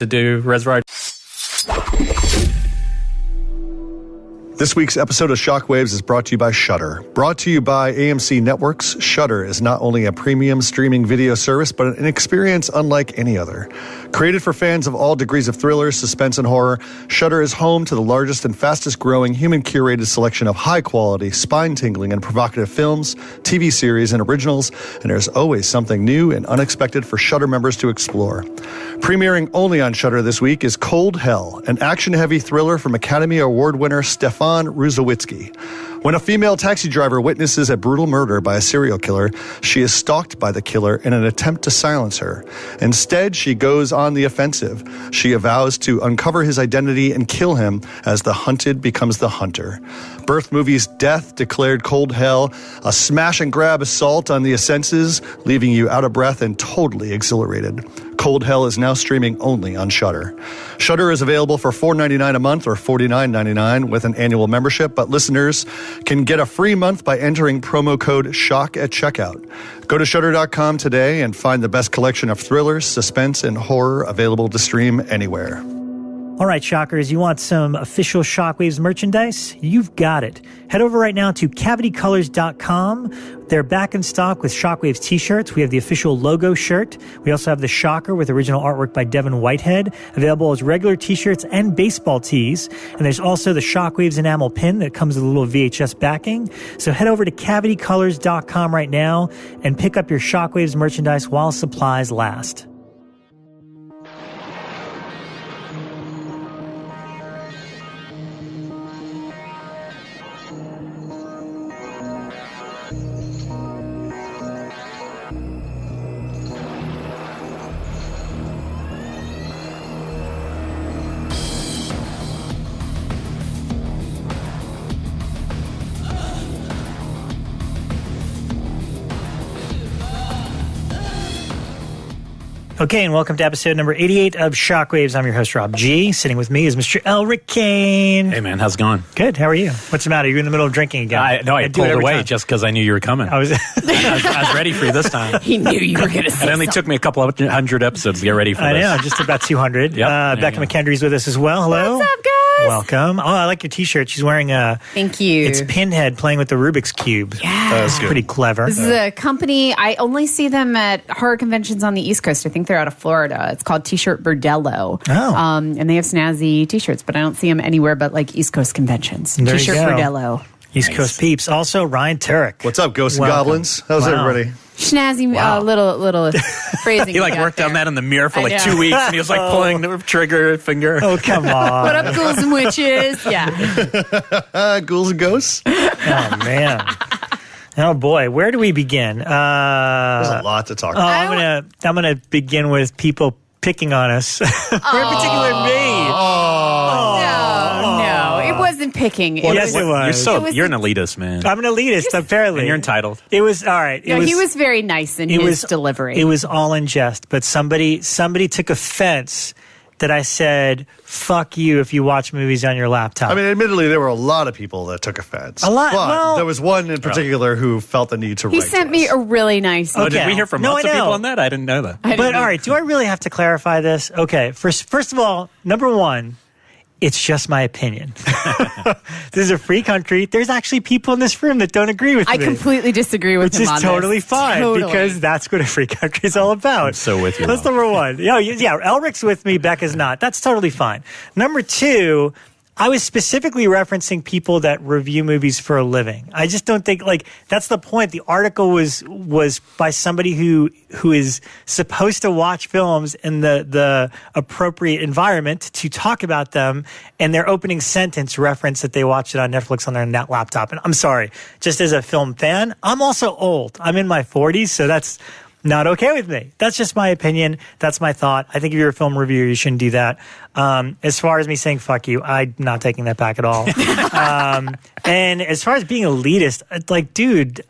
to do Reservoir. This week's episode of Shockwaves is brought to you by Shudder. Brought to you by AMC Networks, Shudder is not only a premium streaming video service, but an experience unlike any other. Created for fans of all degrees of thriller, suspense, and horror, Shudder is home to the largest and fastest-growing human-curated selection of high-quality, spine-tingling, and provocative films, TV series, and originals, and there's always something new and unexpected for Shudder members to explore. Premiering only on Shudder this week is Cold Hell, an action-heavy thriller from Academy Award winner Stefan Ruzowitzki. When a female taxi driver witnesses a brutal murder by a serial killer, she is stalked by the killer in an attempt to silence her. Instead, she goes on the offensive. She vows to uncover his identity and kill him as the hunted becomes the hunter. Birth Movie's Death declared Cold Hell a smash-and-grab assault on the senses, leaving you out of breath and totally exhilarated. Cold Hell is now streaming only on Shudder. Shudder is available for $4.99 a month or $49.99 with an annual membership, but listeners can get a free month by entering promo code SHOCK at checkout. Go to Shudder.com today and find the best collection of thrillers, suspense, and horror available to stream anywhere. All right, Shockers, you want some official Shockwaves merchandise? You've got it. Head over right now to cavitycolors.com. They're back in stock with Shockwaves t-shirts. We have the official logo shirt. We also have the Shocker with original artwork by Devin Whitehead, available as regular t-shirts and baseball tees. And there's also the Shockwaves enamel pin that comes with a little VHS backing. So head over to cavitycolors.com right now and pick up your Shockwaves merchandise while supplies last. Okay, and welcome to episode number 88 of Shockwaves. I'm your host, Rob G. Sitting with me is Mr. Elric Kane. Hey, man, how's it going? Good. How are you? What's the matter? You're in the middle of drinking again. I pulled away just because I knew you were coming. I was ready for you this time. He knew you were going to say It only took me a couple of 100 episodes to get ready for this. I know, just about 200. Yep. Bekah McKendry's with us as well. Hello. What's up, guys? Welcome. Oh, I like your t-shirt. She's wearing a... Thank you. It's Pinhead playing with the Rubik's Cube. Yeah. That's pretty clever. This is a company, I only see them at horror conventions on the East Coast. I think they're out of Florida. It's called T-Shirt Bordello. Oh. And they have snazzy t-shirts, but I don't see them anywhere but like East Coast conventions. There T-Shirt you go. Bordello. East Coast peeps. Also, Ryan Turk. What's up, Ghosts and Welcome. Goblins? How's everybody? Snazzy, little phrasing. He worked on that in the mirror for I 2 know. weeks, and he was pulling the trigger finger. Oh, come on. What up, ghouls and witches? Yeah. Ghouls and Ghosts? Oh, man. Oh, boy. Where do we begin? There's a lot to talk about. I'm gonna begin with people picking on us. In particular, me. No, it wasn't picking. Yes, it was. You're an elitist, man. I'm an elitist, apparently. And you're entitled. It was, all right. He was very nice in his delivery. It was all in jest, but somebody took offense that I said, fuck you if you watch movies on your laptop. I mean, admittedly, there were a lot of people that took offense. A lot. But Well, there was one in particular who felt the need to He write sent to me us. a really nice Oh, did we hear from lots of people on that? I didn't know that. But all right, do I really have to clarify this? Okay, first of all, number one, it's just my opinion. This is a free country. There's actually people in this room that don't agree with me. I completely disagree with Which him is on totally this. fine Totally. because that's what a free country is all about. I'm so with you. That's number one. Yeah, Elric's with me, Bekah's not. That's totally fine. Number two, I was specifically referencing people that review movies for a living. I just don't think that's the point. The article was by somebody who is supposed to watch films in the appropriate environment to talk about them, and their opening sentence referenced that they watched it on Netflix on their laptop. And I'm sorry, just as a film fan, I'm also old. I'm in my 40s, so that's not okay with me. That's just my opinion. That's my thought. I think if you're a film reviewer, you shouldn't do that. As far as me saying fuck you, I'm not taking that back at all. And as far as being elitist, dude,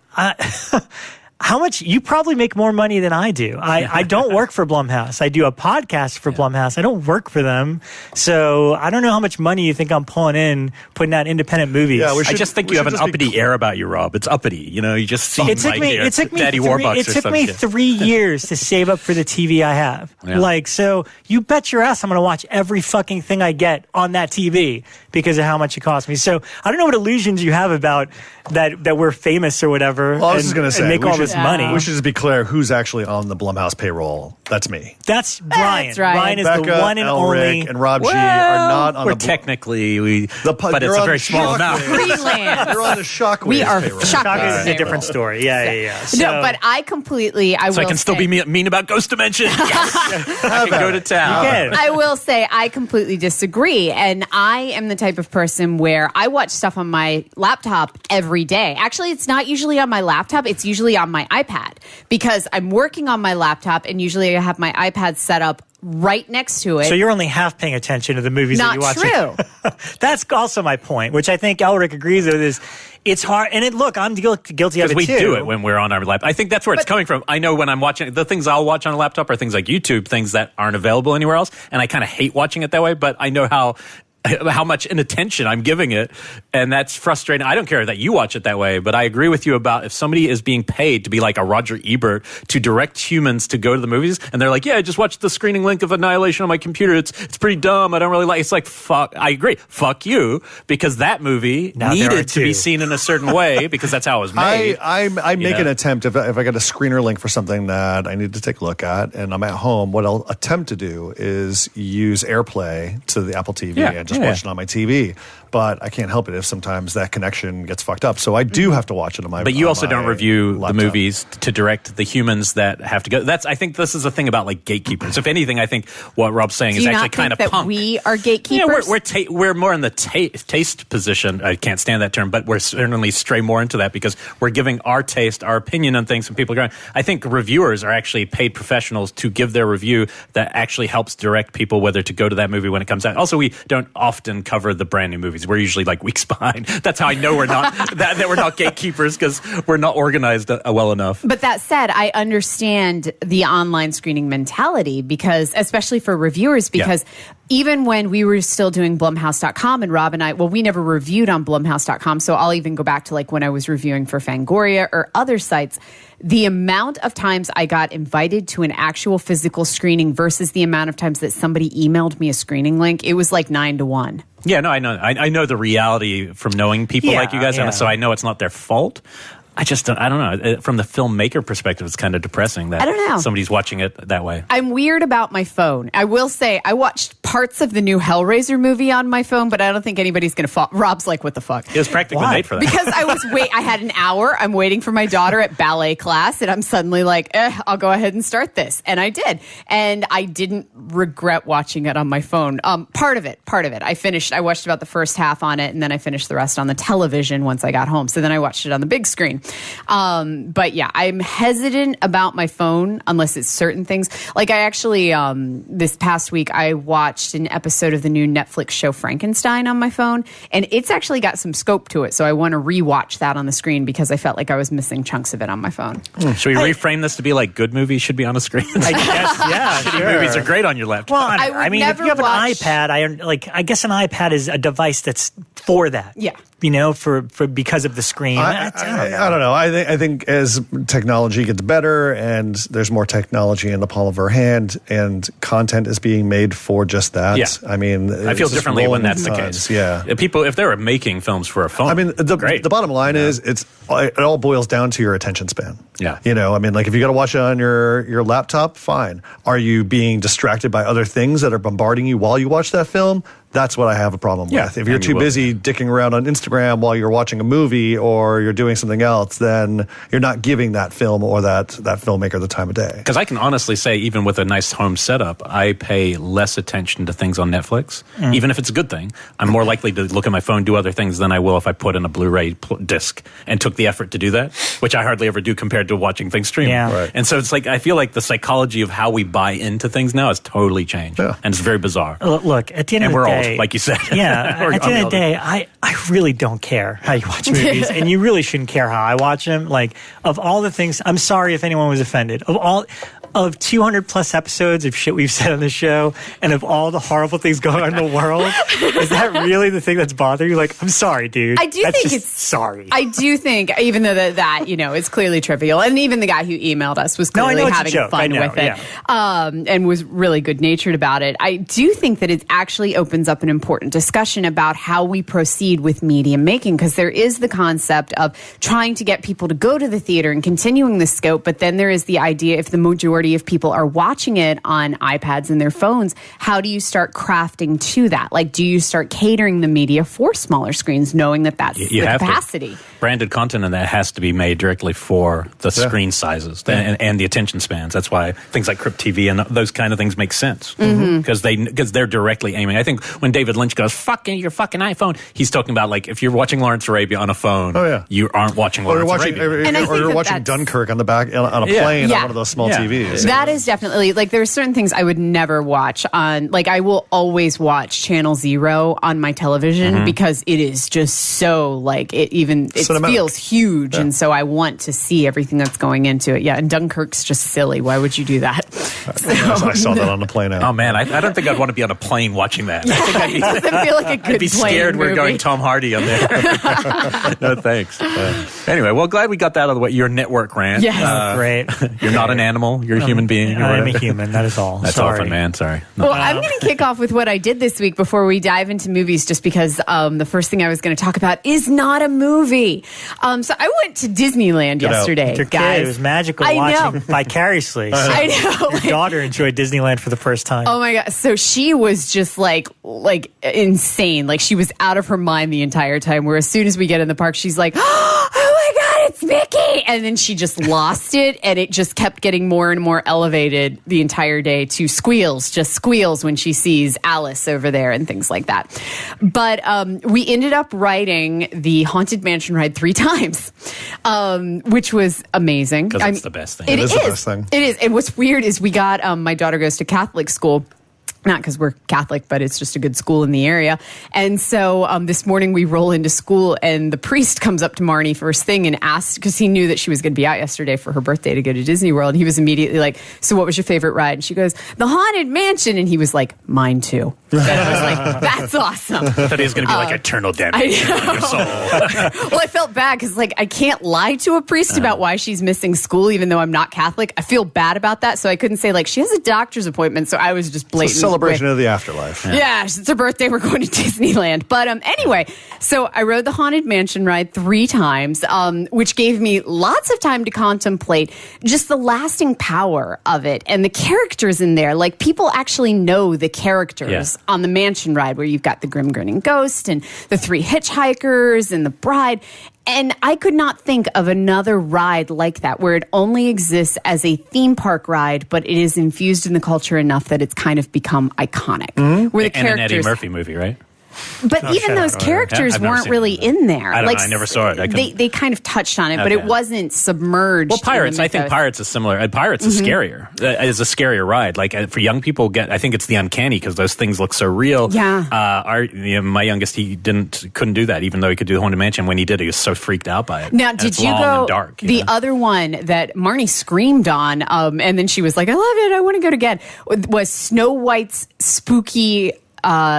how much you probably make more money than I do. I don't work for Blumhouse. I do a podcast for Blumhouse. I don't work for them. So I don't know how much money you think I'm pulling in, putting out independent movies. Yeah, I just think you have an uppity air about you, Rob. It's uppity. You just seem It took me 3 years to save up for the TV I have. Yeah. So you bet your ass I'm going to watch every fucking thing I get on that TV because of how much it costs me. So I don't know what illusions you have about that we're famous or whatever. Well, I was just going to say, make all this money. We should just be clear who's actually on the Blumhouse payroll. That's me. That's Brian. That's right. Ryan is Bekah, the one and Elric, only. and Rob G are not on we're the technically, but it's a very small amount. Freelance. You're on the Shockwaves We are payroll. Shockwaves is a different story. Yeah. So, no, but I can still be mean about Ghost Dimension. Yes. I can go to town. I will say I completely disagree. And I am the type of person where I watch stuff on my laptop every day. Actually, it's not usually on my laptop. It's usually on my iPad because I'm working on my laptop and usually I have my iPad set up right next to it. So you're only half paying attention to the movies that you watch. Not true. That's also my point, which I think Elric agrees with, is it's hard. And look, I'm guilty of it too. Because we do it when we're on our laptop. I think that's where it's coming from. I know when I'm watching, the things I'll watch on a laptop are things like YouTube, things that aren't available anywhere else. And I kind of hate watching it that way, but I know how much attention I'm giving it, and that's frustrating. I don't care that you watch it that way, but I agree with you about if somebody is being paid to be like a Roger Ebert to direct humans to go to the movies, and they're like, yeah, I just watched the screening link of Annihilation on my computer. It's pretty dumb. I don't really like. It's like, fuck. I agree. Fuck you, because that movie needed to be seen in a certain way because that's how it was made. I make an attempt if I get a screener link for something that I need to take a look at, and I'm at home. What I'll attempt to do is use AirPlay to the Apple TV and just watch it on my TV, but I can't help it if sometimes that connection gets fucked up. So I do have to watch it on my. But you also don't review laptop. the movies to direct the humans that have to go. I think this is a thing about like gatekeepers. If anything, I think what Rob's saying is actually kind of punk. We are gatekeepers. Yeah, we're more in the taste position. I can't stand that term, but we're certainly stray more into that because we're giving our taste, our opinion on things, and people are going. I think reviewers are actually paid professionals to give their review that actually helps direct people whether to go to that movie when it comes out. Also, we don't often cover the brand new movies. We're usually like weeks behind. That's how I know we're not that we're not gatekeepers, because we're not organized well enough. But that said, I understand the online screening mentality, because especially for reviewers, because even when we were still doing Blumhouse.com, and Rob and I, we never reviewed on Blumhouse.com, so I'll even go back to like when I was reviewing for Fangoria or other sites. The amount of times I got invited to an actual physical screening versus the amount of times that somebody emailed me a screening link, it was like 9-1. Yeah, no, I know. I know the reality from knowing people like you guys, and so I know it's not their fault. I don't know. From the filmmaker perspective, it's kind of depressing that somebody's watching it that way. I'm weird about my phone. I will say I watched parts of the new Hellraiser movie on my phone, but I don't think anybody's going to fall. Rob's like, what the fuck? It was practically made for that. Because I had an hour. I'm waiting for my daughter at ballet class, and I'm suddenly like, I'll go ahead and start this. And I did. And I didn't regret watching it on my phone. Part of it. I watched about the first half on it, and then I finished the rest on the television once I got home. So then I watched it on the big screen. But yeah, I'm hesitant about my phone unless it's certain things. Like I actually, this past week, I watched an episode of the new Netflix show Frankenstein on my phone, and it's actually got some scope to it. So I want to rewatch that on the screen because I felt like I was missing chunks of it on my phone. Should we reframe this to be like good movies should be on a screen? I guess, yeah. Shitty movies are great on your laptop. Well, I mean, if you have an iPad, I guess an iPad is a device that's for that. Yeah. You know, for because of the screen. I don't know. I think as technology gets better and there's more technology in the palm of our hand and content is being made for just that. Yeah. I mean, I feel differently when that's the case. Yeah. People, if they were making films for a phone, I mean, the bottom line is it all boils down to your attention span. Yeah. You know, I mean, like if you got to watch it on your laptop, fine. Are you being distracted by other things that are bombarding you while you watch that film? That's what I have a problem with. If you're too busy dicking around on Instagram while you're watching a movie or you're doing something else, then you're not giving that film or that filmmaker the time of day. Because I can honestly say, even with a nice home setup, I pay less attention to things on Netflix. Even if it's a good thing, I'm more likely to look at my phone, do other things than I will if I put in a Blu-ray disc and took the effort to do that, which I hardly ever do compared to watching things streamed. Yeah. Right. And so it's like, I feel like the psychology of how we buy into things now has totally changed. Yeah. And it's very bizarre. Look, at the end of the day, day, like you said. Yeah, Or at the end of the unwieldy. day, I really don't care how you watch movies, and you really shouldn't care how I watch them. Like, of all the things, I'm sorry if anyone was offended. Of 200 plus episodes of shit we've said on the show, and of all the horrible things going on in the world, is that really the thing that's bothering you? Like, I'm sorry, dude. I do think it's sorry. I do think, even though that is clearly trivial, and even the guy who emailed us was No, I clearly know it's a having joke. fun I know, with it, yeah. and was really good natured about it. I do think that it actually opens up an important discussion about how we proceed with media making, because there is the concept of trying to get people to go to the theater and continuing the scope, but then there is the idea, if the majority of people are watching it on iPads and their phones, how do you start crafting to that? Like, do you start catering the media for smaller screens, knowing that that's You the have to. capacity? Branded content, and that has to be made directly for the screen sizes and the attention spans. That's why things like Crypt TV and those kind of things make sense, because they're directly aiming. I think when David Lynch goes, "Fucking your fucking iPhone," he's talking about, like, if you're watching Lawrence Arabia on a phone, you aren't watching Lawrence Arabia. Or you're watching Dunkirk on the back on a plane on one of those small TVs. That is definitely, like, there are certain things I would never watch on, like, I will always watch Channel Zero on my television because it is just so, like, it Cinematic. feels huge, and so I want to see everything that's going into it. Yeah, and Dunkirk's just silly. Why would you do that? I saw that on the plane. Oh man, I don't think I'd want to be on a plane watching that. I think It doesn't feel like a good I'd be scared movie. we're going Tom Hardy on there. No thanks. Anyway, well, glad we got that out of the way. Your network rant. Yes. Great. You're not an animal. You're a human being. I'm a human. That is all. That's Sorry. often, man. Sorry. No. Well, I'm going to kick off with what I did this week before we dive into movies, just because the first thing I was going to talk about is not a movie. So I went to Disneyland yesterday, With your guys. kid, it was magical I watching know. vicariously. I know. Your daughter enjoyed Disneyland for the first time. Oh my god! So she was just like insane. Like, she was out of her mind the entire time. Where as soon as we get in the park, she's like, "Oh my god, it's Mickey!" And then she just lost it, and it just kept getting more and more elevated the entire day to squeals, just squeals when she sees Alice over there and things like that. But we ended up riding the Haunted Mansion ride 3 times, which was amazing. Because it's the best thing. It is the best thing. It is. And what's weird is we got, my daughter goes to Catholic school. Not because we're Catholic, but it's just a good school in the area. And so this morning we roll into school, and the priest comes up to Marnie first thing and asks, because he knew that she was going to be out yesterday for her birthday to go to Disney World. And he was immediately like, "So what was your favorite ride?" And she goes, "The Haunted Mansion." And he was like, "Mine too." And I was like, "That's awesome." I thought he was going to be like eternal damage I on your soul. Well, I felt bad because, like, I can't lie to a priest about why she's missing school, even though I'm not Catholic. I feel bad about that, so I couldn't say, like, she has a doctor's appointment. So I was just blatant. It's a celebration of the afterlife. Yeah, it's her birthday. We're going to Disneyland. But anyway, so I rode the Haunted Mansion ride 3 times, which gave me lots of time to contemplate just the lasting power of it and the characters in there. Like, people actually know the characters on the mansion ride, where you've got the grim grinning ghost and the 3 hitchhikers and the bride. And I could not think of another ride like that, where it only exists as a theme park ride, but it is infused in the culture enough that it's kind of become iconic. Where the And an Eddie characters, Murphy movie, right? but even those characters Yeah, I've never weren't seen really it. in there. I don't know. I never saw it. They kind of touched on it, but it Okay. wasn't submerged. Well, Pirates. in the I think mythos. Pirates is similar. Pirates is scarier. Is a scarier ride. Like, for young people, I think it's the uncanny because those things look so real. Yeah. My youngest, he couldn't do that, even though he could do the Haunted Mansion. When he did, he was so freaked out by it. Now, And did it's you long go? and dark, The know? other one that Marnie screamed on, and then she was like, "I love it. I want to go again." Was Snow White's spooky.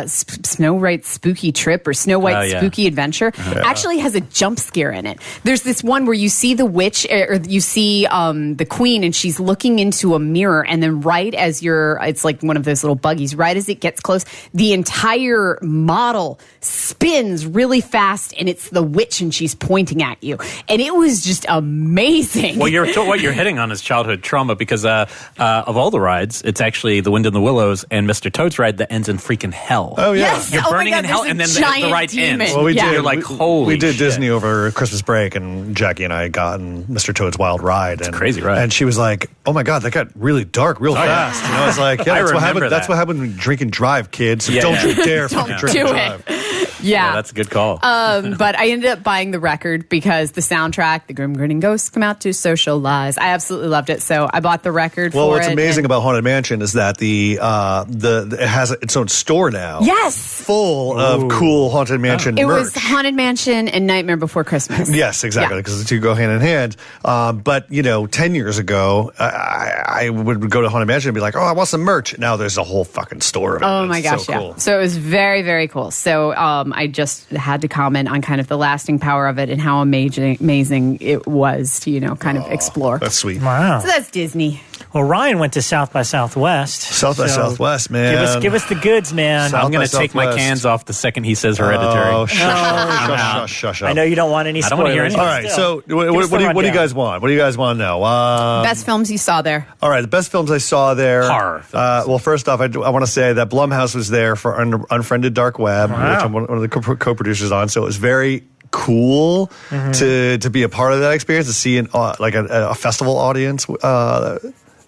Snow White's Spooky Trip or Snow White's Spooky Adventure actually has a jump scare in it. There's this one where you see the witch, or you see the queen, and she's looking into a mirror, and then right as it's like one of those little buggies, right as it gets close, the entire model spins really fast, and it's the witch, and she's pointing at you. And it was just amazing. Well, what you're hitting on is childhood trauma, because of all the rides, it's actually the Wind in the Willows and Mr. Toad's ride that ends in freaking hell. Oh, yeah. Yes. You're Oh my burning God, in hell, there's a and then the giant ride demon. ends. Well, we Yeah. did. You're like, holy We did shit. Disney over Christmas break, and Jackie and I got in Mr. Toad's Wild Ride. It's a crazy ride. And she was like, "Oh my God, that got really dark real fast." And I was like, "Yeah, I that's what remember happened. That's that. what happened when you drink and drive, kids. So Yeah, don't yeah. you dare Don't fucking drink do and it. drive." Yeah. That's a good call. But I ended up buying the record because the soundtrack, The Grim Grinning Ghosts Come Out to Socialize. I absolutely loved it. So I bought the record for it. Well, what's amazing about Haunted Mansion is that it has its own store now. Yes. Full of cool Haunted Mansion It merch. was Haunted Mansion and Nightmare Before Christmas. Yes, exactly, because the two go hand in hand. But, 10 years ago, I would go to Haunted Mansion and be like, oh, I want some merch. Now there's a whole fucking store of it. Oh my gosh, so yeah. cool. So it was very, very cool. So I just had to comment on kind of the lasting power of it and how amazing it was to, kind of explore. That's sweet. Wow. So that's Disney. Well, Ryan went to South by Southwest. South by Southwest, man. Give us the goods, man. South I'm going by to take my Southwest. cans off the second he says Hereditary. Oh, shush. I know you don't want any I spoilers. don't wanna hear anything. All right, so what do you guys want? What do you guys want to know? Best films you saw there. All right, the best films I saw there. Horror films. Well, first off, I want to say that Blumhouse was there for Unfriended Dark Web, Wow. which I'm one of the co-producers on. So it was very cool to be a part of that experience, to see a festival audience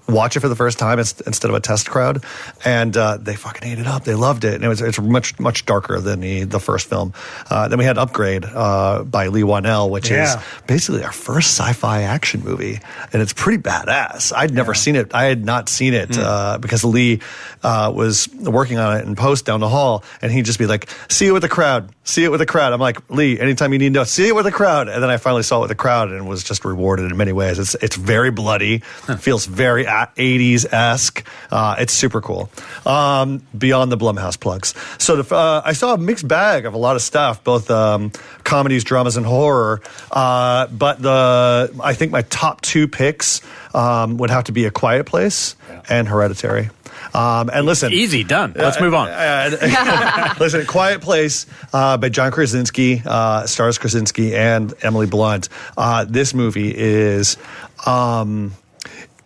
watch it for the first time instead of a test crowd, and they fucking ate it up. They loved it, and it's much darker than the first film. Then we had Upgrade by Lee Wanell, which is basically our first sci-fi action movie, and it's pretty badass. I'd never seen it. I had not seen it because Lee was working on it in post down the hall, and he'd just be like, "See it with the crowd. See it with the crowd." I'm like, Lee, anytime you need to know, see it with the crowd. And then I finally saw it with the crowd, and was just rewarded in many ways. It's very bloody. Feels very 80s-esque. It's super cool. Beyond the Blumhouse plugs. So I saw a mixed bag of a lot of stuff, both comedies, dramas, and horror. But I think my top two picks would have to be A Quiet Place and Hereditary. And listen, easy done. Let's move on. Listen, Quiet Place by John Krasinski, stars Krasinski and Emily Blunt. This movie is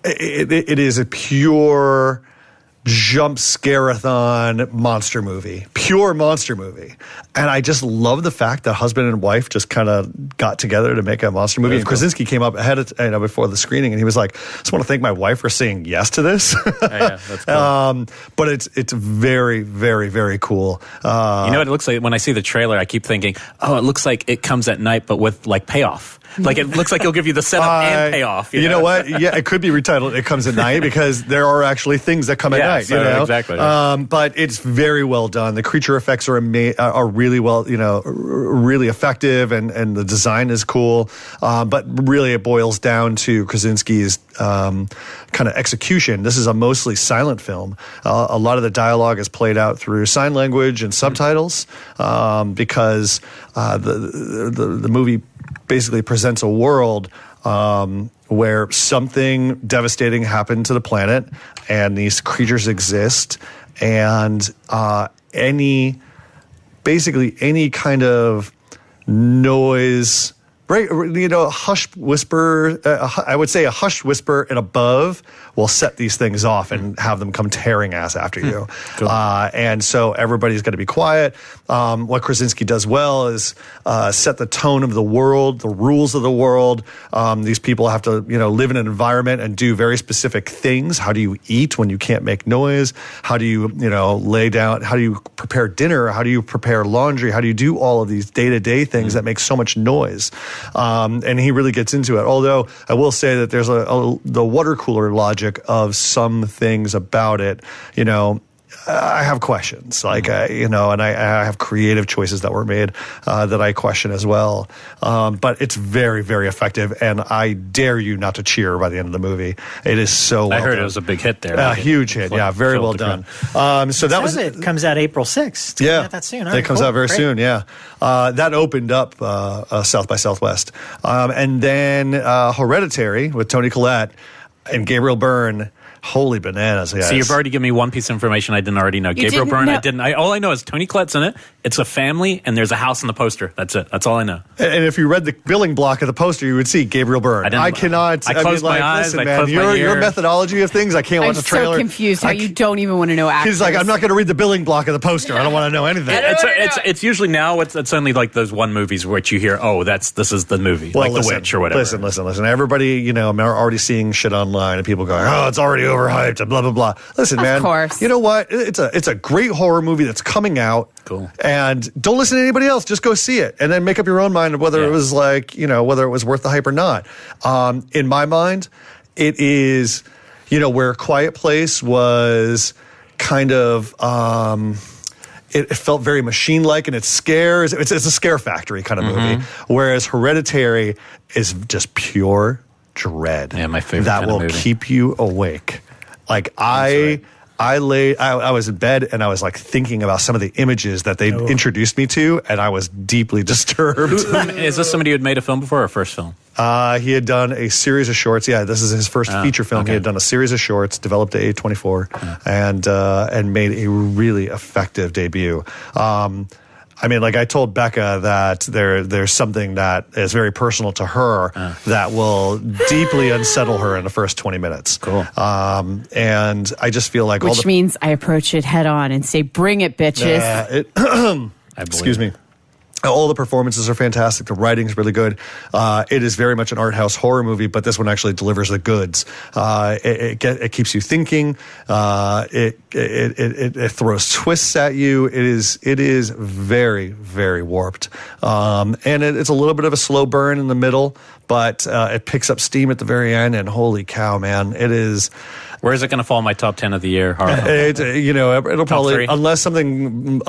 it is a pure jump scare-a-thon monster movie, pure monster movie. And I just love the fact that husband and wife just kind of got together to make a monster movie. And Krasinski came up ahead of, before the screening, and he was like, I just want to thank my wife for saying yes to this. That's cool. But it's very, very, very cool. It looks like when I see the trailer, I keep thinking, oh, it looks like it comes at night, but with like payoff. Like it looks like it'll give you the setup and payoff. You know what? Yeah, it could be retitled It Comes at Night because there are actually things that come at night. Exactly. But it's very well done. The creature effects are really well, really effective, and the design is cool. But really, it boils down to Krasinski's kind of execution. This is a mostly silent film. A lot of the dialogue is played out through sign language and subtitles because the movie basically presents a world where something devastating happened to the planet, and these creatures exist, and any kind of noise, right? A hushed whisper. I would say a hushed whisper and above will set these things off and have them come tearing ass after you. Cool. And so everybody's got to be quiet. What Krasinski does well is set the tone of the world, the rules of the world. These people have to, live in an environment and do very specific things. How do you eat when you can't make noise? How do you, lay down? How do you prepare dinner? How do you prepare laundry? How do you do all of these day-to-day things that make so much noise? And he really gets into it. Although I will say that there's the water cooler logic of some things about it. I have questions, and I have creative choices that were made that I question as well. But it's very, very effective, and I dare you not to cheer by the end of the movie. It is so well I heard done. it was a big hit there. A huge hit, very well done. So that was it. Comes out April 6th. Yeah, That soon. It comes out very soon. Yeah, that opened up South by Southwest, and then Hereditary with Toni Collette and Gabriel Byrne. Holy bananas! Guys. So you've already given me one piece of information I didn't already know. Gabriel Byrne, I didn't. All I know is Toni Collette's in it. It's a family, and there's a house in the poster. That's it. That's all I know. And if you read the billing block of the poster, you would see Gabriel Byrne. I cannot. I closed my eyes. Listen, I closed my ears. Your methodology of things, I can't watch a trailer. I'm so confused how you don't even want to know actors. He's like, I'm not going to read the billing block of the poster. I don't want to know anything. It's usually now. It's only like those one movies which you hear. Oh, this is the movie, like The Witch or whatever. Listen. Everybody, I'm already seeing shit online, and people going, oh, it's already overhyped and blah, blah, blah. Listen, man. Of course. You know what? It's a great horror movie that's coming out. Cool. And don't listen to anybody else. Just go see it. And then make up your own mind of whether it was like, whether it was worth the hype or not. In my mind, it is, where Quiet Place was kind of... It felt very machine-like in its scares. It's a scare factory kind of movie. Whereas Hereditary is just pure dread. Yeah, my favorite that kind of will movie. keep you awake. Like I was in bed and I was like thinking about some of the images that they introduced me to, and I was deeply disturbed. Is this somebody who had made a film before or first film? He had done a series of shorts. Yeah, this is his first feature film. Okay. He had done a series of shorts, developed at A24, and made a really effective debut. I mean, like I told Bekah that there's something that is very personal to her that will deeply unsettle her in the first 20 minutes. Cool. And I just feel like Which means I approach it head on and say, bring it, bitches. Excuse me. All the performances are fantastic. The writing's really good. It is very much an art house horror movie, but this one actually delivers the goods. It keeps you thinking. It throws twists at you. It is very, very warped. And it's a little bit of a slow burn in the middle, but it picks up steam at the very end. And holy cow, man, it is. Where is it going to fall in my top 10 of the year? It'll probably, three? unless Halloween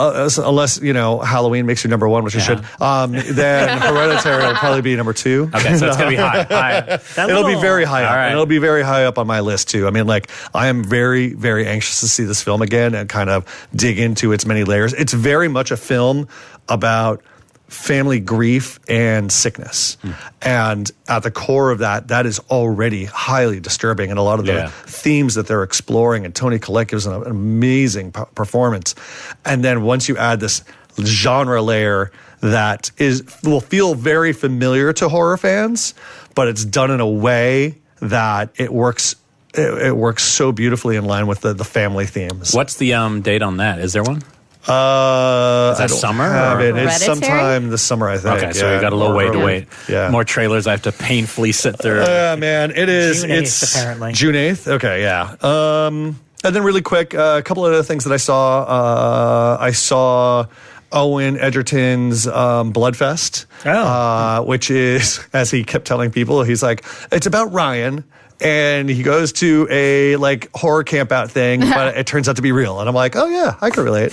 makes you number one, which it should, then Hereditary will probably be number two. Okay, so it's going to be high. It'll be very high up. All right. And it'll be very high up on my list too. I mean, like, I am very, very anxious to see this film again and kind of dig into its many layers. It's very much a film about family grief and sickness. And at the core of that is already highly disturbing. And a lot of the themes that they're exploring, and Toni Collette gives an amazing performance. And then once you add this genre layer that will feel very familiar to horror fans, but it's done in a way that it works so beautifully in line with the family themes. What's the date on that? Is there one? Is that summer? It's sometime this summer, I think. Okay, so we got a little way to wait. Yeah. More trailers I have to painfully sit through. Man, it is. June 8th, it's apparently. June 8th? Okay, yeah. And then really quick, a couple of other things that I saw. I saw Owen Edgerton's Bloodfest, which is, as he kept telling people, he's like, it's about Ryan. And he goes to a horror camp out thing, but it turns out to be real. And I'm like, oh yeah, I can relate.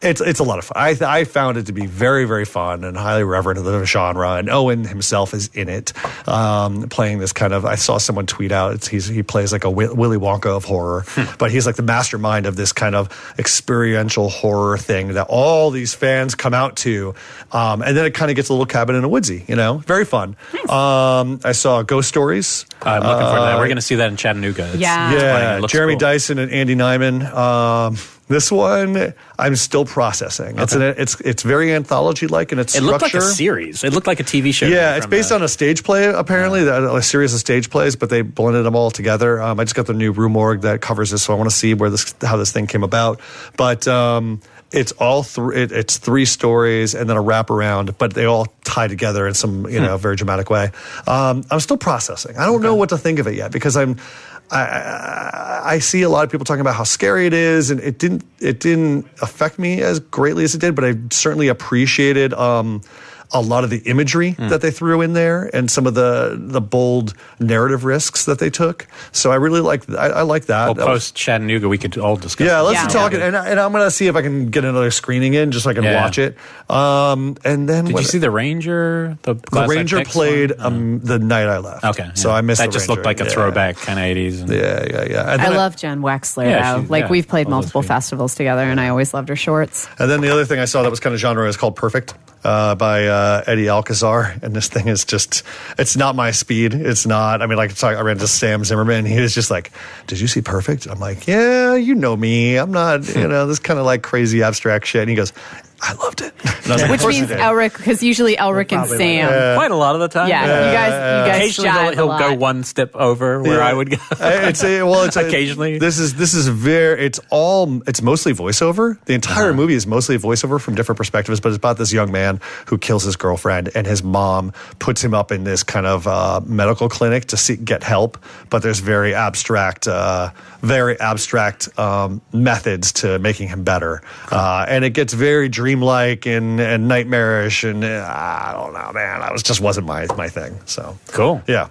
It's a lot of fun. I found it to be very, very fun and highly reverent of the genre. And Owen himself is in it, playing this kind of. I saw someone tweet out he plays like a Willy Wonka of horror, but he's like the mastermind of this kind of experiential horror thing that all these fans come out to, and then it kind of gets a little cabin in the woodsy. Very fun. Nice. I saw Ghost Stories. I'm looking forward to that. We're going to see that in Chattanooga. Yeah, Jeremy cool. Dyson and Andy Nyman. This one I'm still processing. Okay. It's very anthology-like in its structure. It looked like a series. It looked like a TV show. Yeah, it's based on a stage play, apparently, a series of stage plays, but they blended them all together. I just got the new Rue Morgue that covers this, so I want to see how this thing came about. But it's all it's three stories and then a wraparound, but they all tie together in some very dramatic way. I'm still processing. I don't know what to think of it yet because I see a lot of people talking about how scary it is, and it didn't affect me as greatly as it did, but I certainly appreciated a lot of the imagery that they threw in there and some of the bold narrative risks that they took. So I really like that. Well, post Chattanooga, we could all discuss. Yeah, let's talk. And I'm going to see if I can get another screening in just so I can watch it. And then did you see The Ranger? The Ranger played the night I left. Okay, so I missed that. The Just Ranger. looked like a throwback kind of 80s. Yeah. And I love Jen Wexler. Yeah, we've played multiple festivals together, and I always loved her shorts. And then the other thing I saw that was kind of genre is called Perfect. By Eddie Alcazar, and this thing is it's not my speed. It's not. I mean, I ran into Sam Zimmerman. He was just like, "Did you see Perfect?" I'm like, "Yeah, you know me. I'm not, this kind of like crazy abstract shit." And he goes, I loved it. Which means Elric, because usually Elric and Sam. Quite a lot of the time. Yeah, you guys Occasionally jive he'll a lot. go one step over where I would go. It's Occasionally. This is it's mostly voiceover. The entire movie is mostly voiceover from different perspectives, but it's about this young man who kills his girlfriend, and his mom puts him up in this kind of medical clinic to get help. But there's very abstract methods to making him better, and it gets very dreamlike and nightmarish, and I don't know, man. That just wasn't my thing. So Cool. yeah,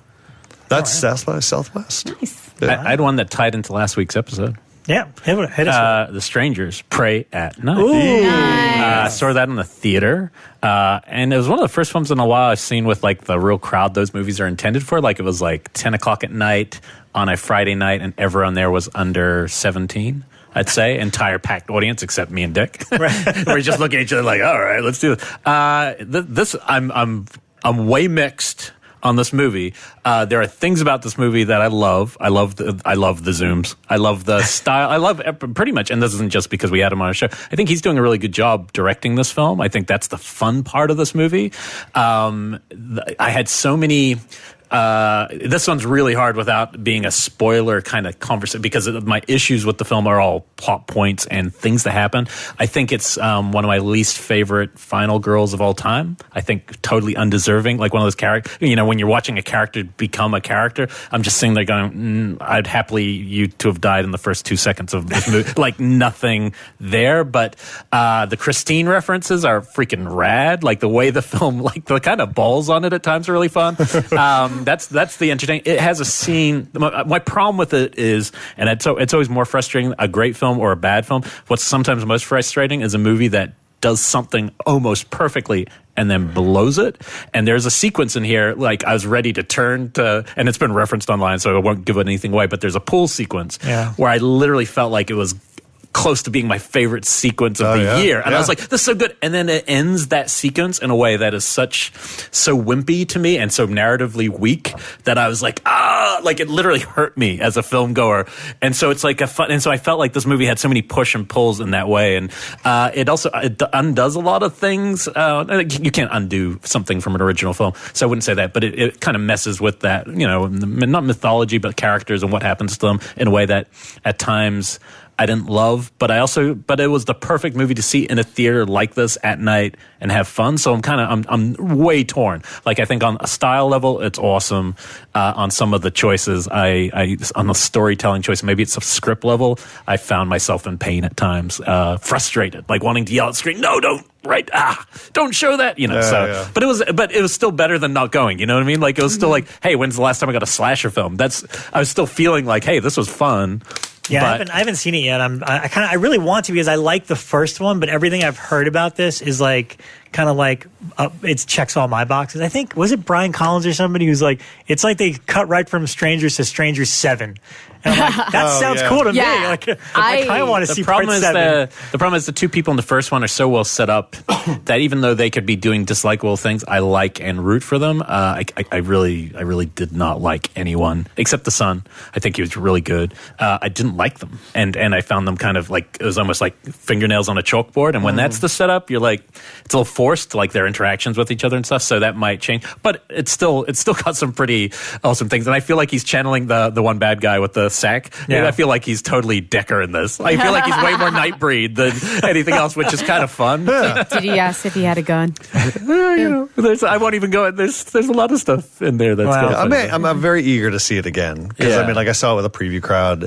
that's Southwest. Nice. I had one that tied into last week's episode. Yeah, hit us. The Strangers Pray at Night. Ooh. Nice. Saw that in the theater, and it was one of the first films in a while I've seen with like the real crowd those movies are intended for. Like it was like 10 o'clock at night on a Friday night, and everyone there was under 17. I'd say entire packed audience except me and Dick. We're just looking at each other like, all right, let's do this. I'm way mixed on this movie. There are things about this movie that I love. I love the zooms. I love the style. I love pretty much, and this isn't just because we had him on our show. I think he's doing a really good job directing this film. I think that's the fun part of this movie. I had so many. This one's really hard without being a spoiler kind of conversation because my issues with the film are all plot points and things that happen. I think it's one of my least favorite final girls of all time. I think totally undeserving, like one of those characters. You know, when you're watching a character become a character, I'm just sitting there going, I'd happily you to have died in the first 2 seconds of this movie. Like nothing there, but the Christine references are freaking rad. Like the way the film, like the kind of balls on it at times are really fun. That's the entertaining. It has a scene. My problem with it is, and it's always more frustrating, a great film or a bad film. What's sometimes most frustrating is a movie that does something almost perfectly and then blows it. And there's a sequence in here, like I was ready to turn to, and it's been referenced online, so I won't give anything away, but there's a pool sequence where I literally felt like it was close to being my favorite sequence of the year. And I was like, this is so good. And then it ends that sequence in a way that is so wimpy to me and so narratively weak that I was like, like it literally hurt me as a film goer. And so it's like and so I felt like this movie had so many push and pulls in that way. And it undoes a lot of things. You can't undo something from an original film. So I wouldn't say that, but it kind of messes with that, you know, not mythology, but characters and what happens to them in a way that at times I didn't love, but it was the perfect movie to see in a theater like this at night and have fun. So I'm way torn. Like I think on a style level, it's awesome. On some of the choices, on the storytelling choice, maybe it's a script level, I found myself in pain at times, frustrated, like wanting to yell at the screen, no, don't. Right, don't show that, you know. But it was still better than not going. You know what I mean? Like it was still like, hey, when's the last time I got a slasher film? I was still feeling like, hey, this was fun. Yeah, I haven't seen it yet. I really want to because I like the first one, but everything I've heard about this is like kind of like it checks all my boxes. I think was it Brian Collins or somebody who's like it's like they cut right from Strangers to Strangers 7. And I'm like, that sounds cool to me. Like, I kind of want to see part 7. The problem is the two people in the first one are so well set up that even though they could be doing dislikable things, I like and root for them. I really did not like anyone except the son. I think he was really good. I didn't like them, and I found them kind of like it was almost like fingernails on a chalkboard. And when that's the setup, you're like it's a little forced, like their interactions with each other and stuff. So that might change, but it's still got some pretty awesome things. And I feel like he's channeling the one bad guy with the sack. Yeah. And I feel like he's totally Decker in this. I feel like he's way more Nightbreed than anything else, which is kind of fun. Did he ask if he had a gun? You know, I won't even go. There's a lot of stuff in there that's. Wow. I'm very eager to see it again because I mean, like I saw it with a preview crowd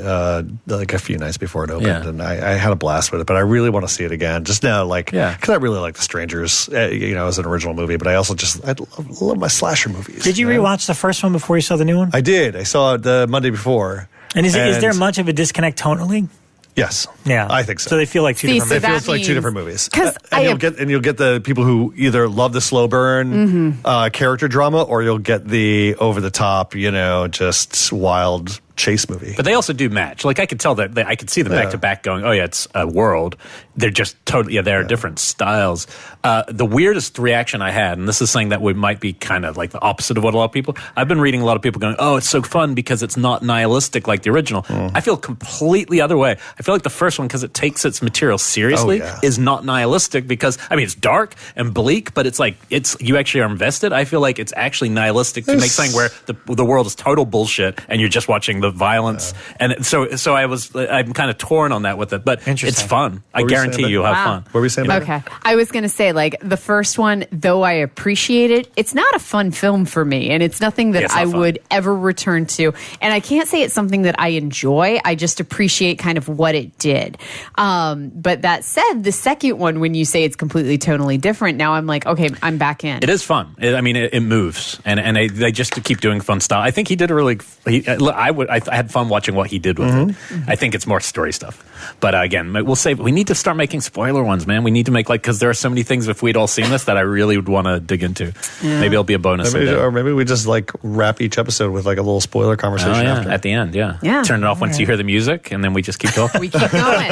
like a few nighs before it opened, and I had a blast with it. But I really want to see it again just now, like because I really like The Strangers, you know, as an original movie. But I also I love my slasher movies. Did you rewatch the first one before you saw the new one? I did. I saw it the Monday before. And is there much of a disconnect tonally? Yes. Yeah. I think so. So they feel like two different movies. It feels like two different movies. And you'll get the people who either love the slow burn character drama or you'll get the over the top, you know, just wild chase movie. But they also do match. Like I could tell that I could see them back to back going, oh yeah, it's a world. They're just totally, there are different styles. The weirdest reaction I had, and this is something that might be kind of like the opposite of what a lot of people, I've been reading a lot of people going, oh, it's so fun because it's not nihilistic like the original. I feel completely other way. I feel like the first one, because it takes its material seriously, is not nihilistic because, I mean, it's dark and bleak, but it's like, you actually are invested. I feel like it's actually nihilistic to make something where the world is total bullshit and you're just watching the violence. And so I'm kind of torn on that with it, but it's fun. I guarantee you'll have fun. What were we saying about Okay. I was going to say, like, the first one, though I appreciate it, it's not a fun film for me, and it's nothing that I would ever return to. And I can't say it's something that I enjoy. I just appreciate kind of what it did. But that said, the second one, when you say it's completely tonally different, now I'm like, okay, I'm back in. It is fun. It moves, and they just keep doing fun stuff. I think he did a really. I had fun watching what he did with it. I think it's more story stuff. But again, we'll say we need to start making spoiler ones, man. We need to make because there are so many things if we'd all seen this that I really would want to dig into. Maybe it'll be a bonus. Or maybe we just like wrap each episode with like a little spoiler conversation after. At the end. Yeah. Turn it off once you hear the music, and then we just keep talking. We keep going.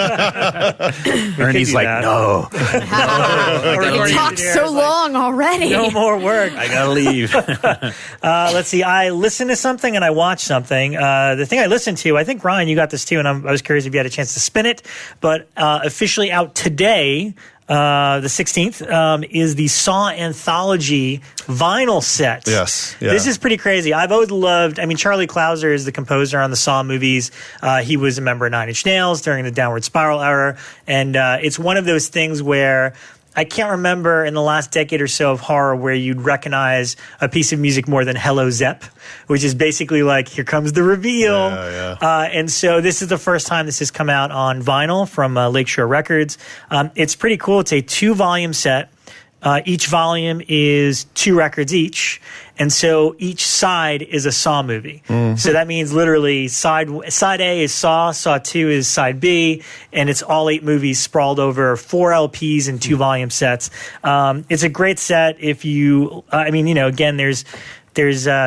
Ernie's like, no. We talked so long already. No more work. I gotta leave. Let's see. I listened to something and I watched something. The thing I listened to, I think, Ryan, you got this too, and I was curious if you had a chance to spin it. But officially out today, the 16th, is the SAW Anthology vinyl set. Yes. Yeah. This is pretty crazy. I've always loved, Charlie Clouser is the composer on the SAW movies. He was a member of Nine Inch Nails during the Downward Spiral era. And it's one of those things where I can't remember in the last decade or so of horror where you'd recognize a piece of music more than Hello Zepp, which is basically like, here comes the reveal. And so this is the first time this has come out on vinyl from Lakeshore Records. It's pretty cool. It's a 2-volume set. Each volume is 2 records each. And so each side is a SAW movie. So that means literally side A is SAW 2 is side B, and it's all 8 movies sprawled over 4 LPs and 2-volume sets. It's a great set if you, again, there's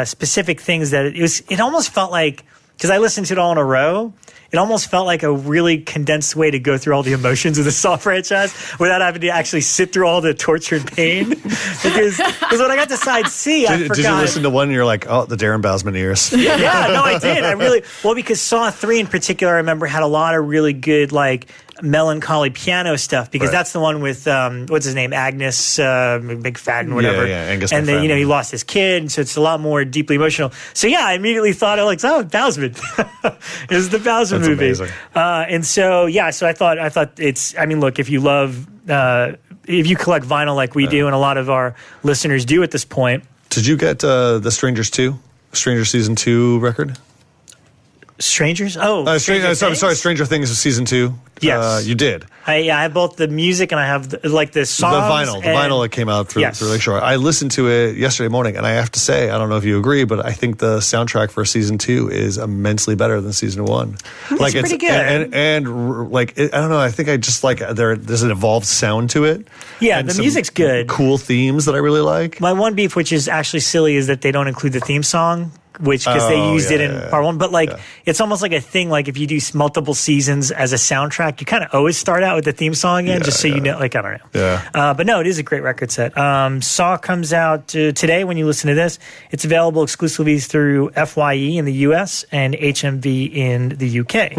specific things that it almost felt like, because I listened to it all in a row, it almost felt like a really condensed way to go through all the emotions of the SAW franchise without having to actually sit through all the torture and pain. because when I got to side C, I forgot. Did you listen to one and you're like, oh, the Darren Bousman ears? Yeah, no, I did. Because SAW 3 in particular, I remember, had a lot of really good, like, melancholy piano stuff, because that's the one with what's his name, Agnes McFadden, whatever. Angus and McFadden. then he lost his kid, so it's a lot more deeply emotional. So I immediately thought, Bousman. It was the Bousman movie. Amazing. And so I thought it's. Look, if you love, if you collect vinyl like we do, and a lot of our listeners do at this point. Did you get the Strangers Season 2 record? Strangers? Oh, Stranger Things Season 2. Yes. You did. I have both the music and I have the songs. The vinyl that came out through Lakeshore. I listened to it yesterday morning, and I have to say, I don't know if you agree, but I think the soundtrack for Season 2 is immensely better than Season 1. It's pretty good. And I don't know, I think I just like, there's an evolved sound to it. Yeah, the music's good. Cool themes that I really like. My one beef, which is actually silly, is that they don't include the theme song, because they used it in part 1. But it's almost like a thing, like if you do multiple seasons as a soundtrack, you kind of always start out with the theme song again, just so you know, I don't know. Yeah. But no, it is a great record set. SAW comes out today when you listen to this. It's available exclusively through FYE in the US and HMV in the UK.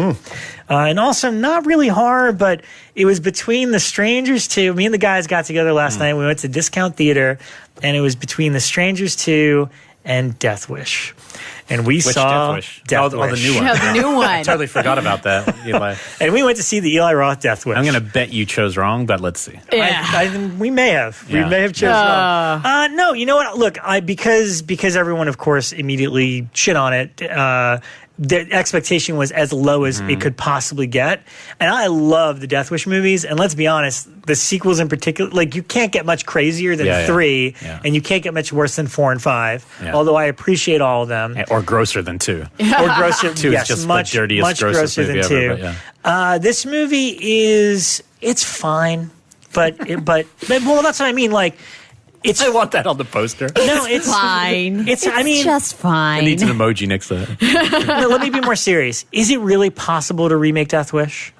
And also, not really horror, but it was between The Strangers 2. Me and the guys got together last night. We went to Discount Theater, and it was between The Strangers 2 and Death Wish. And we saw Death Wish. The new one. The new one. I totally forgot about that, Eli. And we went to see the Eli Roth Death Wish. I'm going to bet you chose wrong, but let's see. We may have. We may have chosen wrong. No, you know what? Look, because everyone, of course, immediately shit on it, the expectation was as low as it could possibly get. And I love the Death Wish movies. And let's be honest, the sequels in particular, like, you can't get much crazier than 3, and you can't get much worse than 4 and 5, although I appreciate all of them. Or grosser than 2. Or grosser, 2 is just the dirtiest, much grosser than 2. This movie it's fine, but that's what I mean. Like, I want that on the poster. No, it's Fine. It's just fine. It needs an emoji next to it. No, let me be more serious. Is it really possible to remake Death Wish?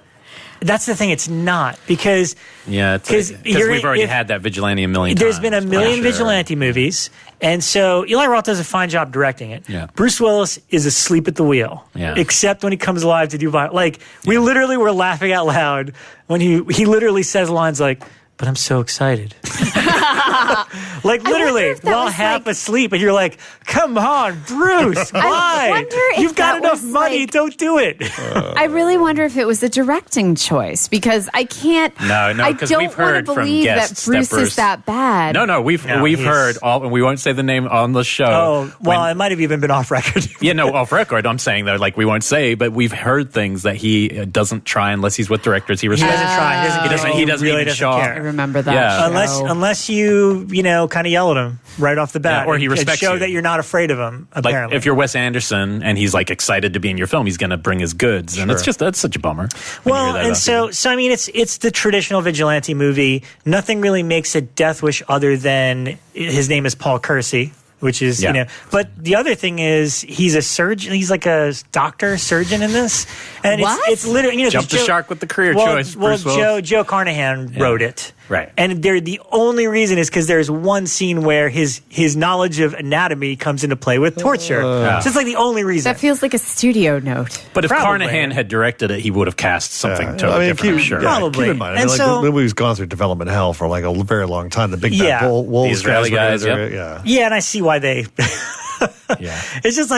That's the thing. It's not because because we've already had that vigilante a million times. There's been a million vigilante movies, and so Eli Roth does a fine job directing it. Yeah. Bruce Willis is asleep at the wheel, except when he comes alive to do violence. We literally were laughing out loud when he literally says lines like, "But I'm so excited." Literally, while half asleep, and you're like, "Come on, Bruce, why? You've got enough money, don't do it." I really wonder if it was a directing choice because I can't. No, because we've heard from guests that Bruce is that bad. No, we've heard all, and we won't say the name on the show. Oh, well, it might have even been off record. Off record. I'm saying that, we won't say, but we've heard things that he doesn't try unless he's with directors. He doesn't try. He doesn't really even show up. I remember that. Yeah. Unless you kind of yell at him right off the bat, or he respects show you. that you're not afraid of him. Apparently, if you're Wes Anderson and he's excited to be in your film, he's going to bring his goods, and that's such a bummer. Well, and so I mean, it's the traditional vigilante movie. Nothing really makes a Death Wish other than his name is Paul Kersey. Which is, but the other thing is he's a surgeon. He's like a doctor, surgeon in this. And it's literally, Jump the shark with the career choice. Well, Joe Carnahan wrote it. Right. And the only reason is because there's one scene where his knowledge of anatomy comes into play with torture. So it's the only reason. That feels like a studio note. But if Carnahan had directed it, he would have cast something totally different, I'm sure. Probably. Keep in mind, the movie's gone through development hell for a very long time. The big bad wolves, the Israeli guys, Yeah, and I see why they... It's just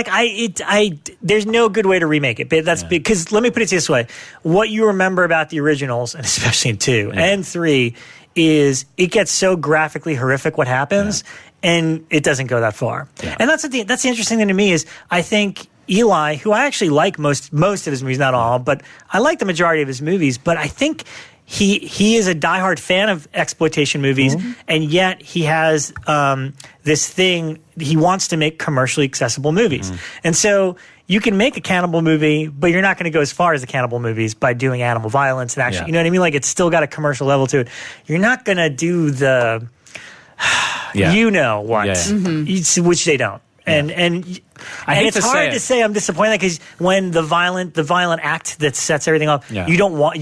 there's no good way to remake it. But that's because, let me put it this way. What you remember about the originals, and especially in 2 and 3, is it gets so graphically horrific what happens, and it doesn't go that far. Yeah. And that's the interesting thing to me is I think Eli, who I actually like most of his movies, not all, but I like the majority of his movies, but I think he is a diehard fan of exploitation movies, and yet he has this thing. He wants to make commercially accessible movies. And so you can make a cannibal movie, but you're not going to go as far as the cannibal movies by doing animal violence and actually, you know what I mean? It's still got a commercial level to it. You're not going to do the, which they don't. And it's hard to say I'm disappointed because when the violent act that sets everything up, you don't want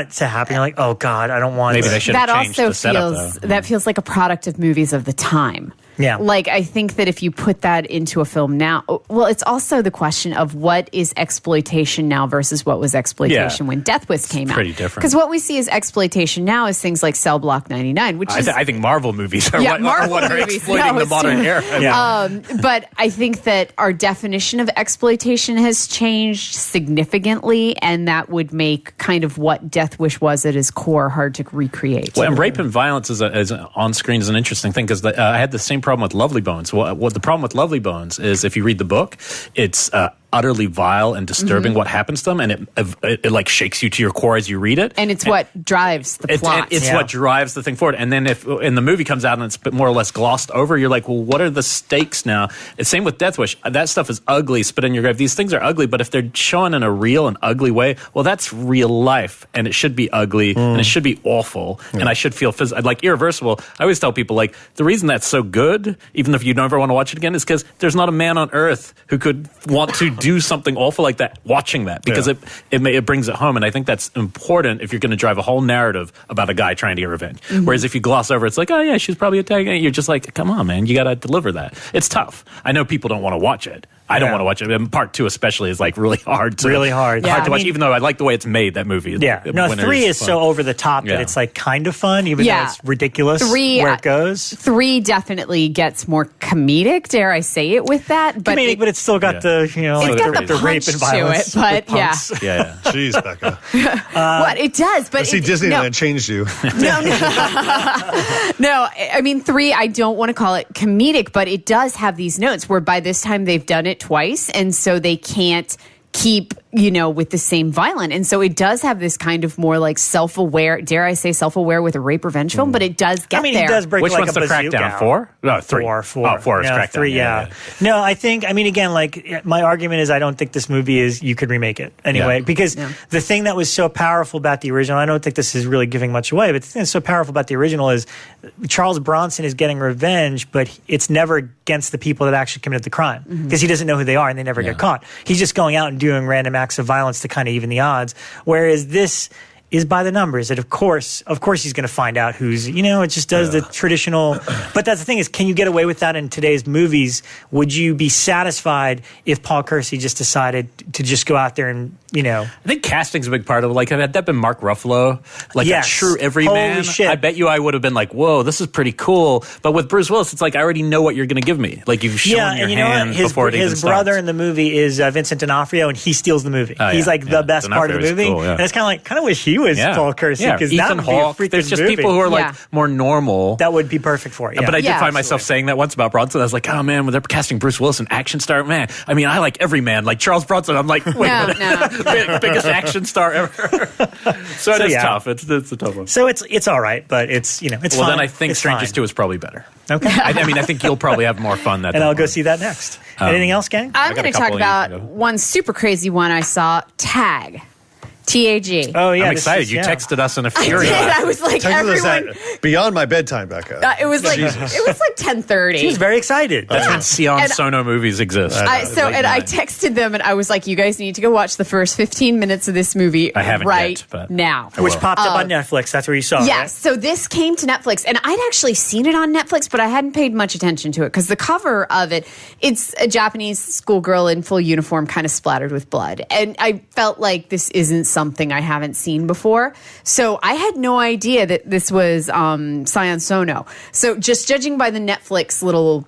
it to happen. You're like, oh God, I don't want. Maybe they should have changed the setup, that feels like a product of movies of the time. Yeah. I think that if you put that into a film now, well, it's also the question of what is exploitation now versus what was exploitation when Death Wish came out. Pretty different. Because what we see as exploitation now is things like Cell Block 99, which I think Marvel movies are what are exploiting the modern era. But I think that our definition of exploitation has changed significantly, and that would make kind of what Death Wish was at its core hard to recreate. Well, and rape and violence on screen is an interesting thing because I had the same problem with Lovely Bones. What the problem with Lovely Bones is if you read the book, it's utterly vile and disturbing what happens to them, and it shakes you to your core as you read it. And it's what drives the plot. It's what drives the thing forward. And then if the movie comes out and it's more or less glossed over, you're like, well, what are the stakes now? It's same with Death Wish. That stuff is ugly, spit in your grave. These things are ugly, but if they're shown in a real and ugly way, well, that's real life, and it should be ugly, and it should be awful, and I should feel like Irreversible. I always tell people, the reason that's so good, even if you never want to watch it again, is because there's not a man on earth who could want to do something awful like that watching that, because it brings it home. And I think that's important if you're going to drive a whole narrative about a guy trying to get revenge. Whereas if you gloss over, it's like, oh yeah, she's probably attacking it. You're just like, come on, man, you got to deliver that. It's tough. I know people don't want to watch it. I don't want to watch it. And part 2 especially is really hard to watch, even though I like the way it's made, that movie. Yeah. No, 3 is so over the top that it's kind of fun, even though it's ridiculous where it goes. 3 definitely gets more comedic, dare I say it with that. But comedic, but it's still got the, it's got the rape and violence. To it, but yeah. Jeez, Bekah. What it does, but see, Disneyland changed you. No, I mean 3, I don't want to call it comedic, but it does have these notes where by this time they've done it twice, and so they can't keep with the same violent. And so it does have this kind of more like self-aware, dare I say self-aware with a rape revenge film, but it does get there. He does break Which like one's a the bazooka Crackdown? out. 4? No, 3. 4. Oh, 4 is no, Crackdown. 3, yeah. No, I think, again, like my argument is I don't think this movie you could remake it anyway, because the thing that was so powerful about the original, I don't think this is really giving much away, but the thing that's so powerful about the original is Charles Bronson is getting revenge, but it's never against the people that actually committed the crime, because he doesn't know who they are and they never get caught. He's just going out and doing random acts of violence to kind of even the odds, whereas this is by the numbers. And of course he's going to find out who's, it just does the traditional. But that's the thing is, can you get away with that in today's movies? Would you be satisfied if Paul Kersey just decided to just go out there and, I think casting's a big part of it. Like, had that been Mark Ruffalo, like a true everyman, Holy shit. I bet you I would have been like, whoa, this is pretty cool. But with Bruce Willis, it's like, I already know what you're going to give me. Like, you've shown your hand before it even his brother starts. in the movie is Vincent D'Onofrio, and he steals the movie. He's like the best part of the movie. Cool, and it's kind of wish he was Paul Kersey, because that Ethan would be a Hawke. freaking There's just movie. people who are like more normal. That would be perfect for it. Yeah. But I did find myself absolutely. saying that once about Bronson. I was like, oh man, when they're casting Bruce Willis, an action star, man. I mean, I like every man. Like Charles Bronson, I'm like, wait a minute. Biggest action star ever. so it is tough. It's a tough one. So it's all right, but it's it's well, fine. Then I think it's Strangers fine. 2 is probably better. Okay. I think you'll probably have more fun that. And I'll go see that next. Anything else, gang? I'm got going a to talk couple about one super crazy one I saw, Tag. TAG. Oh, yeah. I'm excited. You texted us in a I fury. did. I was like, everyone. Beyond my bedtime, Bekah. It was like 10:30. She was very excited. That's when Sion Sono movies exist. I texted them and I was like, you guys need to go watch the first 15 minutes of this movie I haven't right yet, but now. Which popped up on Netflix. That's where you saw it. Yes. Right? So this came to Netflix, and I'd actually seen it on Netflix, but I hadn't paid much attention to it because the cover of it, it's a Japanese schoolgirl in full uniform kind of splattered with blood. And I felt like this isn't something I haven't seen before. So I had no idea that this was Sion Sono. So just judging by the Netflix little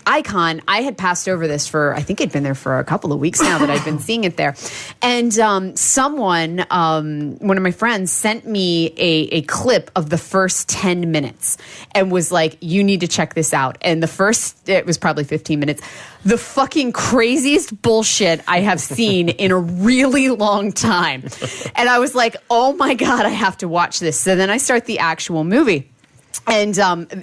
icon, I had passed over this I think it'd been there for a couple of weeks now that I'd been seeing it there. And someone, one of my friends, sent me a clip of the first 10 minutes and was like, you need to check this out. And it was probably 15 minutes. The fucking craziest bullshit I have seen in a really long time. And I was like, oh my God, I have to watch this. So then I start the actual movie. And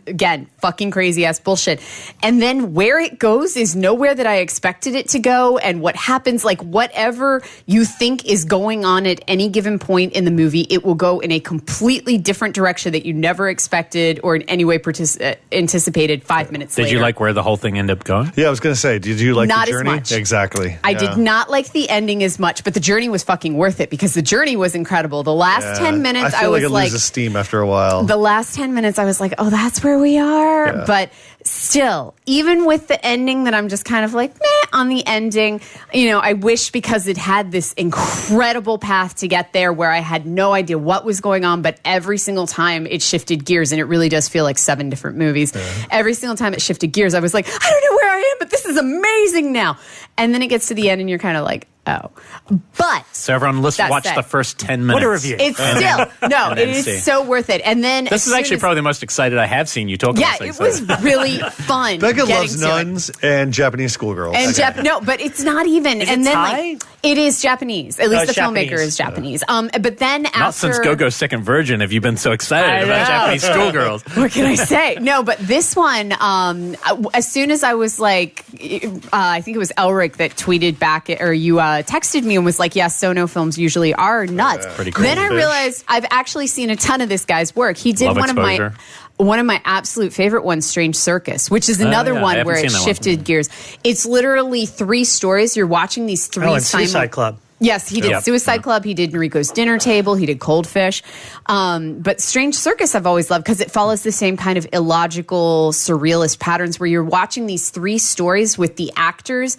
again, fucking crazy ass bullshit. And then where it goes is nowhere that I expected it to go. And what happens, like whatever you think is going on at any given point in the movie, it will go in a completely different direction that you never expected or in any way anticipated 5 minutes later. Did you like where the whole thing ended up going? Yeah, I was going to say, did you like Not the as journey? much. Exactly. I did not like the ending as much, but the journey was fucking worth it because the journey was incredible. The last 10 minutes, I feel was like it loses steam after a while. The last 10 minutes, I was like, oh, that's where we are. Yeah. But still, even with the ending that I'm just kind of like, meh, on the ending, I wish because it had this incredible path to get there where I had no idea what was going on, but every single time it shifted gears, and it really does feel like 7 different movies. Yeah. Every single time it shifted gears, I was like, I don't know where I am, but this is amazing now. And then it gets to the end and you're kind of like, oh. But so everyone watch the first 10 minutes. What a review. It's still, it is so worth it. And then this is actually probably the most excited I have seen you talk about it things. was really fun. Bekah loves nuns and Japanese schoolgirls. And no, but it's not even. Is and it then Thai? It is Japanese. At least the Japanese. filmmaker is Japanese. But then after, not since Go-Go's Second Virgin have you been so excited about Japanese schoolgirls. What can I say? No, but this one, as soon as I was like, I think it was Elric that tweeted back, or you texted me and was like, yes, Sono films usually are nuts. Pretty cool. Then I realized I've actually seen a ton of this guy's work. He did one of my absolute favorite ones, Strange Circus, which is another one where it shifted gears. It's literally 3 stories. You're watching these 3 and Suicide Club. Yes, he did Suicide Club. He did Enrico's Dinner Table. He did Cold Fish. But Strange Circus I've always loved because it follows the same kind of illogical, surrealist patterns where you're watching these 3 stories with the actors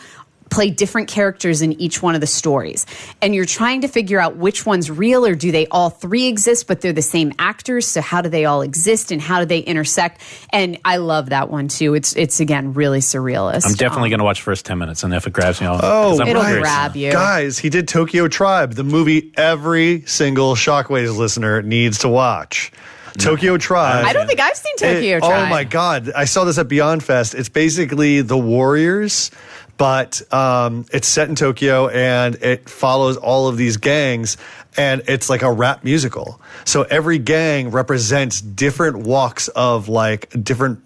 play different characters in each one of the stories. And you're trying to figure out which one's real, or do they all 3 exist, but they're the same actors? So how do they all exist and how do they intersect? And I love that one too. It's again, really surrealist. I'm definitely going to watch first 10 minutes, and if it grabs me, it'll grab you. Guys, he did Tokyo Tribe, the movie every single Shockwaves listener needs to watch. Tokyo Tribe. I don't think I've seen Tokyo Tribe. Oh my God. I saw this at Beyond Fest. It's basically The Warriors, but it's set in Tokyo and it follows all of these gangs, and it's like a rap musical. So every gang represents different walks of like different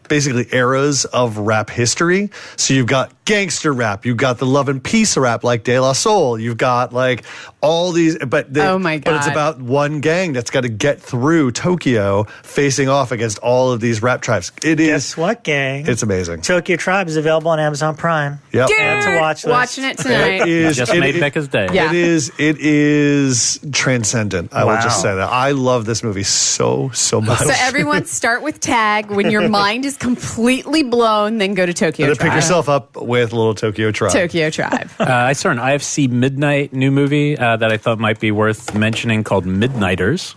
basically eras of rap history. So you've got gangster rap, you've got the love and peace rap like De La Soul, you've got like all these, but oh my God. But it's about one gang that's got to get through Tokyo facing off against all of these rap tribes. Guess what, gang? It's amazing. Tokyo Tribe is available on Amazon Prime. Yep. Add to watch list. Watching it tonight. Just made Bekah's day. Yeah. It is transcendent. I will just say that. I love this movie so much. So everyone start with Tag. When your mind is completely blown, then go to Tokyo And then Tribe. pick yourself up with little Tokyo Tribe. Tokyo Tribe. I saw an IFC Midnight new movie that I thought might be worth mentioning called Midnighters.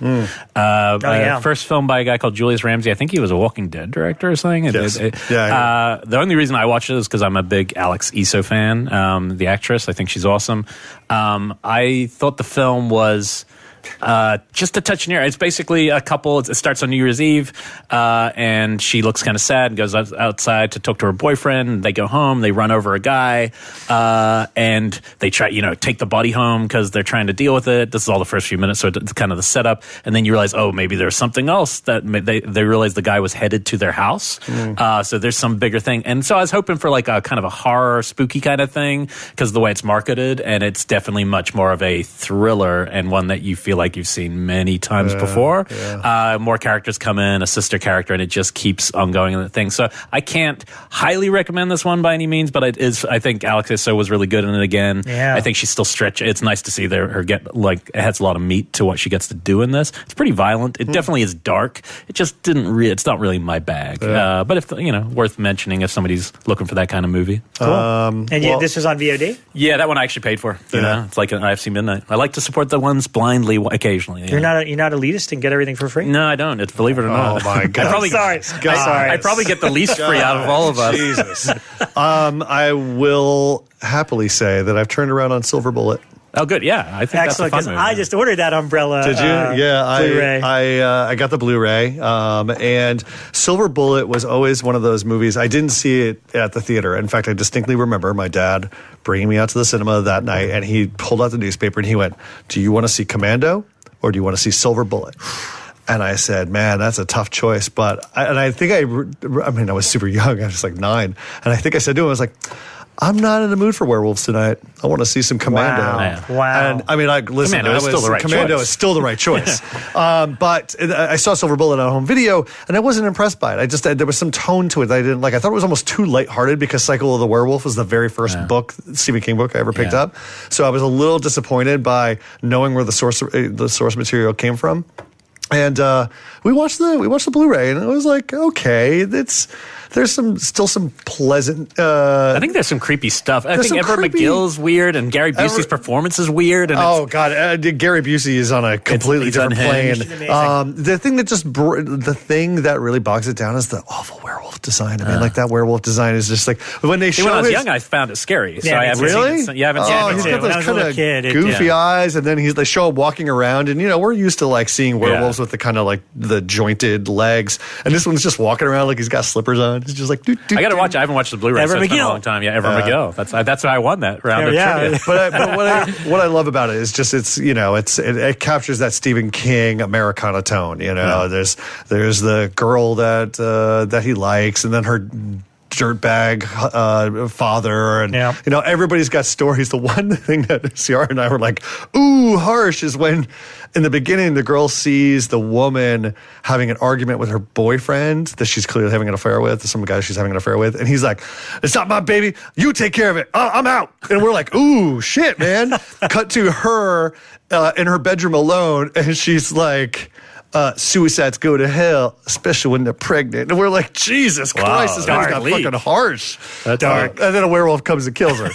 First film by a guy called Julius Ramsey. I think he was a Walking Dead director or something. Yes. The only reason I watched it is because I'm a big Alex Iso fan, the actress. I think she's awesome. I thought the film was just a touch near. It's basically a couple. It starts on New Year's Eve, and she looks kind of sad and goes outside to talk to her boyfriend. They go home. They run over a guy, and they try, take the body home because they're trying to deal with it. This is all the first few minutes, so it's kind of the setup. And then you realize, oh, maybe there's something else that they realize the guy was headed to their house. So there's some bigger thing. And so I was hoping for like a kind of a horror, spooky kind of thing because of the way it's marketed, and it's definitely much more of a thriller and one that you feel like you've seen many times before. More characters come in, a sister character, and it just keeps on going in the thing. So I can't highly recommend this one by any means, but it is. I think Alex Iso was really good in it again. I think she's still stretching. It's nice to see her get like it has a lot of meat to what she gets to do in this. It's pretty violent. It definitely is dark. It just didn't. It's not really my bag. But if worth mentioning if somebody's looking for that kind of movie. Cool. This was on VOD? Yeah, that one I actually paid for. It's like an IFC Midnight. I like to support the ones blindly occasionally. You're not elitist and get everything for free? No, I don't. Believe it or not. Oh my God! I probably get the least free out of all of us. Jesus. I will happily say that I've turned around on Silver Bullet. Oh, good. Yeah, I think excellent. That's a fun movie. I just ordered that umbrella. Did you? Blu-ray. I got the Blu-ray, and Silver Bullet was always one of those movies. I didn't see it at the theater. In fact, I distinctly remember my dad bringing me out to the cinema that night, and he pulled out the newspaper and he went, "Do you want to see Commando or do you want to see Silver Bullet?" And I said, "Man, that's a tough choice." But I think I was super young. I was like 9, and I think I said to him, "I was like, I'm not in the mood for werewolves tonight. I want to see some Commando." Wow. And I mean, listen, Commando is still the right Commando choice. is still the right choice. But I saw Silver Bullet on home video, and I wasn't impressed by it. There was some tone to it that I didn't like. I thought it was almost too lighthearted because Cycle of the Werewolf was the very first book, Stephen King book I ever picked up. So I was a little disappointed by knowing where the source material came from. And we watched the Blu-ray, and it was like, okay, there's still some pleasant. I think there's some creepy stuff. I think Ever McGill's weird, and Gary Busey's performance is weird. And God, Gary Busey is on a completely different plane. The thing that really bogs it down is the awful werewolf design. I mean, like that werewolf design is just like when they show. When I was young, I found it scary. So I haven't really? seen it. You haven't seen it. He's got When I those was a kind little of kid, goofy eyes, and then they show him walking around, and we're used to like seeing werewolves with the kind of like the jointed legs, and this one's just walking around like he's got slippers on. He's just like. I got to watch. I haven't watched the Blu-ray Ever so it's been a McGill. long time. Yeah, Ever McGill. That's why I won that round of trivia. But what I love about it is just it captures that Stephen King Americana tone. There's the girl that he likes, and then her dirtbag father, and everybody's got stories. The one thing that CR and I were like, ooh, harsh, is when in the beginning the girl sees the woman having an argument with her boyfriend that she's clearly having an affair with, some guy she's having an affair with, and he's like, "It's not my baby, you take care of it, I'm out." And we're like, ooh, shit, man. Cut to her in her bedroom alone, and she's like, suicides go to hell, especially when they're pregnant. And we're like, Jesus Christ, this guy's got fucking harsh. That's dark. And then a werewolf comes and kills her.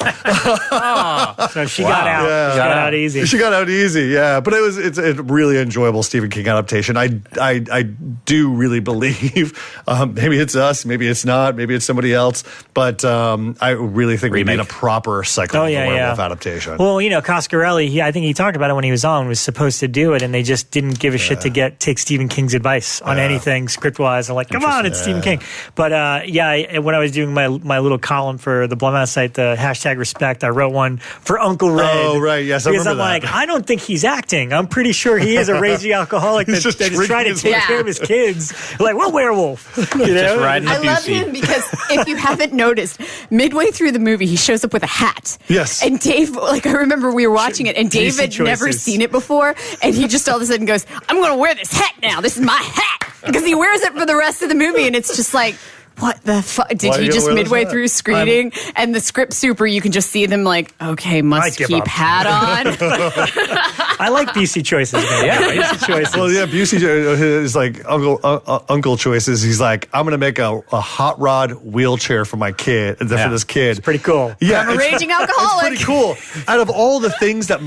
So she got out. Yeah. She got out easy. She got out easy, yeah. But it's a really enjoyable Stephen King adaptation. I do really believe, maybe it's us, maybe it's not, maybe it's somebody else, but I really think we need a proper Cycle of the Werewolf adaptation. Well, Coscarelli, I think he talked about it when he was on, was supposed to do it, and they just didn't give a shit to get take Stephen King's advice on anything script-wise. I'm like, come on, it's Stephen King. But when I was doing my little column for the Blumhouse site, the #respect, I wrote one for Uncle Red. Oh, right. Yes, I remember that. Because I'm like, I don't think he's acting. I'm pretty sure he is a raging alcoholic that is trying to take care of his kids. Like, what werewolf? You know? Just riding the I love Busey. him because if you haven't noticed, midway through the movie, he shows up with a hat. Yes. And Dave, like, I remember we were watching it, and Dave had never seen it before, and he just all of a sudden goes, I'm going to wear this hat now. This is my hat. Because he wears it for the rest of the movie, and it's just like, what the fuck? Did you just midway through screening and the script super, you can just see them like, okay, must keep hat on. I like Busey choices, man. Yeah, Busey choices. Well, yeah, Busey is like uncle choices. He's like, I'm going to make a hot rod wheelchair for my kid, for this kid. It's pretty cool. Yeah, I'm a raging alcoholic. It's pretty cool. Out of all the things that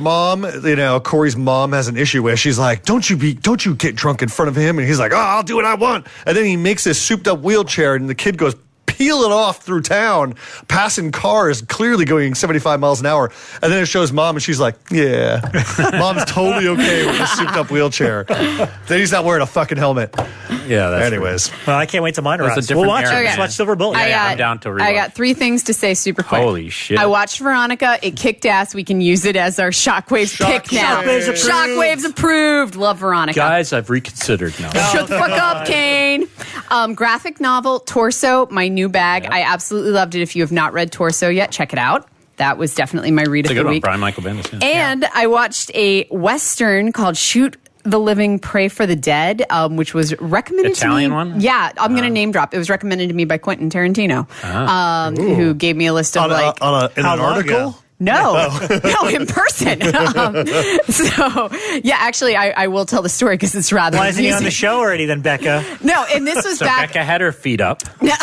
Corey's mom has an issue with, she's like, don't you get drunk in front of him. And he's like, oh, I'll do what I want. And then he makes this souped up wheelchair, and the kid goes peeling off through town, passing cars, clearly going 75 miles an hour. And then it shows mom, and she's like, yeah. Mom's totally okay with the souped up wheelchair. Then he's not wearing a fucking helmet. Yeah, that's Anyways. Well, I can't wait to mine It's a arrives. different We'll watch era. it. Let's watch Silver Bullet. I'm down to rewatch. I got 3 things to say super quick. Holy shit. I watched Veronica. It kicked ass. We can use it as our Shockwaves pick now. Shockwaves approved. Shockwaves approved. Love Veronica. Guys, I've reconsidered now. Shut the fuck up, Kane. Graphic novel, Torso, my new bag. I absolutely loved it. If you have not read Torso yet, check it out. That was definitely my read It's of a the good one, week. Brian Michael Bendis. Yeah. And I watched a Western called Shoot the Living, Pray for the Dead, which was recommended Italian to me. one? Yeah, I'm going to name drop. It was recommended to me by Quentin Tarantino, who gave me a list of In an How long article? ago? No, in person. So, yeah, actually, I will tell the story because it's rather Why isn't he on amusing. the show already then, Bekah? No, and this was So back. Bekah had her feet up. No,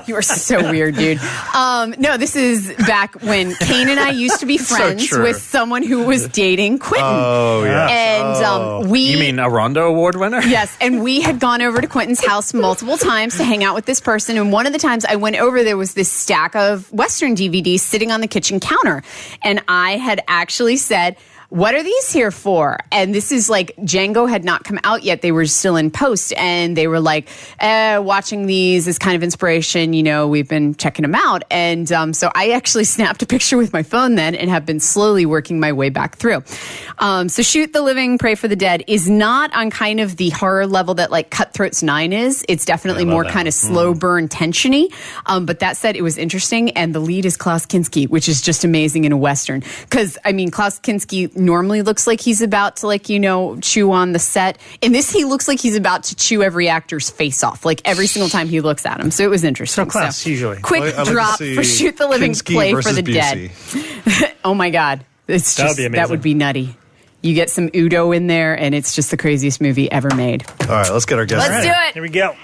you are so weird, dude. No, this is back when Kane and I used to be friends true. with someone who was dating Quentin. Oh, yeah. And we. You mean a Rondo Award winner? Yes, and we had gone over to Quentin's house multiple times to hang out with this person. And one of the times I went over, there was this stack of Western DVDs sitting on the kitchen counter. And I had actually said, what are these here for? And this is like, Django had not come out yet. They were still in post. And they were like, watching these is kind of inspiration. You know, we've been checking them out. And so I actually snapped a picture with my phone then and have been slowly working my way back through. So Shoot the Living, Pray for the Dead is not on kind of the horror level that like Cutthroat's 9 is. It's definitely more kind of slow burn tensiony. But that said, it was interesting. And the lead is Klaus Kinski, which is just amazing in a Western. Because, I mean, Klaus Kinski normally looks like he's about to, like, you know, chew on the set. In this, he looks like he's about to chew every actor's face off, like every single time he looks at him. So it was interesting. So Klaus, usually. Quick I'd like to drop see for Shoot the Living, Kinski Play for versus the Busey. Dead. Oh my God. It's That would just, be amazing. that would be nutty. You get some Udo in there, and it's just the craziest movie ever made. All right, let's get our guest. Let's do it. Here we go.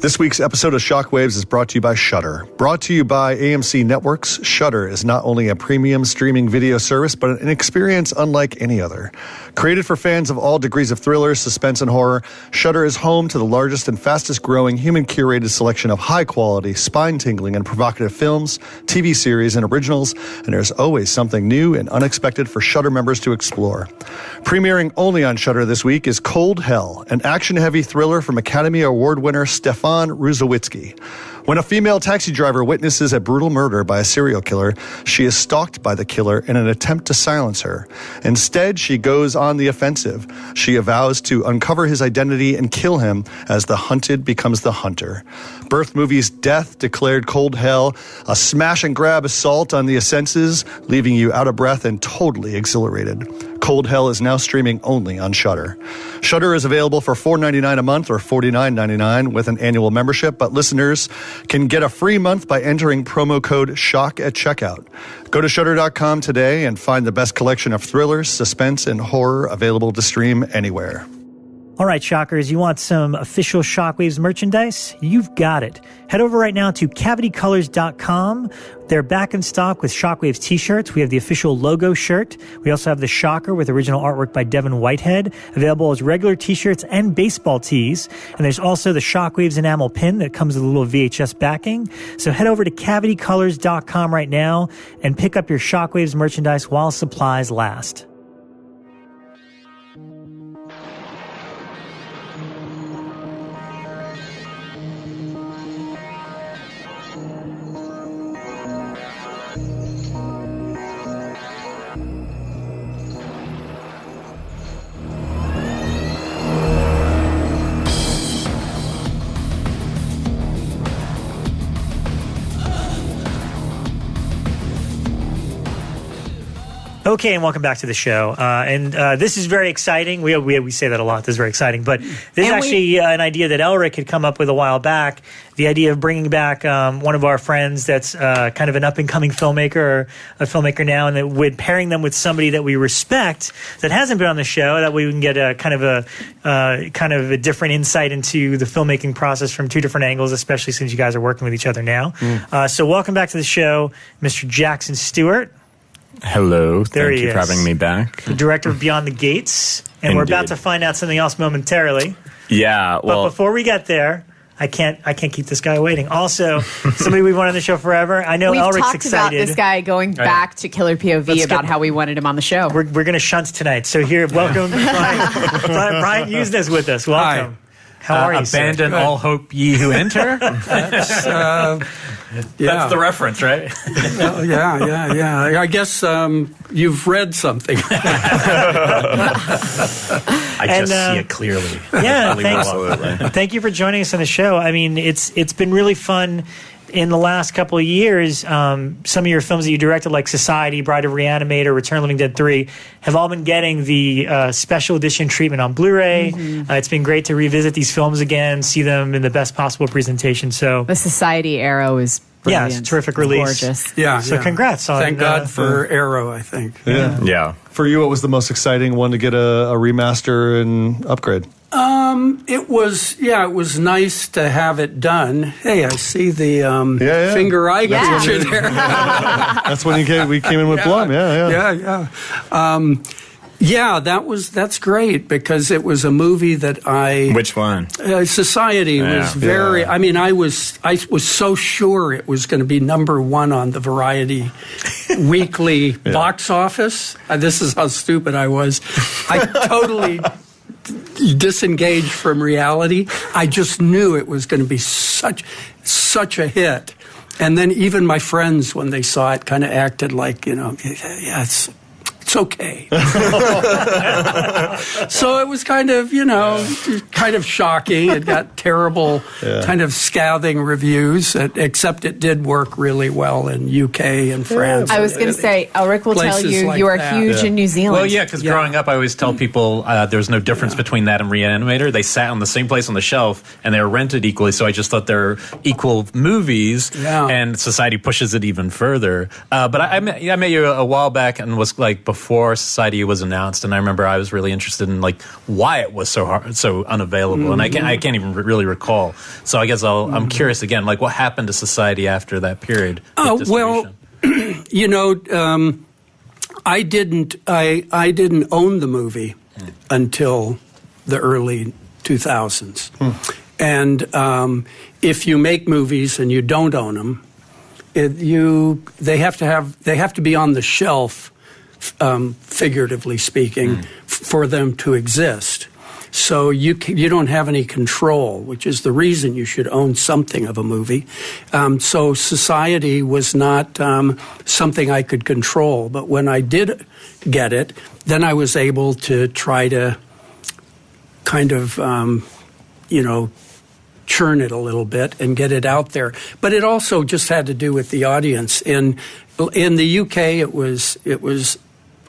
This week's episode of Shockwaves is brought to you by Shudder. Brought to you by AMC Networks, Shudder is not only a premium streaming video service, but an experience unlike any other. Created for fans of all degrees of thriller, suspense, and horror, Shudder is home to the largest and fastest-growing human-curated selection of high-quality, spine-tingling, and provocative films, TV series, and originals, and there's always something new and unexpected for Shudder members to explore. Premiering only on Shudder this week is Cold Hell, an action-heavy thriller from Academy Award winner Stefan Ruzowitzki. When a female taxi driver witnesses a brutal murder by a serial killer, she is stalked by the killer in an attempt to silence her. Instead, she goes on the offensive. She vows to uncover his identity and kill him as the hunted becomes the hunter. Birth Movie's Death declared Cold Hell a smash-and-grab assault on the senses, leaving you out of breath and totally exhilarated. Cold Hell is now streaming only on Shudder. Shudder is available for $4.99 a month or $49.99 with an annual membership, but listeners can get a free month by entering promo code SHOCK at checkout. Go to Shudder.com today and find the best collection of thrillers, suspense, and horror available to stream anywhere. All right, Shockers, you want some official Shockwaves merchandise? You've got it. Head over right now to cavitycolors.com. They're back in stock with Shockwaves t-shirts. We have the official logo shirt. We also have the Shocker with original artwork by Devin Whitehead, available as regular t-shirts and baseball tees. And there's also the Shockwaves enamel pin that comes with a little VHS backing. So head over to cavitycolors.com right now and pick up your Shockwaves merchandise while supplies last. Okay, and welcome back to the show. This is very exciting. We say that a lot. This is very exciting. But this is actually an idea that Elric had come up with a while back. The idea of bringing back one of our friends that's kind of an up-and-coming filmmaker, or a filmmaker now, and that with pairing them with somebody that we respect that hasn't been on the show, that we can get a kind of a different insight into the filmmaking process from two different angles, especially since you guys are working with each other now. So welcome back to the show, Mr. Jackson Stewart. Hello. Thank you for having me back. The director of Beyond the Gates. And Indeed. We're about to find out something else momentarily. Yeah, well... But before we get there, I can't keep this guy waiting. Also, somebody we've wanted on the show forever. I know We've Elric's talked excited. about this guy going back to Killer POV about how we wanted him on the show. We're going to shunt tonight. So here, welcome Brian Yuzna is with us. Welcome. Hi. How are you, sir? Abandon all hope ye who enter. That's the reference, right? Yeah. I guess you've read something. I just see it clearly. Yeah, Really thanks. well. Thank you for joining us on the show. I mean, it's been really fun. In the last couple of years, some of your films that you directed, like Society, Bride of RE-ANIMATOR, Return of the Living Dead 3, have all been getting the special edition treatment on Blu-ray. Mm-hmm. It's been great to revisit these films again, see them in the best possible presentation. So The Society Arrow is brilliant. Yeah, it's a terrific release. Gorgeous. Yeah. So congrats on Thank God for Arrow, I think. Yeah. For you, what was the most exciting one to get a remaster and upgrade? It was nice to have it done. Hey, I see the finger eye picture there. That's when we came in with Blum. Yeah. That's great because it was a movie that Which one? Society was very. Yeah. I mean, I was so sure it was going to be #1 on the Variety weekly box office. This is how stupid I was. I totally disengaged from reality. I just knew it was going to be such a hit. And then even my friends, when they saw it, kind of acted like, it's okay. So it was kind of shocking. It got terrible, kind of scathing reviews, except it did work really well in UK and France. I was going to say, Elric will tell Places you like you are that. huge in New Zealand. Well, yeah, because growing up, I always tell people there's no difference between that and RE-ANIMATOR. They sat on the same place on the shelf, and they were rented equally, so I just thought they're equal movies, and Society pushes it even further. But I met you a while back and was like before Society was announced, and I remember I was really interested in like why it was so hard, so unavailable, and I can't even really recall. So I guess I'm curious again, like what happened to Society after that period? Oh well, I didn't own the movie until the early 2000s, and if you make movies and you don't own them, they have to be on the shelf. Figuratively speaking, for them to exist. So you don't have any control, which is the reason you should own something of a movie. So Society was not something I could control. But when I did get it, then I was able to try to kind of, churn it a little bit and get it out there. But it also just had to do with the audience. In the UK, it was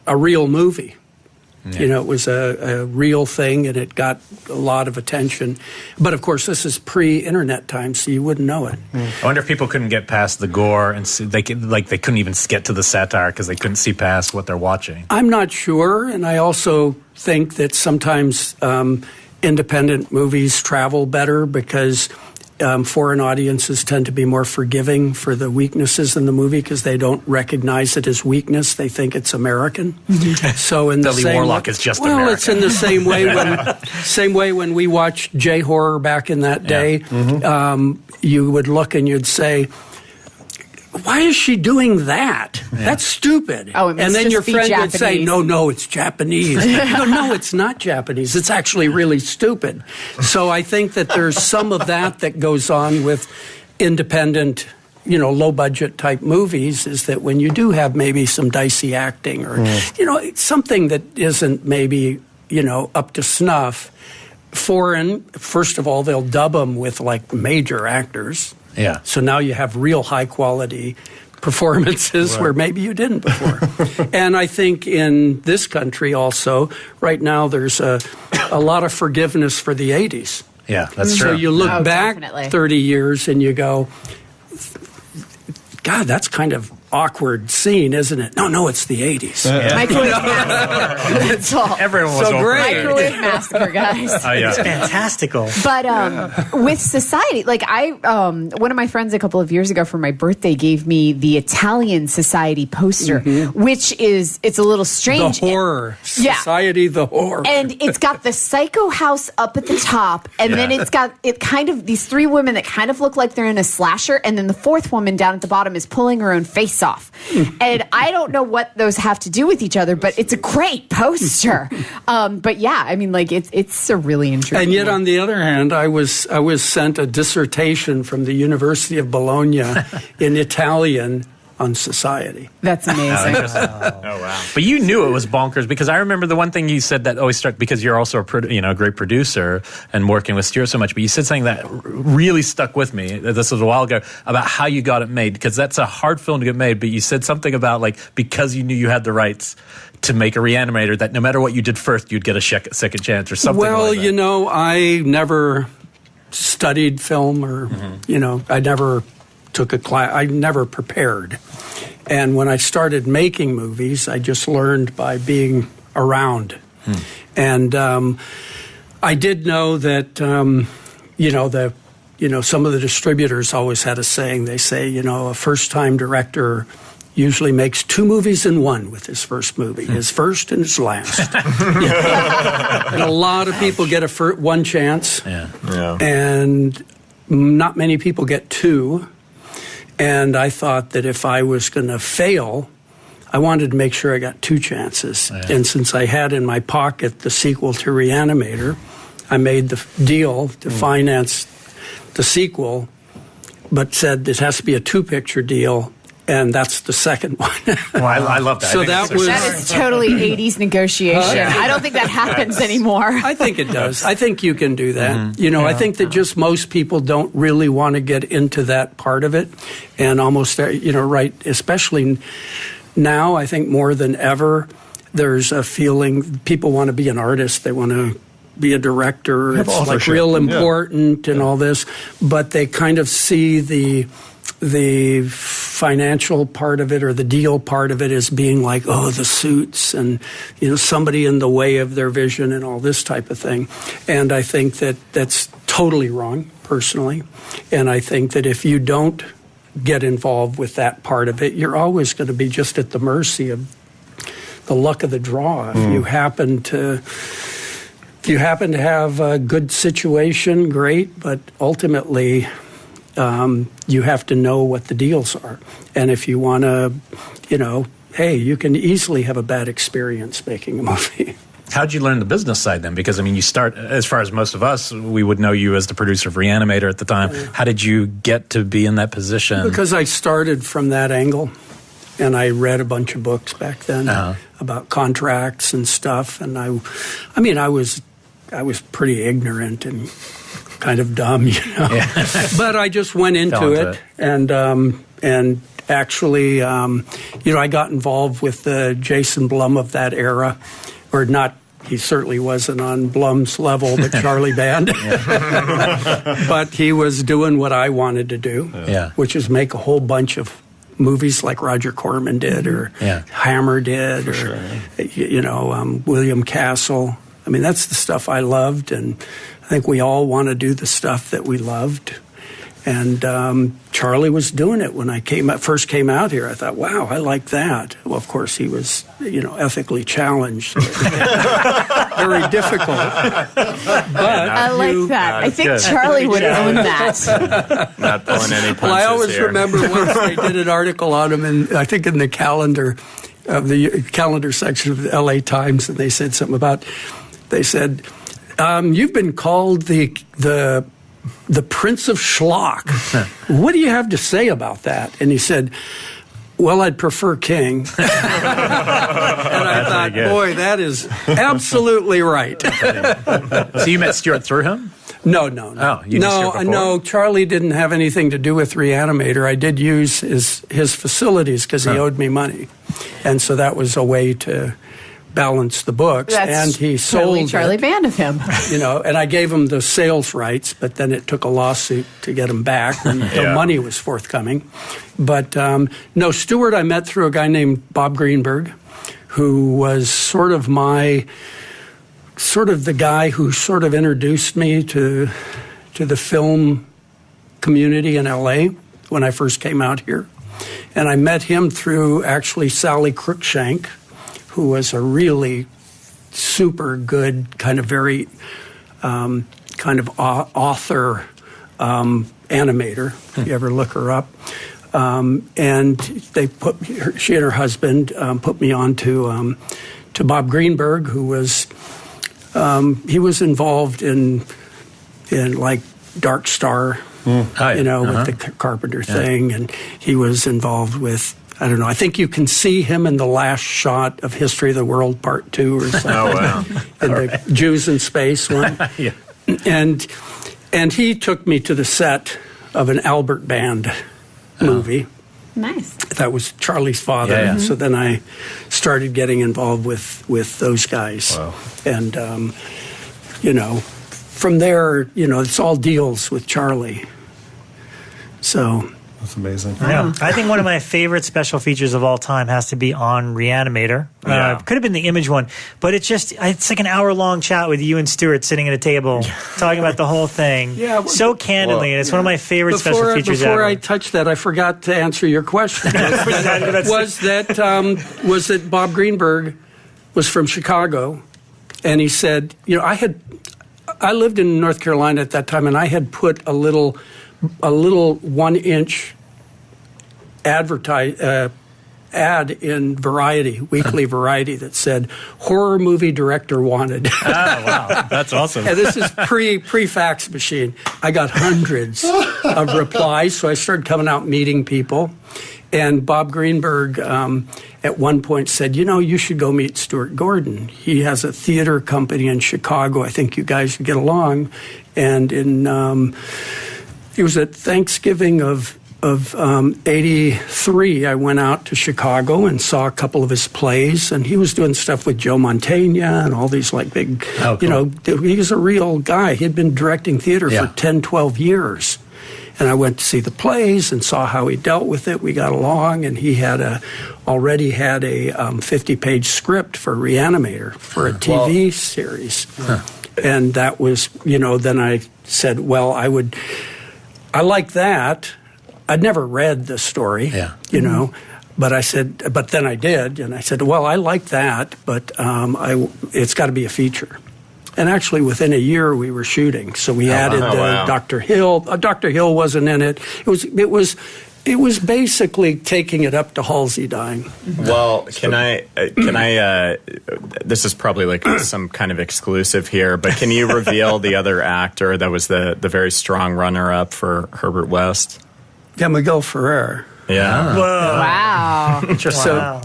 a real movie. Yeah. It was a real thing, and it got a lot of attention. But, of course, this is pre-internet time, so you wouldn't know it. I wonder if people couldn't get past the gore, and they couldn't even get to the satire because they couldn't see past what they're watching. I'm not sure, and I also think that sometimes independent movies travel better because foreign audiences tend to be more forgiving for the weaknesses in the movie because they don't recognize it as weakness. They think it's American. So in the Dudley same Warlock is just American. Well, it's in the same way when we watched J-horror back in that day. You would look and you'd say, why is she doing that? That's stupid. Oh, it must and then just your be friend would Japanese. say, no, it's Japanese. No, it's not Japanese. It's actually really stupid. So I think that there's some of that goes on with independent, low-budget type movies, is that when you do have maybe some dicey acting or, something that isn't maybe, up to snuff, foreign, first of all, they'll dub them with, like, major actors. Yeah. So now you have real high-quality performances where maybe you didn't before. And I think in this country also, right now, there's a lot of forgiveness for the 80s. Yeah, that's true. So you look back definitely. 30 years and you go, God, that's kind of awkward scene, isn't it? No, it's the 80s. Microwave Massacre. That's all. Everyone was So over great. there. Microwave Massacre, guys. Oh, yeah. It's fantastical. But with Society, like one of my friends a couple of years ago for my birthday gave me the Italian Society poster, which it's a little The strange. horror. Yeah. Society, the horror. And it's got the psycho house up at the top, and then it's got these three women that kind of look like they're in a slasher, and then the fourth woman down at the bottom is pulling her own face off. And I don't know what those have to do with each other, but it's a great poster. But yeah, I mean, like it's a really intriguing. And yet, on the other hand, I was sent a dissertation from the University of Bologna in Italian on Society. That's amazing. Oh, wow. But you knew it was bonkers because I remember the one thing you said that always struck, because you're also a great producer and working with Stewart so much, but you said something that really stuck with me. This was a while ago, about how you got it made, because that's a hard film to get made, but you said something about, like, because you knew you had the rights to make a Re-Animator, that no matter what you did first, you'd get a second chance or something Well, like that. I never studied film or, I never took a class. I never prepared. And when I started making movies, I just learned by being around. And I did know that, some of the distributors always had a saying. They say, a first-time director usually makes 2 movies in one with his first movie, his first and his last. And a lot of people get one chance, and not many people get 2. And I thought that if I was going to fail, I wanted to make sure I got 2 chances. Yeah. And since I had in my pocket the sequel to Re-Animator, I made the deal to finance the sequel, but said it has to be a 2-picture deal. And that's the second one. Well, I love that. So that is totally 80s negotiation. I don't think that happens anymore. I think it does. I think you can do that. I think that just most people don't really want to get into that part of it. And almost, especially now, I think more than ever, there's a feeling people want to be an artist. They want to be a director. It's like real important and all this. But they kind of see the financial part of it or the deal part of it as being like, the suits and, somebody in the way of their vision and all this type of thing. And I think that that's totally wrong, personally. And I think that if you don't get involved with that part of it, you're always going to be just at the mercy of the luck of the draw. If you happen to have a good situation, great, but ultimately you have to know what the deals are. And if you want to, you can easily have a bad experience making a movie. How'd you learn the business side then? Because, you start, as far as most of us, we would know you as the producer of Re-Animator at the time. How did you get to be in that position? Because I started from that angle, and I read a bunch of books back then about contracts and stuff. And I was pretty ignorant and kind of dumb, But I just went into it. And actually, I got involved with the Jason Blum of that era, or not. He certainly wasn't on Blum's level, but Charlie Band. But he was doing what I wanted to do, which is make a whole bunch of movies like Roger Corman did, or Hammer did, William Castle. I mean, that's the stuff I loved, and I think we all want to do the stuff that we loved. And Charlie was doing it when I first came out here. I thought, wow, I like that. Well, of course, he was, ethically challenged. Very difficult. But I like that. I think Charlie would own that. Not pulling any punches. Well, I always here. remember once they did an article on him, I think in the calendar section of the LA Times, and they said something about, you've been called the Prince of Schlock. What do you have to say about that? And he said, well, I'd prefer King. And I thought, boy, that is absolutely right. So you met Stewart through him? No. Oh, you used it before? No, Charlie didn't have anything to do with RE-ANIMATOR. I did use his facilities because he owed me money. And so that was a way to balance the books. And he sold totally Charlie Band of him. And I gave him the sales rights, but then it took a lawsuit to get them back, and the money was forthcoming. But no, Stewart I met through a guy named Bob Greenberg, who was sort of the guy who sort of introduced me to the film community in L.A. when I first came out here. And I met him through actually Sally Cruikshank, who was a really super good kind of very author animator, if you ever look her up. And they she and her husband put me on to Bob Greenberg, who was he was involved in like Dark Star, with the Carpenter thing, and he was involved with, I don't know, I think you can see him in the last shot of History of the World Part 2 or something. Oh, wow. In the Jews in Space one. Yeah. And he took me to the set of an Albert Band movie. Nice. That was Charlie's father. Yeah. So then I started getting involved with those guys. Wow. And, from there, it's all deals with Charlie. So That's amazing. Yeah. I think one of my favorite special features of all time has to be on RE-ANIMATOR. Could have been the Image one, but it's like an hour-long chat with you and Stewart sitting at a table talking about the whole thing so candidly, and it's one of my favorite special features ever. Before I touch that, I forgot to answer your question. was that Bob Greenberg was from Chicago, and he said, I lived in North Carolina at that time, and I had put a little 1-inch ad in Variety, Weekly Variety, that said horror movie director wanted. Oh, wow. That's awesome. And this is pre-fax machine. I got hundreds of replies, so I started coming out meeting people. And Bob Greenberg at one point said, you should go meet Stuart Gordon. He has a theater company in Chicago. I think you guys would get along. And it was at Thanksgiving of 83, I went out to Chicago and saw a couple of his plays, and he was doing stuff with Joe Mantegna and all these like big, cool. He was a real guy. He had been directing theater for 10, 12 years. And I went to see the plays and saw how he dealt with it. We got along, and he already had a 50-page script for RE-ANIMATOR for a TV series. And that was, then I said, well, I like that. I'd never read the story, but I said, but then I did, and I said, well, I like that, but it's got to be a feature. And actually, within a year, we were shooting, so we added Dr. Hill. Dr. Hill wasn't in it. It was basically taking it up to Halsey dying. Well, can I? This is probably like some kind of exclusive here, but can you reveal the other actor that was the very strong runner-up for Herbert West? Yeah, Miguel Ferrer. Yeah. Whoa. Wow. So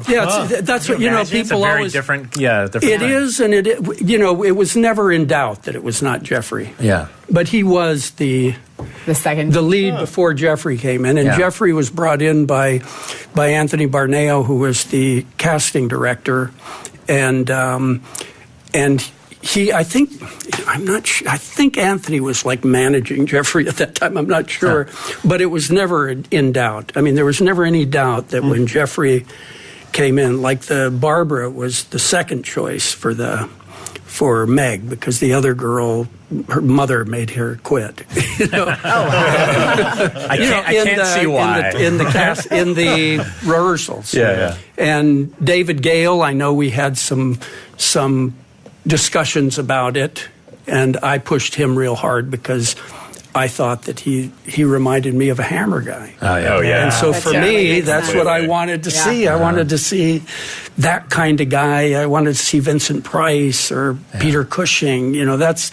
that's what people always different. It is, and it was never in doubt that it was not Jeffrey. Yeah. But he was the lead before Jeffrey came in, and Jeffrey was brought in by Anthony Barneo, who was the casting director, and I think Anthony was like managing Jeffrey at that time. I'm not sure, but it was never in doubt. I mean, there was never any doubt that when Jeffrey came in, like the Barbara was the second choice for Meg, because the other girl, her mother made her quit. I can't see why. In the rehearsals. Yeah. And David Gale, I know we had some discussions about it, and I pushed him real hard because I thought that he reminded me of a Hammer guy. Oh yeah. And so for me, that's what I wanted to see. I wanted to see that kind of guy. I wanted to see Vincent Price or Peter Cushing. That's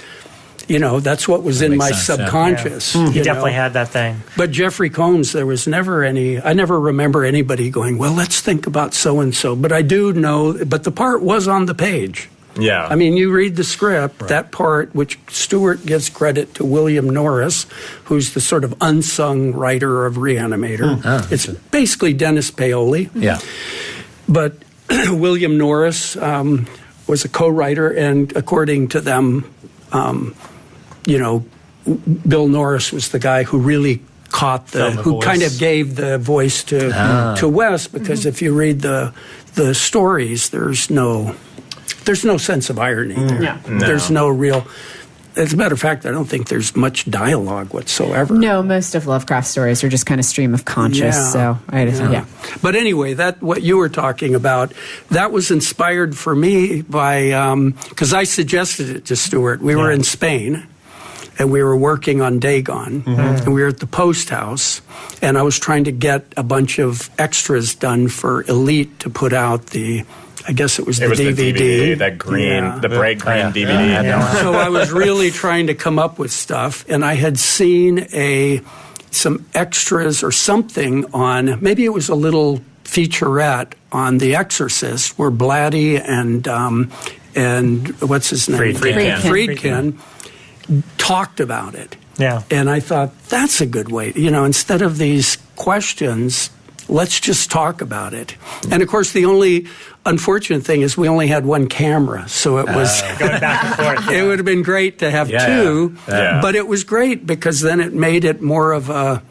what was in my subconscious. Yeah. He definitely had that thing. But Jeffrey Combs, there was never any. I never remember anybody going, well, let's think about so and so. But I do know. But the part was on the page. Yeah. I mean, you read the script, that part, which Stewart gives credit to William Norris, who's the sort of unsung writer of RE-ANIMATOR. It's basically Dennis Paoli. Yeah. But William Norris was a co-writer, and according to them, Bill Norris was the guy who really caught who kind of gave the voice to Wes, because if you read the stories, there's no sense of irony there. Yeah. No. There's no real. As a matter of fact, I don't think there's much dialogue whatsoever. No, most of Lovecraft stories are just kind of stream of conscious. Yeah. So yeah. But anyway, what you were talking about, that was inspired for me by because I suggested it to Stewart. We were in Spain, and we were working on Dagon, and we were at the Post House, and I was trying to get a bunch of extras done for Elite to put out I guess it was the DVD. That green, the bright green DVD. So I was really trying to come up with stuff, and I had seen some extras or something on, maybe it was a little featurette on The Exorcist, where Blatty and what's his name? Friedkin talked about it. Yeah. And I thought, that's a good way. Instead of these questions, let's just talk about it. And of course, the only unfortunate thing is we only had one camera, so it was Going back and forth. it would have been great to have two, but it was great because then it made it more of a.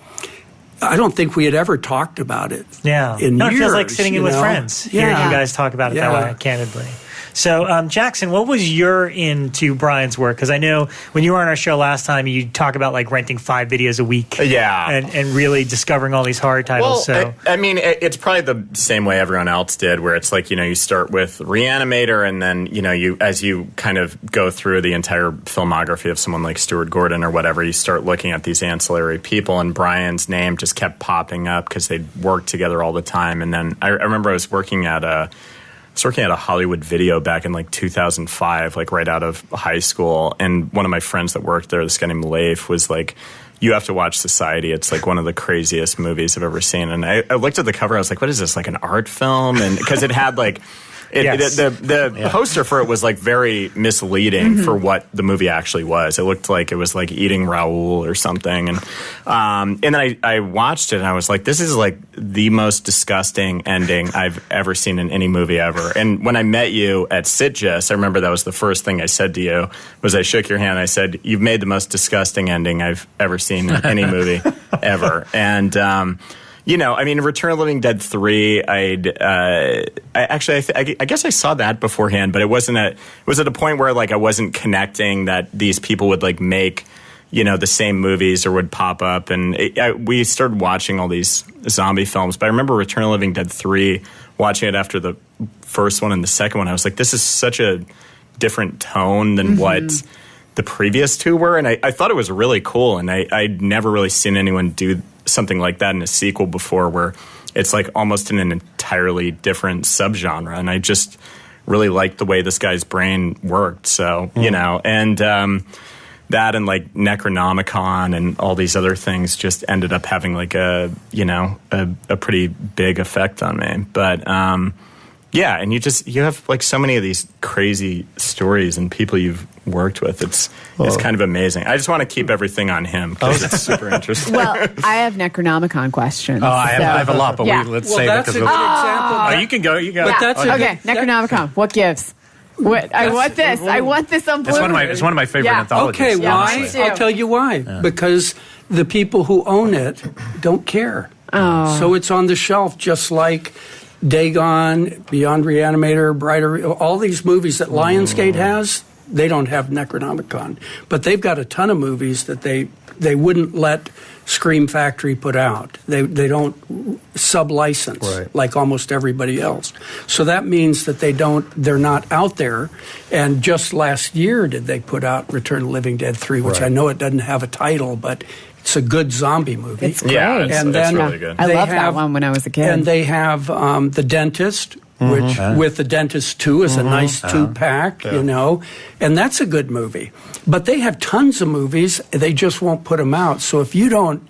I don't think we had ever talked about it. Yeah. In it years, feels like sitting in with friends, hearing you guys talk about it that way, candidly. So, Jackson, what was your into Brian's work? Because I know when you were on our show last time, you talk about like renting 5 videos a week. Yeah. And really discovering all these horror titles. Well, I mean, it's probably the same way everyone else did, where it's like, you start with RE-ANIMATOR, and then, as you kind of go through the entire filmography of someone like Stuart Gordon or whatever, you start looking at these ancillary people, and Brian's name just kept popping up because they'd worked together all the time. And then I remember I was working at a Hollywood Video back in like 2005, like right out of high school. And one of my friends that worked there, this guy named Leif, was like, you have to watch Society. It's like one of the craziest movies I've ever seen. And I looked at the cover. I was like, what is this, like an art film? And because it had like... The poster for it was like very misleading for what the movie actually was. It looked like it was like eating Raoul or something, and then I watched it and I was like, this is like the most disgusting ending I've ever seen in any movie ever. And when I met you at Sitges, I remember that was the first thing I said to you. Was I shook your hand and I said, you've made the most disgusting ending I've ever seen in any movie ever. And I mean, Return of the Living Dead 3, I guess I saw that beforehand, but it was at a point where like I wasn't connecting that these people would like make, the same movies or would pop up. And we started watching all these zombie films, but I remember Return of the Living Dead 3, watching it after the first one and the second one. I was like, this is such a different tone than what the previous two were. And I thought it was really cool. And I'd never really seen anyone do something like that in a sequel before, where it's like almost in an entirely different subgenre. And I just really liked the way this guy's brain worked. So, and that and like Necronomicon and all these other things just ended up having like a pretty big effect on me. But, and you have like so many of these crazy stories and people you've worked with. It's kind of amazing. I just want to keep everything on him because it's super interesting. Well, I have Necronomicon questions. Oh, I have a lot, but let's save it. That's a good example. Oh, you can go. You go. But that's okay. Necronomicon. What gives? I want this. I want this on Blu-ray. It's one of my favorite anthologies. Okay, why? me too. I'll tell you why. Yeah. Because the people who own it don't care. Oh. So it's on the shelf, just like Dagon, Beyond RE-ANIMATOR, Brighter, all these movies that Lionsgate has. They don't have Necronomicon, but they've got a ton of movies that they wouldn't let Scream Factory put out. They don't sub-license like almost everybody else. So that means that they're not out there. And just last year did they put out Return of the Living Dead 3, which I know it doesn't have a title, but it's a good zombie movie. It's great. Yeah, it's really good. I loved that one when I was a kid. And they have The Dentist, which with The Dentist 2 is a nice 2-pack, and that's a good movie. But they have tons of movies, they just won't put them out. So if you don't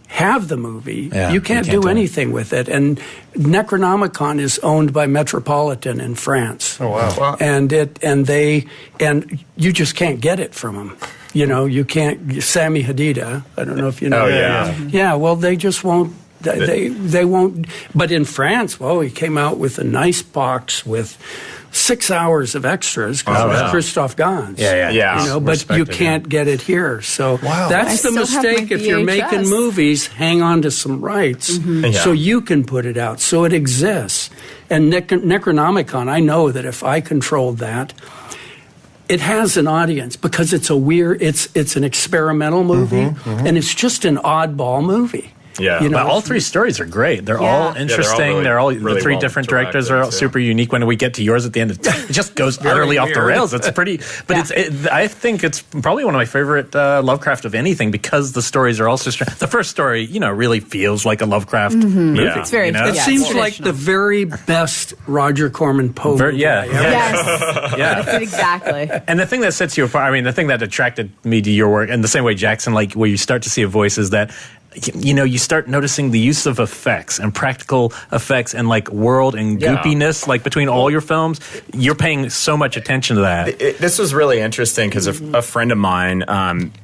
have the movie. Yeah, you can't do anything with it. And Necronomicon is owned by Metropolitan in France. Oh wow! And you just can't get it from them. You know, you can't. Sami Hadida, I don't know if you know. Oh yeah. Yeah. Well, they just won't. They won't. But in France, well, he came out with a nice box with 6 hours of extras because it was Christophe Gans. Yeah. You know, but you can't get it here. So that's the mistake. If you're making movies, hang on to some rights so you can put it out. So it exists. And Necronomicon, I know that if I controlled that, it has an audience because it's it's an experimental movie and it's just an oddball movie. Yeah, but all three stories are great. They're all interesting. They're all really the three different directors are all super unique. When we get to yours at the end, it just goes utterly off the rails. It's pretty, but I think it's probably one of my favorite Lovecraft of anything because the stories are also strong. The first story, really feels like a Lovecraft movie. Yeah. It's very. It seems like the very best Roger Corman Poe. Yes, exactly. And the thing that sets you apart, I mean, the thing that attracted me to your work, and the same way Jackson, like where you start to see a voice, is that you start noticing the use of effects and practical effects and like world and goopiness, like between all your films. You're paying so much attention to that. This was really interesting because a friend of mine,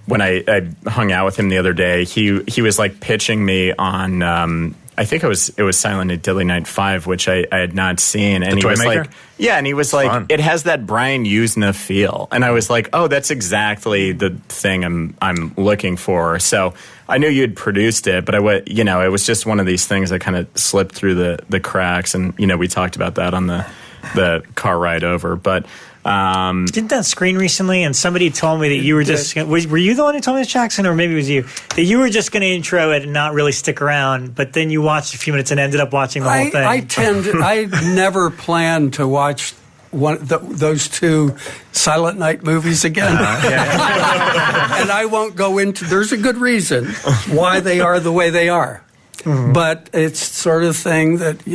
when I hung out with him the other day, he was like pitching me on. I think it was Silent Night, Deadly Night 5, which I had not seen, and he was like, and he was like, fun. It has that Brian Yuzna feel, and I was like, oh, that's exactly the thing I'm looking for. So I knew you'd produced it, but it was just one of these things that kind of slipped through the cracks, and we talked about that on the car ride over, but. Didn't that screen recently? And somebody told me that you were just were you the one who told me this, Jackson, or maybe it was you, that you were just going to intro it and not really stick around, but then you watched a few minutes and ended up watching the whole thing. I never planned to watch those two Silent Night movies again. And I won't go into. There's a good reason why they are the way they are. But it's sort of thing that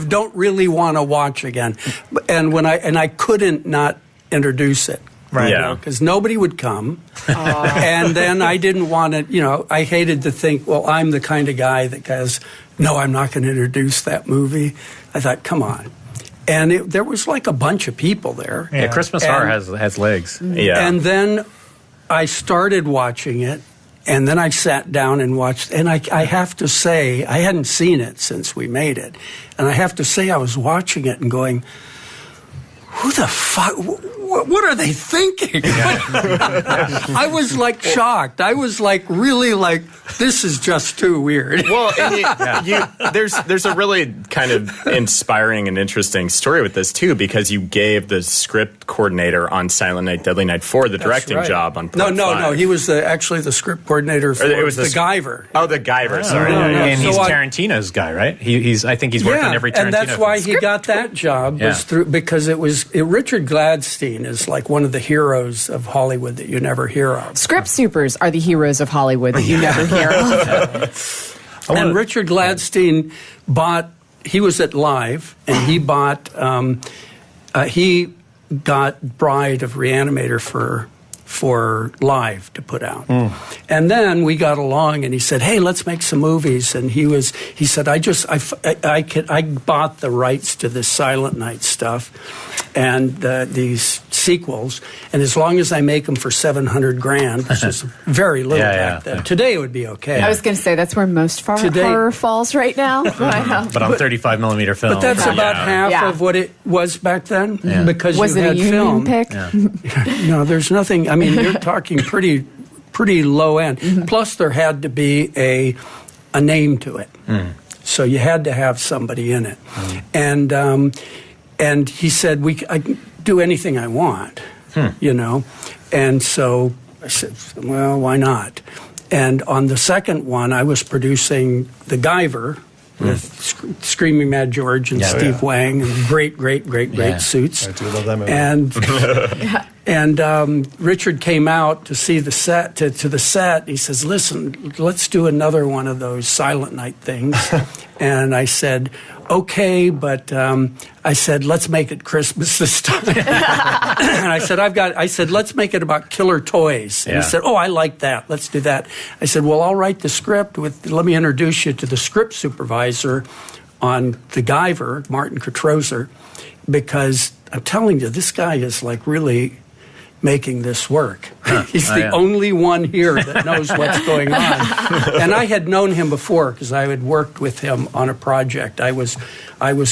don't really want to watch again, and I couldn't not introduce it, right? Because nobody would come, and then I didn't want to. I hated to think, well, I'm the kind of guy that goes, no, I'm not going to introduce that movie. I thought, come on, and there was like a bunch of people there. Yeah, Christmas Horror has legs. Yeah, and then I started watching it. And then I sat down and watched, and I have to say, I hadn't seen it since we made it. And I have to say, I was watching it and going, who the fuck, what are they thinking? I was like shocked. I was like really like, this is just too weird. Well, and there's a really kind of inspiring and interesting story with this too, because you gave the script coordinator on Silent Night, Deadly Night 4 the directing job on Part 5. No. He was actually the script coordinator for the GUYVER. Oh, the GUYVER. Sorry, and he's Tarantino's guy, right? I think he's worked on every Tarantino. And that's why he got that job was because Richard Gladstein is like one of the heroes of Hollywood that you never hear of. Script supers are the heroes of Hollywood that you never hear of. And Richard Gladstein he was at Live, and he got Bride of RE-ANIMATOR for Live to put out. And then we got along, and he said, hey, let's make some movies. And he said, I bought the rights to this Silent Night stuff and these sequels, and as long as I make them for $700,000, which is very little back then. Today it would be okay. I was going to say that's where most horror falls right now. But on 35mm film. But that's about half of what it was back then, because was you it had a union film. pick? No, there's nothing. I mean, you're talking pretty low end. Plus, there had to be a name to it, so you had to have somebody in it, and he said I can do anything I want, and so I said, well, why not? And on the second one, I was producing the GUYVER with Screaming Mad George and Steve Wang and great suits. I do love that movie. And Richard came out to see the set, to the set. He says, listen, let's do another one of those Silent Night things. And I said, okay, but I said, let's make it Christmas this time. And I said, let's make it about killer toys. And he said, oh, I like that. Let's do that. I said, well, I'll write the script. Let me introduce you to the script supervisor on the GUYVER, Martin Katroser, because I'm telling you, this guy is like really making this work. He's the only one here that knows what's going on. And I had known him before because I had worked with him on a project. I was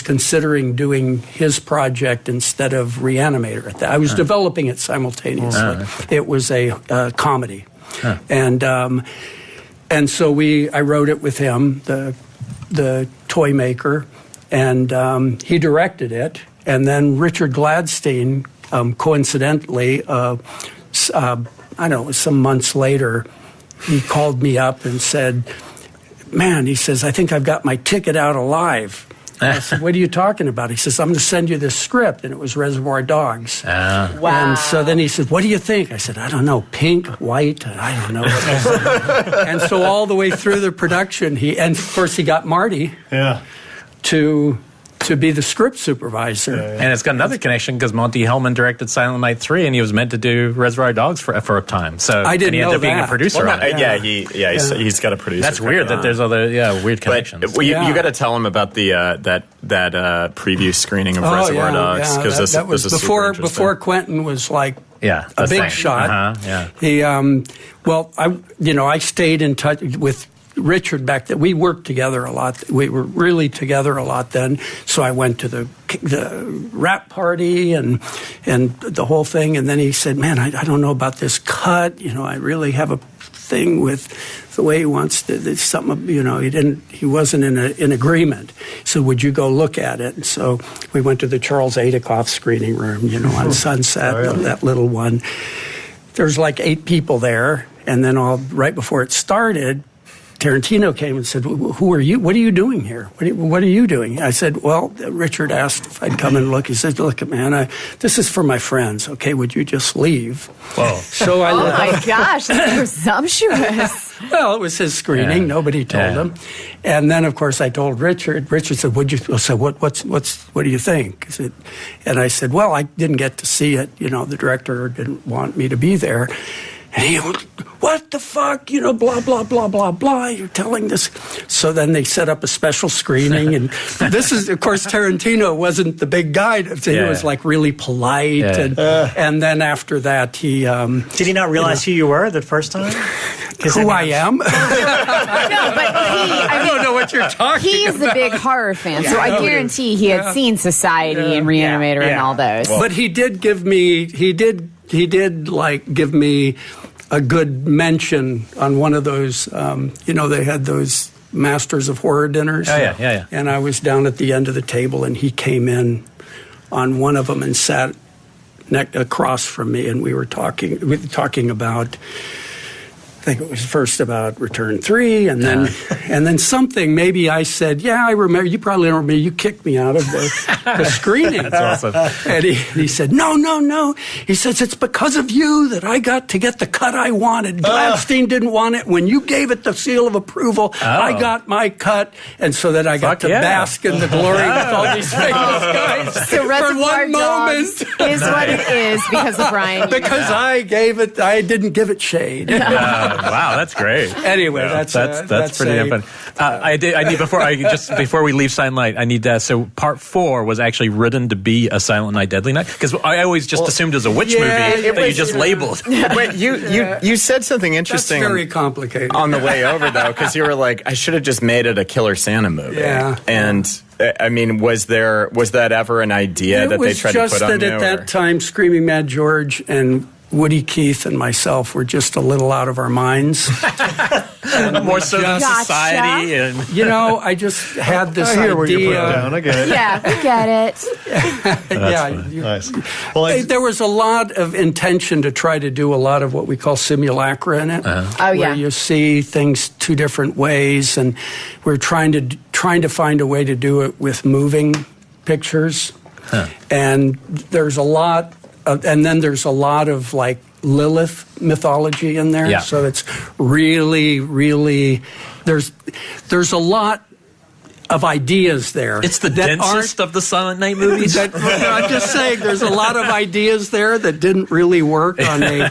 considering doing his project instead of RE-ANIMATOR. I was developing it simultaneously. It was a comedy. And so I wrote it with him, the toy maker, and he directed it. And then Richard Gladstein, coincidentally, I don't know, some months later, he called me up and said, man, he says, I think I've got my ticket out alive. I said, what are you talking about? He says, I'm going to send you this script. And it was Reservoir Dogs. Wow. And so then he said, what do you think? I said, I don't know, pink, white, I don't know. And so all the way through the production, and of course he got Marty to be the script supervisor. And it's got another connection because Monty Hellman directed Silent Night 3 and he was meant to do Reservoir Dogs for a time. So I didn't and he ended up being a producer on it. He's got a producer. That's weird that there's other weird connections. But you got to tell him about the that preview screening of Reservoir Dogs because that was before Quentin was like a big shot. He I stayed in touch with Richard back then. We worked together a lot. We were really together a lot then. So I went to the rap party and the whole thing. And then he said, man, I don't know about this cut. I really have a thing with the way he wants to. There's something, he wasn't in agreement. So would you go look at it? And so we went to the Charles Adekoff screening room, on Sunset, that little one. There's like 8 people there. And then right before it started, Tarantino came and said, who are you? What are you doing here? What are you doing? I said, well, Richard asked if I'd come and look. He said, look, man, this is for my friends. Okay, would you just leave? Whoa. So I left. Oh, my gosh, that's presumptuous. Well, it was his screening. Yeah. Nobody told him. And then, of course, I told Richard. Richard said, what do you think? And I said, well, I didn't get to see it. The director didn't want me to be there. And he went, what the fuck? Blah, blah, blah, blah, blah. You're telling this. So then they set up a special screening. And this is, of course, Tarantino wasn't the big guy. He was like really polite. Yeah. And then after that, he... Did he not realize who you were the first time? Who I am? No, but I don't know what you're talking He's about. a big horror fan, so I guarantee he had seen Society and RE-ANIMATOR and all those. But he did give me... He did like give me a good mention on one of those, they had those Masters of Horror dinners. Oh, yeah. And I was down at the end of the table, and he came in on one of them and sat across from me, and we were talking about... I think it was first about Return 3, and then something. Maybe I said, "Yeah, I remember." You probably don't remember. You kicked me out of the screening. That's awesome. And he said, "No." He says, "It's because of you that I got to get the cut I wanted. Gladstein didn't want it. When you gave it the seal of approval, I got my cut, and so that I got to bask in the glory with all these famous guys So for one moment." Is what it is because of Brian. Because I didn't give it shade. Wow, that's great. Anyway, that's pretty damn funny. Before we leave Silent Night, I need to. So part 4 was actually written to be a Silent Night, Deadly Night, because I always just assumed it was a witch movie that you just labeled. Wait, you said something interesting. That's very complicated on the way over though, because you were like, I should have just made it a Killer Santa movie. Yeah, and. I mean, was that ever an idea that they tried to put on you? It was just that at that time, Screaming Mad George and Woody Keith and myself were just a little out of our minds. More so than society. And I just had this idea. I hear where you're putting down. I get it. Yeah, we get it. Nice. Well, there was a lot of intention to try to do a lot of what we call simulacra in it. Where you see things 2 different ways, and we're trying to find a way to do it with moving pictures. And there's a lot. And then there's a lot of like Lilith mythology in there. Yeah. So it's really, really there's a lot of ideas there. It's the densest of the Silent Night movies. I'm just saying, there's a lot of ideas there that didn't really work on a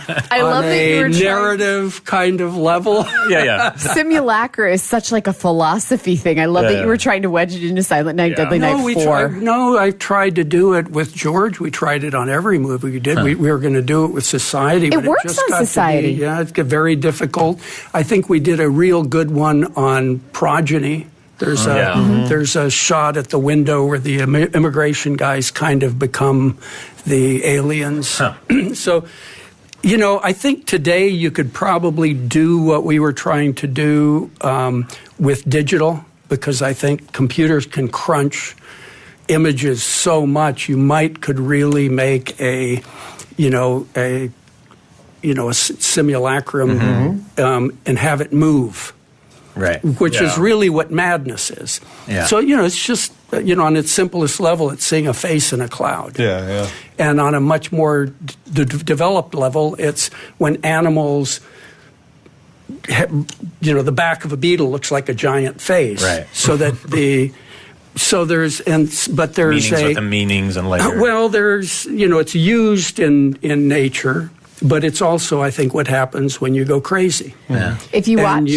narrative kind of level. Yeah. Simulacra is such like a philosophy thing. I love that you were trying to wedge it into Silent Night, Deadly Night 4. I tried to do it with George. We tried it on every movie we did. We were going to do it with Society. It works just on got Society. It got very difficult. I think we did a real good one on Progeny. There's a shot at the window where the immigration guys kind of become the aliens. So, I think today you could probably do what we were trying to do with digital, because I think computers can crunch images so much. You could really make a simulacrum and have it move. Right. Which is really what madness is. Yeah. So, it's just, on its simplest level, it's seeing a face in a cloud. Yeah. And on a much more developed level, it's when animals, the back of a beetle looks like a giant face. Right. So that there's meanings within meanings and layers. Well, there's, it's used in nature, but it's also, I think, what happens when you go crazy. Yeah. If you watch...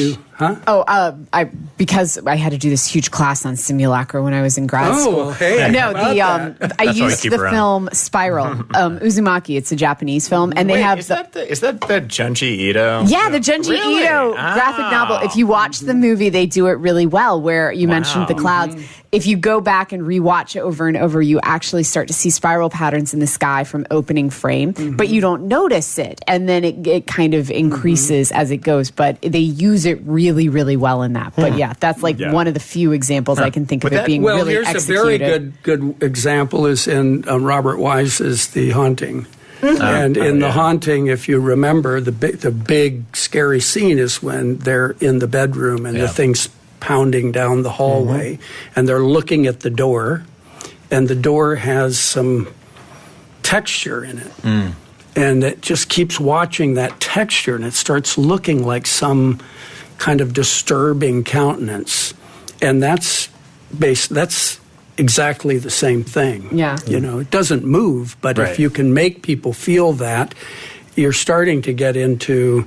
Because I had to do this huge class on Simulacra when I was in grad school. Hey, I used the film Spiral, Uzumaki. It's a Japanese film, and they have is that the Junji Ito? Yeah, the Junji Ito graphic novel. If you watch the movie, they do it really well. Where you mentioned the clouds. If you go back and rewatch it over and over, you actually start to see spiral patterns in the sky from opening frame, but you don't notice it, and then it kind of increases as it goes. But they use it really, really well in that. But that's like one of the few examples I can think of it being really executed. Here's a very good example is in Robert Wise's The Haunting. And in The Haunting, if you remember, the big scary scene is when they're in the bedroom and the thing's pounding down the hallway, and they're looking at the door, and the door has some texture in it. And it just keeps watching that texture, and it starts looking like some kind of disturbing countenance. And that's exactly the same thing. Yeah. It doesn't move, but if you can make people feel that, you're starting to get into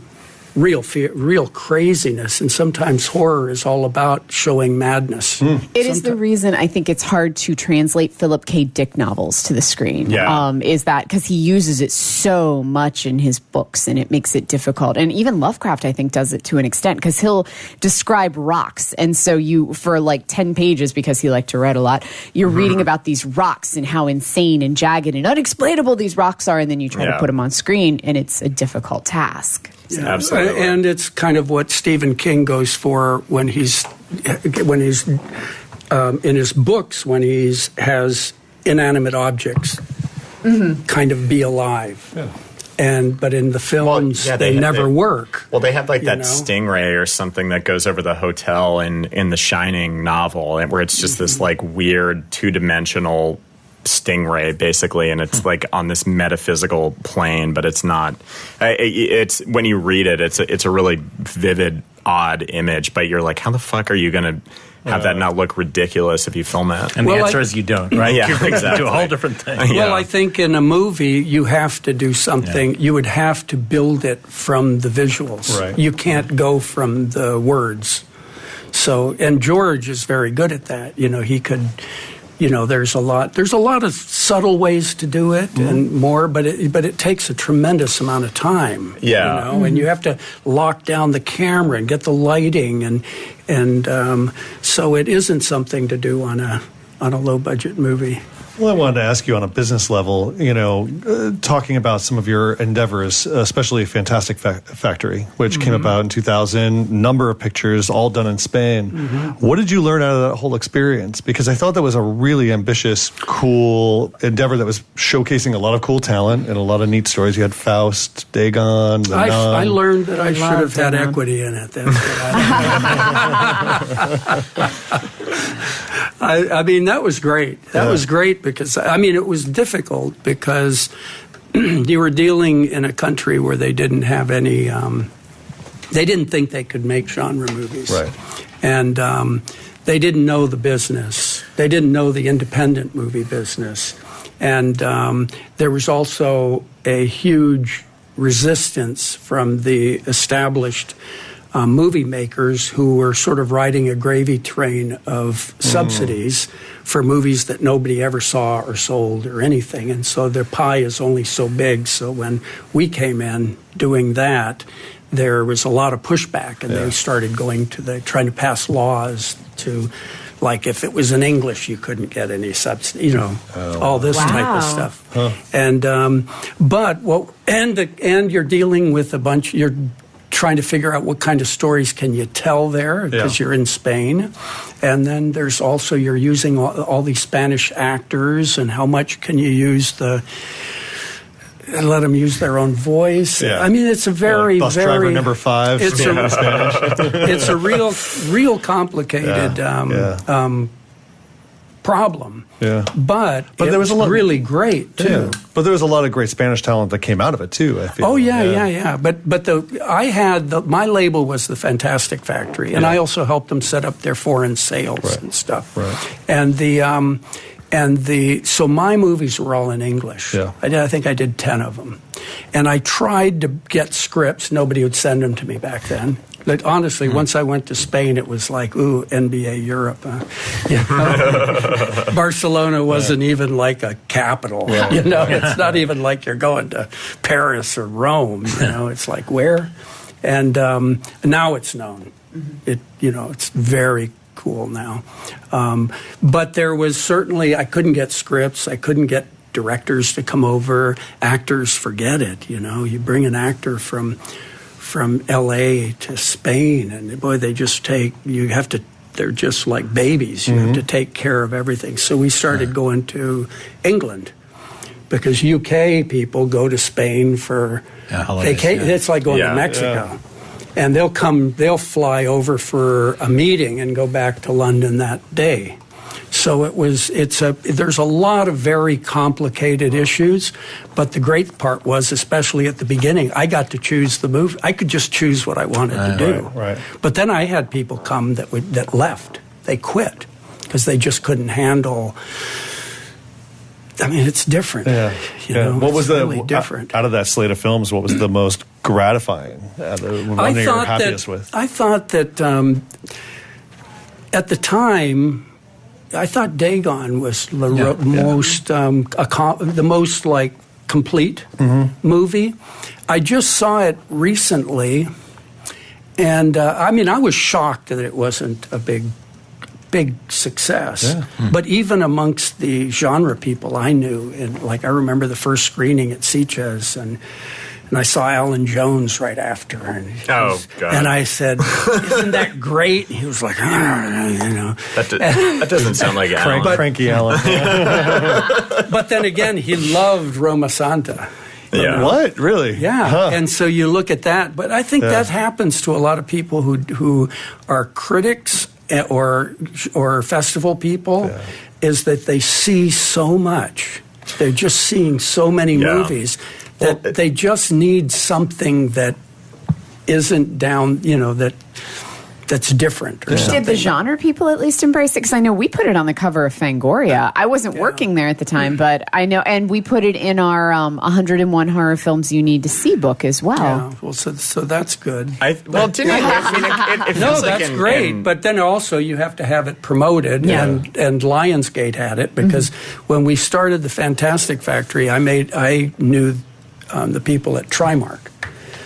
real fear, real craziness, and sometimes horror is all about showing madness. It is the reason I think it's hard to translate Philip K. Dick novels to the screen. Is that because he uses it so much in his books, and it makes it difficult. And even Lovecraft, I think, does it to an extent, because he'll describe rocks, and so you, for like 10 pages, because he liked to write a lot, you're reading about these rocks and how insane and jagged and unexplainable these rocks are, and then you try to put them on screen, and it's a difficult task. Yeah, absolutely. And it's kind of what Stephen King goes for when he's in his books, when he has inanimate objects kind of be alive. But in the films, they never work. Well, they have like that stingray or something that goes over the hotel in the Shining novel, where it's just this like weird two-dimensional stingray, basically, and it's like on this metaphysical plane, but it's not. It's when you read it, it's a really vivid, odd image, but you're like, how the fuck are you going to have that not look ridiculous if you film it? And the answer is you don't, right? Yeah, exactly. Do a whole different thing. Well, I think in a movie, you have to do something. You would have to build it from the visuals. Right. You can't go from the words. So, and George is very good at that. He could... there's a lot of subtle ways to do it and more, but it takes a tremendous amount of time. Yeah. And you have to lock down the camera and get the lighting, and so it isn't something to do on a low budget movie. Well, I wanted to ask you on a business level, talking about some of your endeavors, especially Fantastic Factory, which came about in 2000, number of pictures, all done in Spain. What did you learn out of that whole experience? Because I thought that was a really ambitious, cool endeavor that was showcasing a lot of cool talent and a lot of neat stories. You had Faust, Dagon, The Nun. I learned that I should have had equity in it. That's what I mean, that was great. That was great because, it was difficult because you were dealing in a country where they didn't have any they didn't think they could make genre movies. Right. And they didn't know the business. They didn't know the independent movie business. And there was also a huge resistance from the established movie makers who were sort of riding a gravy train of subsidies for movies that nobody ever saw or sold or anything. And so their pie is only so big. So when we came in doing that, there was a lot of pushback, and they started trying to pass laws to, like, if it was in English, you couldn't get any subsidy, all this type of stuff. Huh. And and you're dealing with a bunch. You're trying to figure out what kind of stories can you tell there because you're in Spain, and then there's also you're using all these Spanish actors, and how much can you use and let them use their own voice. Yeah. I mean, it's a very, bus driver number 5. It's a real complicated problem. Yeah. But there was a lot really great too. Yeah. But there was a lot of great Spanish talent that came out of it too, I feel. Oh yeah. But my label was the Fantastic Factory, and I also helped them set up their foreign sales and stuff. Right. So my movies were all in English. Yeah. I think I did 10 of them. And I tried to get scripts. Nobody would send them to me back then. But honestly, once I went to Spain, it was like, ooh, NBA Europe. Barcelona wasn't even like a capital. Yeah. It's not even like you're going to Paris or Rome. It's like, where? And now it's known. It's very cool now. But there was certainly, I couldn't get scripts. I couldn't get directors to come over. Actors, forget it. You bring an actor from L.A. to Spain, and boy, they're just like babies. You have to take care of everything. So we started going to England, because UK people go to Spain for vacation. It's like going to Mexico. Yeah. And they'll fly over for a meeting and go back to London that day. So there's a lot of very complicated issues, but the great part was, especially at the beginning, I got to choose the movie. I could just choose what I wanted to do. Right. But then I had people come that left. They quit because they just couldn't handle. I mean, it's different. What was really different out of that slate of films? What was the most gratifying? The one you're happiest with? I thought that at the time, I thought Dagon was the most like complete movie. I just saw it recently, and I was shocked that it wasn't a big success. Yeah. But even amongst the genre people I knew, and like I remember the first screening at Sitges, and I saw Alan Jones right after. And God. And I said, isn't that great? He was like, That doesn't sound like Alan. Cranky Alan. But then again, he loved Roma Santa. Yeah. What? Really? Yeah. Huh. And so you look at that. But I think that happens to a lot of people who are critics or festival people, is that they see so much. They're just seeing so many movies that they just need something that isn't down, that's different or something. Did the genre people at least embrace it? Because I know we put it on the cover of Fangoria. I wasn't working there at the time, but I know, and we put it in our 101 Horror Films You Need to See book as well. Yeah, well, so that's good. Didn't it no, that's great. But then also you have to have it promoted, and Lionsgate had it, because when we started the Fantastic Factory, I knew the people at Trimark.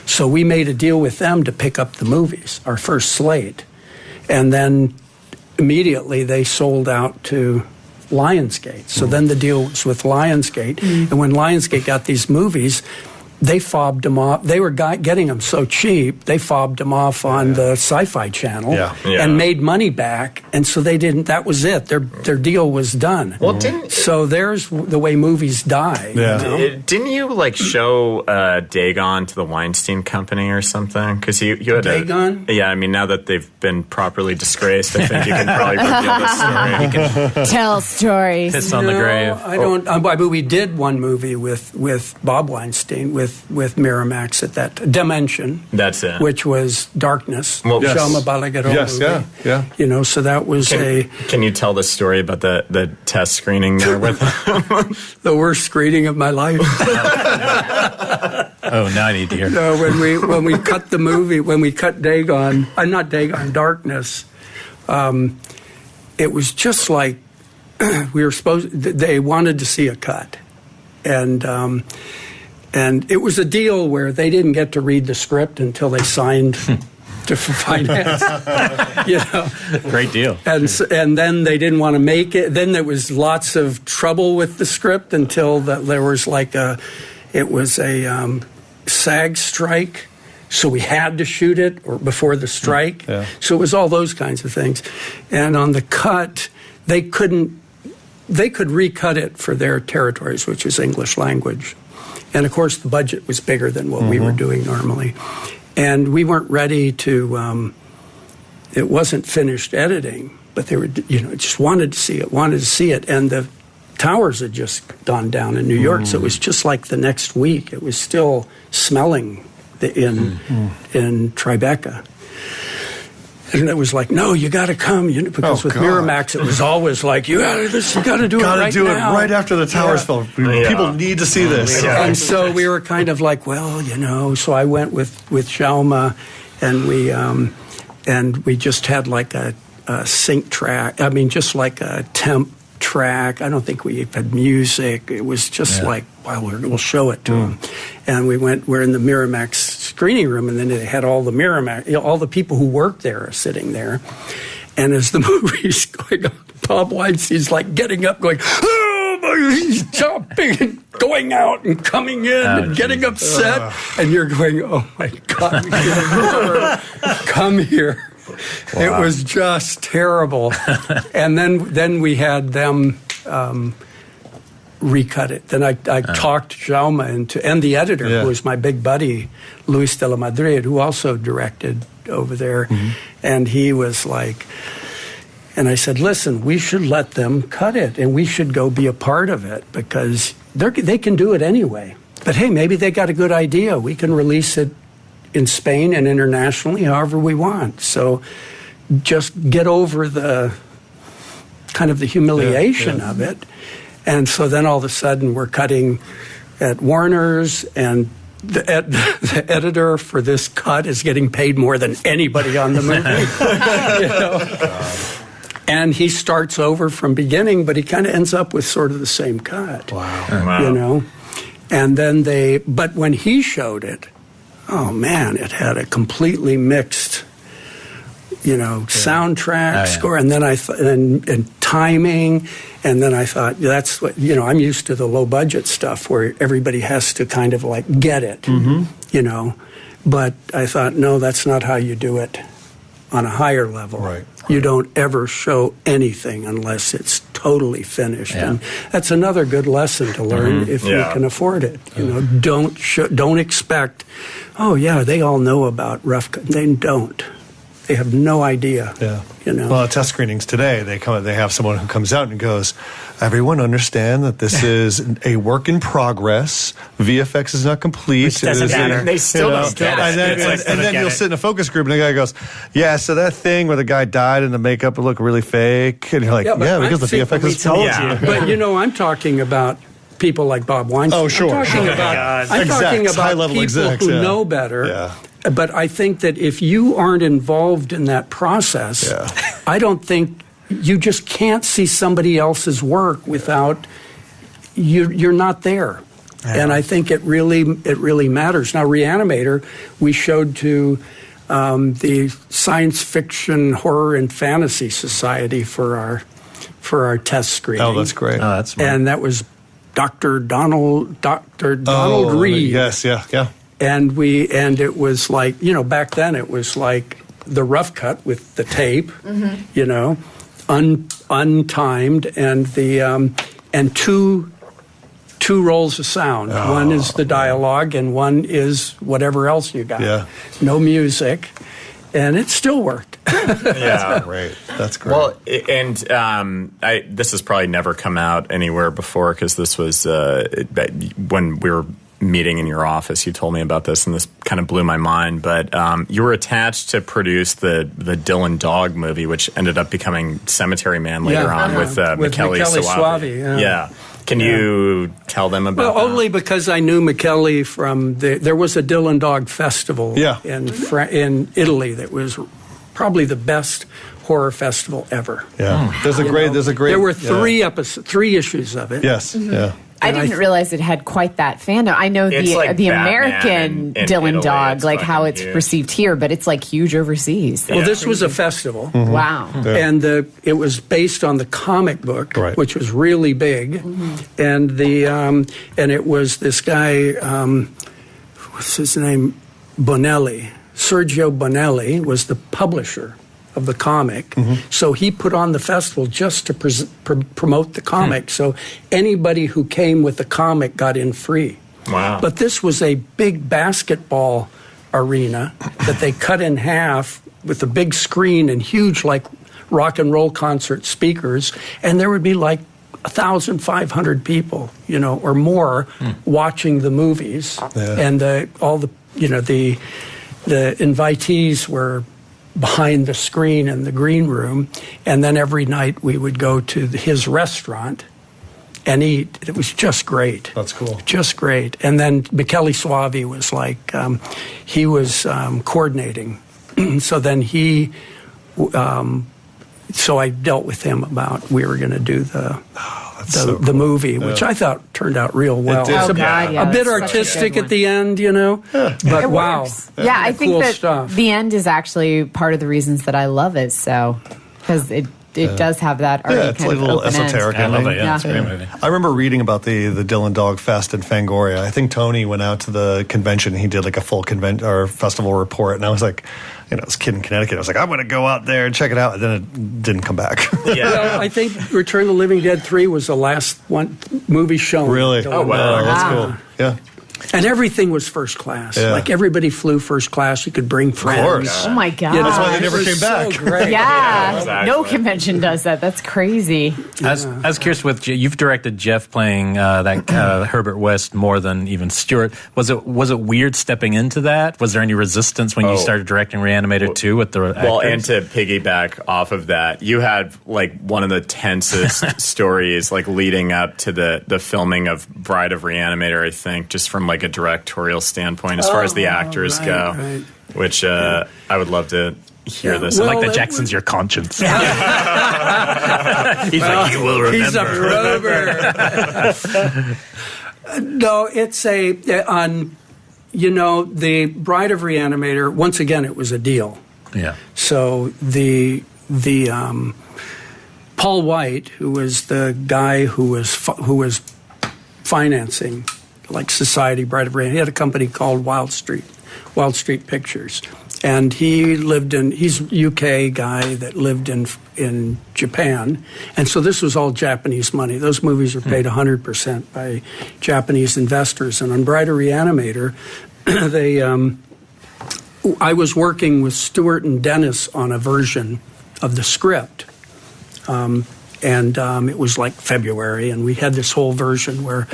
So we made a deal with them to pick up the movies, our first slate. And then immediately they sold out to Lionsgate. So then the deal was with Lionsgate. And when Lionsgate got these movies, they fobbed them off. They were getting them so cheap, they fobbed them off on the Sci-Fi Channel and made money back. And so they didn't, that was it. Their deal was done. Well, so there's the way movies die. Yeah. Didn't you show Dagon to the Weinstein Company or something? Because you had Dagon? Yeah, I mean, now that they've been properly disgraced, I think you can probably reveal this story. You can tell stories. Piss on the grave. I don't. But we did one movie with Bob Weinstein, with with Miramax at that Dimension. That's it. Which was Darkness. Well, yes. Shalma Balagueró Yes, movie. yeah. You know, so that was Can you tell the story about the test screening there with the worst screening of my life. Oh, now I need to hear. So when we cut the movie, when we cut not Dagon, Darkness, it was just like we were they wanted to see a cut. And it was a deal where they didn't get to read the script until they signed to finance. You know, Great deal. and then they didn't want to make it. Then there was lots of trouble with the script until there was a SAG strike. So we had to shoot it before the strike. Yeah. So it was all those kinds of things. And on the cut, they could recut it for their territories, which is English language. And of course, the budget was bigger than what we were doing normally. And we weren't ready to, it wasn't finished editing, but they were, just wanted to see it. And the towers had just gone down in New York, so it was just like the next week. It was still smelling in Tribeca. And it was like, no, you got to come, because with Miramax, it was always like, you got to do it right now. It right after the towers fell. People need to see this. And so we were kind of like, well, so I went with Shalma, and we just had like a sync track. I mean, just like a temp track. I don't think we had music. It was just like, well, we'll show it to them. And we're in the Miramax screening room, and then they had all the Miramax, all the people who worked there are sitting there. And as the movie's going on, Bob Weinstein's like getting up, going, oh, my, he's jumping and going out and coming in and getting upset. And you're going, oh my God, we should never come here. Wow. It was just terrible. And then we had them recut it. Then I talked Jaume and the editor, who was my big buddy, Luis de la Madrid, who also directed over there. And he was like, and I said, listen, we should let them cut it, and we should go be a part of it, because they can do it anyway. But hey, maybe they got a good idea. We can release it in Spain and internationally, however we want. So just get over the kind of the humiliation of it. And so then all of a sudden we're cutting at Warner's, and the editor for this cut is getting paid more than anybody on the movie. And he starts over from beginning, but he kind of ends up with sort of the same cut. Wow. And then but when he showed it, oh man, it had a completely mixed, soundtrack, score, and then and timing, and then I thought, that's what, I'm used to the low budget stuff where everybody has to kind of like get it, but I thought, no, that's not how you do it on a higher level. Right. You don't ever show anything unless it's totally finished, and that's another good lesson to learn if you can afford it. Don't expect, oh yeah, they all know about rough cut. They don't. They have no idea. Well, at test screenings today, they have someone who comes out and goes, everyone understand that this is a work in progress. VFX is not complete. Which doesn't matter. They still don't get it. And then you'll sit in a focus group, and the guy goes, yeah, so that thing where the guy died and the makeup would look really fake. And you're like, because the VFX is told you. But, I'm talking about people like Bob Weinstein. Oh, sure. I'm talking about people who know better. Yeah. But I think that if you aren't involved in that process, I don't think you just can't see somebody else's work without you're not there. And I think it really matters. Now, RE-ANIMATOR, we showed to the Science Fiction, Horror, and Fantasy Society for our test screening. Oh, that's great. Oh, that's smart. And that was Dr. Donald Reed. Yes, yeah. And it was like, back then it was like the rough cut with the tape, untimed, and two rolls of sound. Oh. One is the dialogue, and one is whatever else you got. Yeah. No music, and it still worked. That's great. That's great. Well, and this has probably never come out anywhere before, because this was when we were meeting in your office, you told me about this, and this kind of blew my mind. But you were attached to produce the Dylan Dog movie, which ended up becoming Cemetery Man later on with Michele Soavi. Yeah. Can you tell them about that? Only because I knew Michele from there was a Dylan Dog festival in Italy that was probably the best horror festival ever. Yeah. There's a great there were three issues of it. Yes. Yeah. I didn't realize it had quite that fandom. I know the American Dylan Italy, Dog, like how it's perceived here, but it's like huge overseas. Well, this was a festival. Mm-hmm. Wow. Yeah. And it was based on the comic book, which was really big. Mm-hmm. And it was this guy, what's his name? Bonelli. Sergio Bonelli was the publisher of the comic. Mm-hmm. So he put on the festival just to promote the comic. So anybody who came with the comic got in free. Wow. But this was a big basketball arena that they cut in half with a big screen and huge like rock and roll concert speakers, and there would be like 1,500 people, or more watching the movies. Yeah. And the invitees were behind the screen in the green room, and then every night we would go to his restaurant and eat. It was just great. That's cool. Just great. And then Michele Soavi was like, he was coordinating. So then so I dealt with him about we were going to do the movie, which I thought turned out real well. It did. A bit artistic at the end, but it wow. Works. Yeah, I think cool that stuff. The end is actually part of the reasons that I love it. So, because it does have that arty it's kind like of a little open esoteric. end. I love it. Yeah. It's a great movie. I remember reading about the Dylan Dog Fest in Fangoria. I think Tony went out to the convention. He did like a full festival report, and I was like, I was a kid in Connecticut. I was like, I'm going to go out there and check it out, and then it didn't come back. Yeah. Well, I think Return of the Living Dead 3 was the last movie shown. Really? Dylan Oh, wow. Dog. That's cool. Yeah. And everything was first class. Yeah. Like everybody flew first class. You could bring friends. course. Oh my god! That's why they It never was came back. So great. Yeah, Exactly. no convention does that. That's crazy. I was curious you've directed Jeff playing that Herbert West more than even Stewart. Was it weird stepping into that? Was there any resistance when you started directing Re-Animator 2 with the actors? Well, and to piggyback off of that, you had like one of the tensest stories like leading up to the filming of Bride of Re-Animator, I think, just from like a directorial standpoint as far as the actors go, which I would love to hear this. Well, like that Jackson's your conscience. He's like, you will remember. He's a rover. No, it's the Bride of Re-Animator, once again, it was a deal. Yeah. So the Paul White, who was the guy who was financing like Society Bride of Re-Animator, he had a company called Wild Street Pictures. And he's a UK guy that lived in Japan. And so this was all Japanese money. Those movies were paid 100% by Japanese investors. And on Bride of Re-Animator, I was working with Stewart and Dennis on a version of the script. And it was like February, and we had this whole version where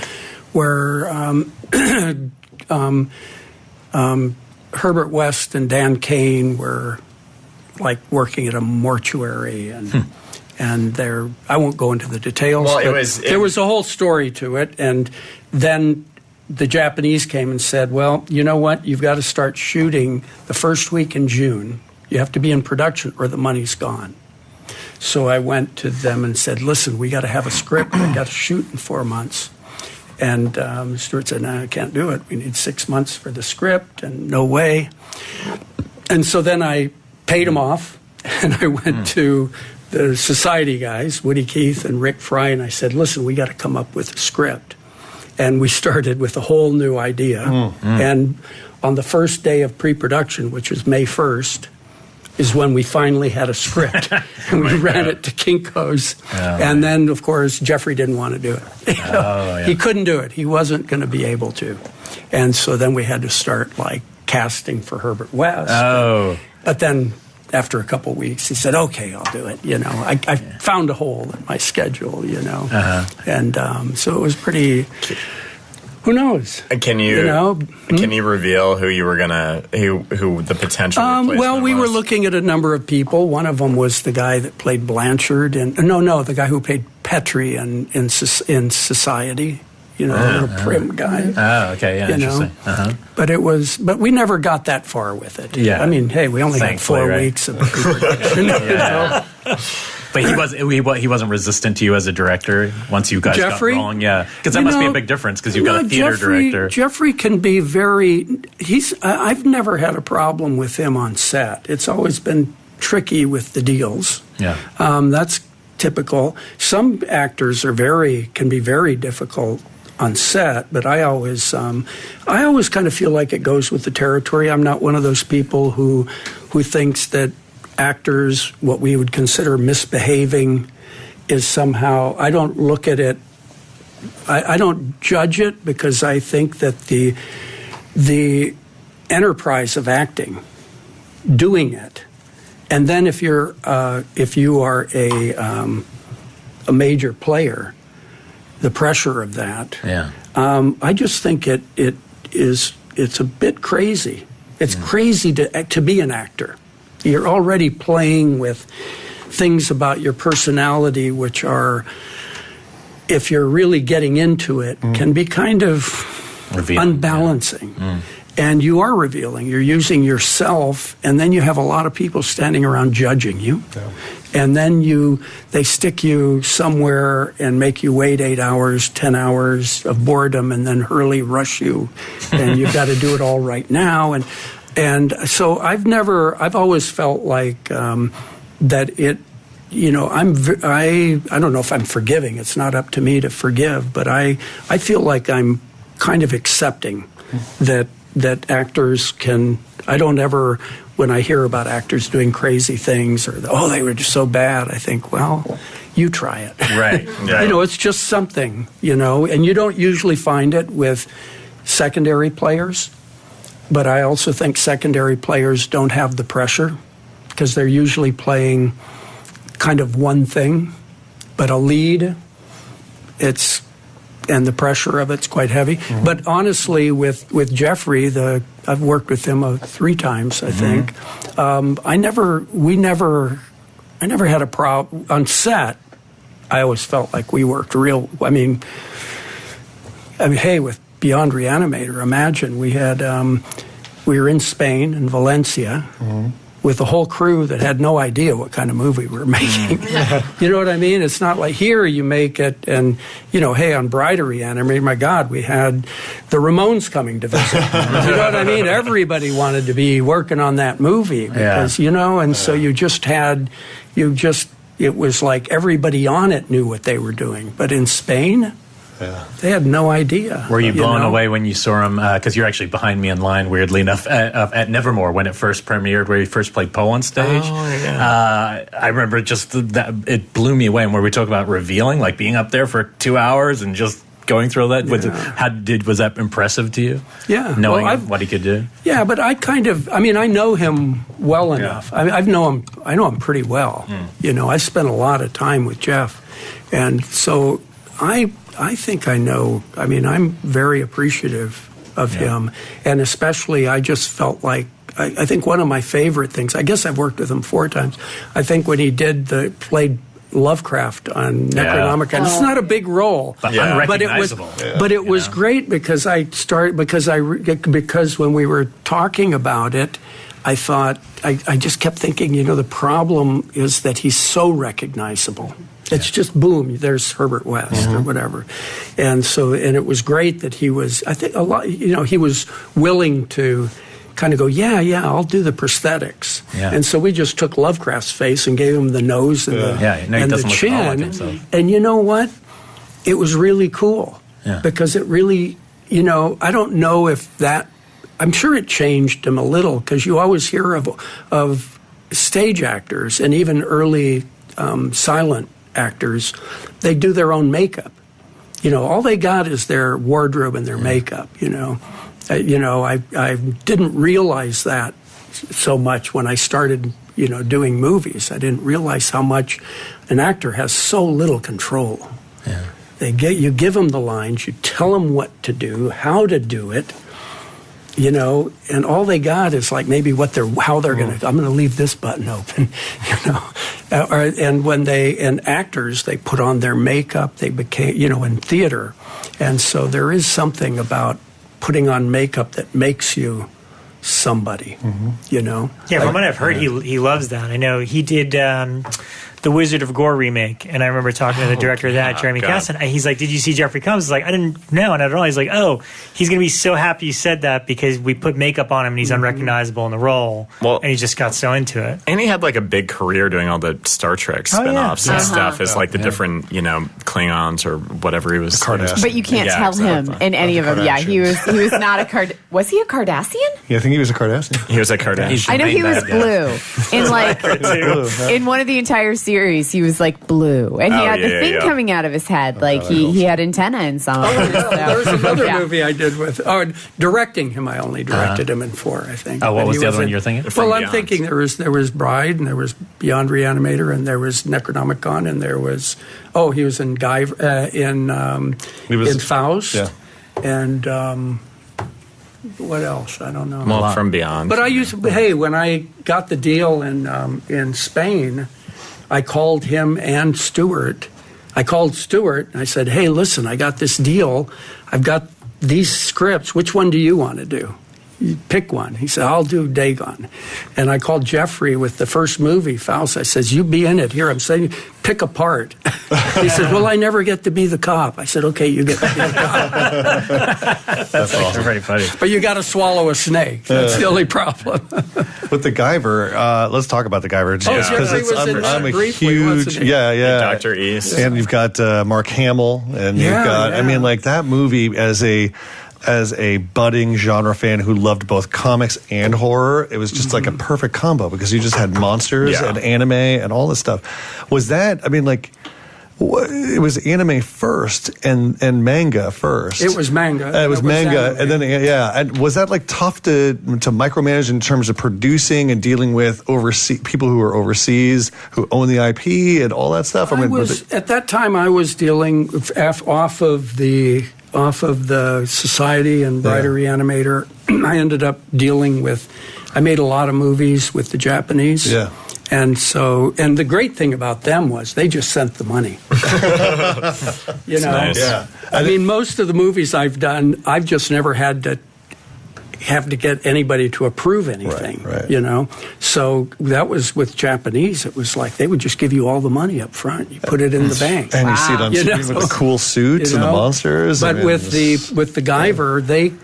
Herbert West and Dan Kane were like working at a mortuary, and I won't go into the details. Well, but there was a whole story to it, and then the Japanese came and said, "Well, you know what? You've got to start shooting the first week in June. You have to be in production, or the money's gone." So I went to them and said, "Listen, we got to have a script. I got to shoot in 4 months." And Stewart said, "No, I can't do it. We need 6 months for the script, and no way." And so then I paid him off, and I went to the Society guys, Woody Keith and Rick Fry, and I said, "Listen, we got to come up with a script." And we started with a whole new idea. And on the first day of pre-production, which was May 1st, is when we finally had a script. And we ran it to Kinko's. And then, of course, Jeffrey didn't want to do it. He couldn't do it. He wasn't going to be able to. And so then we had to start, like, casting for Herbert West. But then after a couple weeks, he said, "Okay, I'll do it." I found a hole in my schedule, And so it was pretty... Who knows? Can you reveal who you were who the potential replacement well, we were was? looking at a number of people. One of them was the guy that played Blanchard, and the guy who played Petrie in Society. A little prim guy. Oh, okay, yeah, interesting. But we never got that far with it. Yeah. I mean, hey, we only had 4 weeks of pre-production. But he wasn't resistant to you as a director once you guys got rolling, yeah. Because that must be a big difference because you've got a theater director. Jeffrey can be I've never had a problem with him on set. It's always been tricky with the deals. Yeah, that's typical. Some actors can be very difficult on set, but I always kind of feel like it goes with the territory. I'm not one of those people who thinks that actors, what we would consider misbehaving, is somehow, I don't look at it, I don't judge it, because I think that the enterprise of acting, doing it, and then if you are a major player, the pressure of that, I just think it's a bit crazy. It's crazy to be an actor. You're already playing with things about your personality, which are, if you're really getting into it, can be kind of unbalancing. And you are revealing. You're using yourself, and then you have a lot of people standing around judging you. Yeah. And then they stick you somewhere and make you wait 8 hours, 10 hours of boredom, and then hurry rush you, and you've got to do it all right now. And so I've always felt like that it, I don't know if I'm forgiving. It's not up to me to forgive, but I feel like I'm kind of accepting that actors can. I don't ever, when I hear about actors doing crazy things or they were just so bad, I think, well, you try it. Right. It's just something, and you don't usually find it with secondary players. But I also think secondary players don't have the pressure because they're usually playing kind of one thing. But a lead, and the pressure of it's quite heavy. Mm-hmm. But honestly, with Jeffrey, I've worked with him 3 times, I think. I never had a problem on set. I always felt like we worked real. I mean, hey, with Beyond RE-ANIMATOR, imagine we were in Spain, in Valencia, with a whole crew that had no idea what kind of movie we were making. You know what I mean? It's not like here you make it and, hey, on Bride of RE-ANIMATOR, my God, we had the Ramones coming to visit. You know what I mean? Everybody wanted to be working on that movie because, so it was like everybody on it knew what they were doing. But in Spain, they had no idea. Were you blown away when you saw him? Because you're actually behind me in line, weirdly enough, at Nevermore when it first premiered, where he first played Poe on stage. Oh, yeah. I remember just that it blew me away. And where we talk about revealing, like being up there for 2 hours and just going through all that. Was that improve to you? Yeah, knowing what he could do. Yeah, but I know him well enough. I know him pretty well. I spent a lot of time with Jeff, and so I think I know. I mean, I'm very appreciative of him, and especially I just felt like I think one of my favorite things. I guess I've worked with him 4 times. I think when he played Lovecraft on Necronomicon. It's not a big role, but unrecognizable. But it was great because because when we were talking about it, I thought I just kept thinking, the problem is that he's so recognizable. It's just boom, there's Herbert West or whatever. And it was great that he was, I think a lot, he was willing to kind of go, I'll do the prosthetics. Yeah. And so we just took Lovecraft's face and gave him the nose and the chin. And you know what? It was really cool because it really, I don't know if that, I'm sure it changed him a little because you always hear of stage actors and even early silent actors, they do their own makeup. All they got is their wardrobe and their makeup, I didn't realize that so much when I started, doing movies. I didn't realize how much an actor has so little control. Yeah. You give them the lines, you tell them what to do, how to do it, you know, and all they got is like maybe how they're going to. I'm going to leave this button open, you know. And actors, they put on their makeup. They became, you know, in theater, and so there is something about putting on makeup that makes you somebody, you know. Yeah, from what I've heard, he loves that. I know he did the Wizard of Gore remake, and I remember talking to the director of that, Jeremy Casson, and he's like, "Did you see Jeffrey Combs?" I was like, "I didn't know," and I don't know. He's like, "Oh, he's going to be so happy you said that because we put makeup on him and he's unrecognizable in the role." Well, and he just got so into it. And he had like a big career doing all the Star Trek spinoffs and stuff. As like the different, you know, Klingons or whatever he was. But you can't tell him in any of them. Yeah, he was not a Was he a Cardassian? Yeah, I think he was a Cardassian. He was a Cardassian. I know he was blue in like in one of the entire series. He was like blue, and he had the thing coming out of his head, like he had antenna in some of them. There's another movie I did with directing him. I only directed him in 4, I think. Oh, what was the other one you're thinking? Well, I'm thinking there was Bride, and there was Beyond Re-Animator, and there was Necronomicon, and there was he was in GUYVER, in Faust, and what else? I don't know. Well, From Beyond. But when I got the deal in Spain, I called him and Stewart. I called Stewart and I said, "Hey, listen, I got this deal. I've got these scripts. Which one do you want to do? You pick one." He said, "I'll do Dagon." And I called Jeffrey with the first movie, Faust. I says, "You be in it. Here, I'm saying, pick a part." He said, "Well, I never get to be the cop." I said, "Okay, you get to be the cop." That's awesome. Very funny. But you got to swallow a snake. That's the only problem. With the GUYVER, let's talk about the GUYVER. Jeffrey was in I'm a briefly, huge, Dr. East. And you've got Mark Hamill, and you've got, I mean, like that movie as a budding genre fan who loved both comics and horror, it was just like a perfect combo because you just had monsters and anime and all this stuff. Was that, I mean, like, it was anime first and manga first. It was manga. It was manga, anime. and then And was that like tough to micromanage in terms of producing and dealing with people who are overseas who own the IP and all that stuff? At that time, I was dealing off of the Society and Brighter Re-Animator. I ended up dealing with. I made a lot of movies with the Japanese. Yeah. And the great thing about them was they just sent the money. You know, nice. Yeah. I mean, most of the movies I've done, I've just never had to have to get anybody to approve anything. Right. You know, so that was with Japanese. It was like they would just give you all the money up front. You put it in the bank, and you see it on screen with the cool suits and the monsters. But with the GUYVER,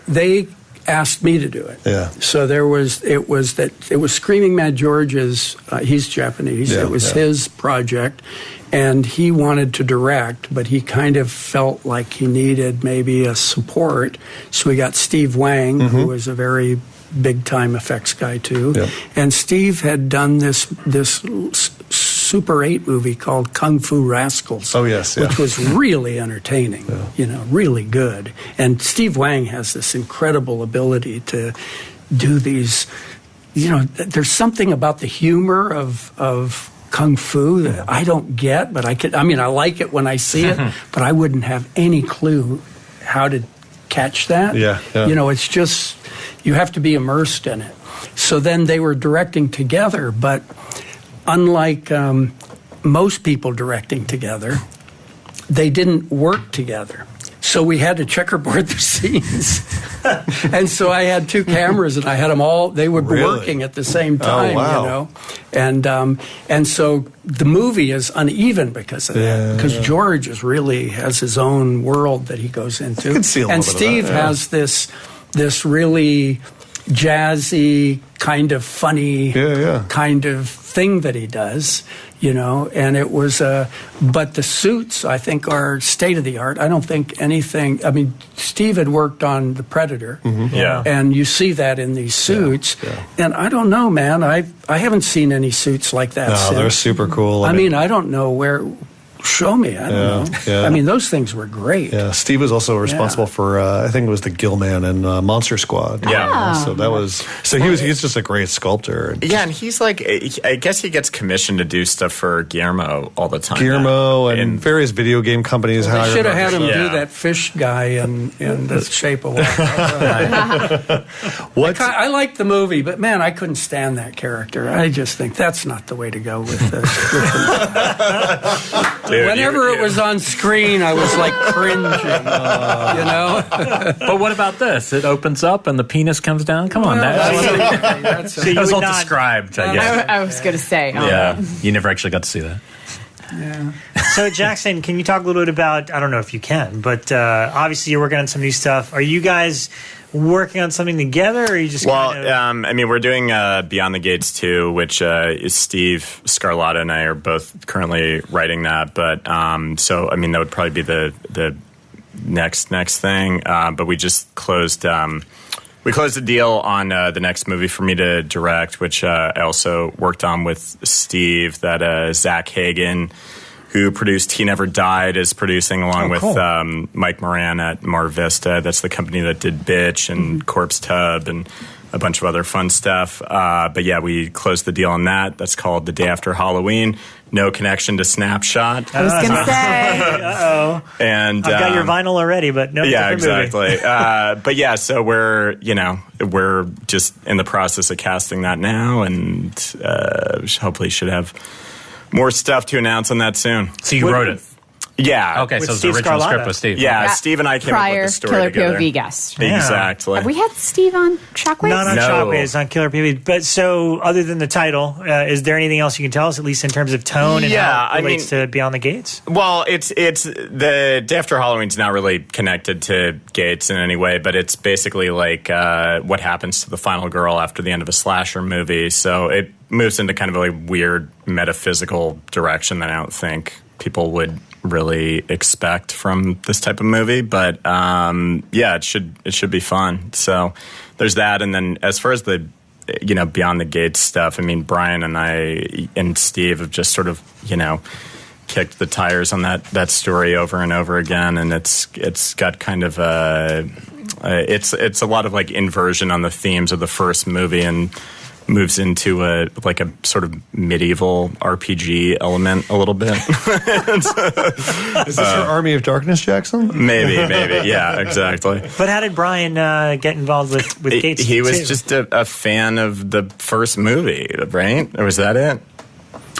they asked me to do it. Yeah. So it was Screaming Mad George's. He's Japanese. Yeah, it was his project, and he wanted to direct, but he kind of felt like he needed maybe a support. So we got Steve Wang, who was a very big time effects guy too, and Steve had done this Super 8 movie called Kung Fu Rascals. Oh, yes. Which was really entertaining, you know, really good. And Steve Wang has this incredible ability to do these, you know, there's something about the humor of Kung Fu that I don't get, but I like it when I see it, but I wouldn't have any clue how to catch that. Yeah. You know, it's just, you have to be immersed in it. So then they were directing together, but unlike most people directing together, they didn't work together. So we had to checkerboard the scenes. And so I had 2 cameras, and I had them all, they were working at the same time, you know. And so the movie is uneven because of that. Because George has his own world that he goes into. And Steve has this really jazzy, kind of funny kind of thing that he does, you know, and it was but the suits, I think, are state-of-the-art. I don't think anything, I mean, Steve had worked on The Predator, and you see that in these suits, and I don't know, man, I haven't seen any suits like that since. They're super cool. I mean, I don't know show me. I don't know. Yeah. I mean, those things were great. Yeah, Steve was also responsible for I think it was the Gill-Man and Monster Squad. Yeah. So that was he's just a great sculptor. Yeah, and he's like, I guess he gets commissioned to do stuff for Guillermo all the time. Guillermo and various video game companies. They should have had him do that fish guy in The Shape of Water. I liked the movie, but man, I couldn't stand that character. I just think that's not the way to go with this. Dude, Whenever it was on screen, I was like cringing, you know? But what about this? It opens up and the penis comes down? Come on, That's So you that was would all not- described, I guess. I was going to say. Yeah, you never actually got to see that. yeah. So, Jackson, can you talk a little bit about, I don't know if you can, but obviously you're working on some new stuff. Are you guys working on something together, or are you just I mean, we're doing Beyond the Gates 2, which is Steve Scarlatta and I are both currently writing that. But so, I mean, that would probably be the next thing. But we just closed the deal on the next movie for me to direct, which I also worked on with Steve, that Zach Hagen, who produced He Never Died, is producing along with Mike Moran at Mar Vista. That's the company that did Bitch and Corpse Tub and a bunch of other fun stuff. But yeah, we closed the deal on that. That's called The Day After Halloween. No connection to Snapshot. I was going to say. Uh-oh. And I've got your vinyl already, but no. yeah, different movie. exactly. But yeah, so we're just in the process of casting that now, and hopefully should have more stuff to announce on that soon. So you wrote it? Yeah. Okay, With so Steve the original Scarlatta. script was Steve. Yeah, Steve and I came up Prior with the story Killer together. POV guest. Yeah. Exactly. Have we had Steve on Shockwaves? Not on No. Shockwaves, on Killer PV. But so, other than the title, is there anything else you can tell us, at least in terms of tone and how it relates to Beyond the Gates? Well, it's the Day After Halloween's not really connected to Gates in any way, but it's basically like what happens to the final girl after the end of a slasher movie. So it moves into kind of a weird metaphysical direction that I don't think people would really expect from this type of movie. But yeah, it should be fun. So there's that. And then as far as the Beyond the Gates stuff, I mean, Brian and I and Steve have just sort of kicked the tires on that story over and over again, and it's got kind of it's a lot of like inversion on the themes of the first movie, and moves into a sort of medieval RPG element a little bit. Is this your Army of Darkness, Jackson? Maybe, yeah, exactly. But how did Brian get involved with Gates? He was too? just a fan of the first movie, right? Or was that it?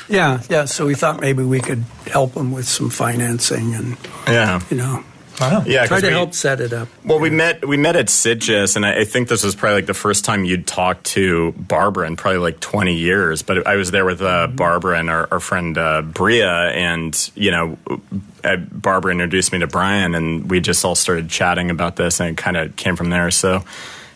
Yeah. So we thought maybe we could help him with some financing and, Yeah. Wow. Yeah, try 'cause to help set it up. Well, we met at Sitges, and I think this was probably like the first time you'd talked to Barbara in probably like 20 years. But I was there with Barbara and our friend Bria, and Barbara introduced me to Brian, and we just all started chatting about this, and it kind of came from there. So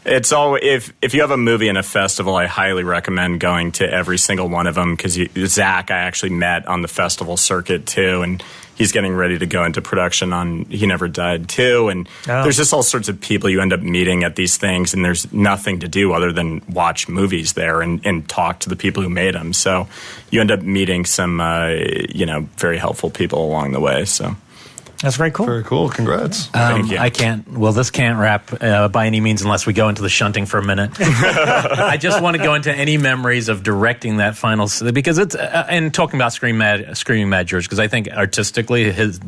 it's all if you have a movie in a festival, I highly recommend going to every single one of them, because Zach I actually met on the festival circuit too, and he's getting ready to go into production on He Never Died too, and there's just all sorts of people you end up meeting at these things, and there's nothing to do other than watch movies there and talk to the people who made them. So you end up meeting some very helpful people along the way. So That's very cool. Very cool. Congrats. Thank you. This can't wrap by any means unless we go into the shunting for a minute. I just want to go into any memories of directing that final, because it's, and talking about Screaming Mad George, because I think artistically his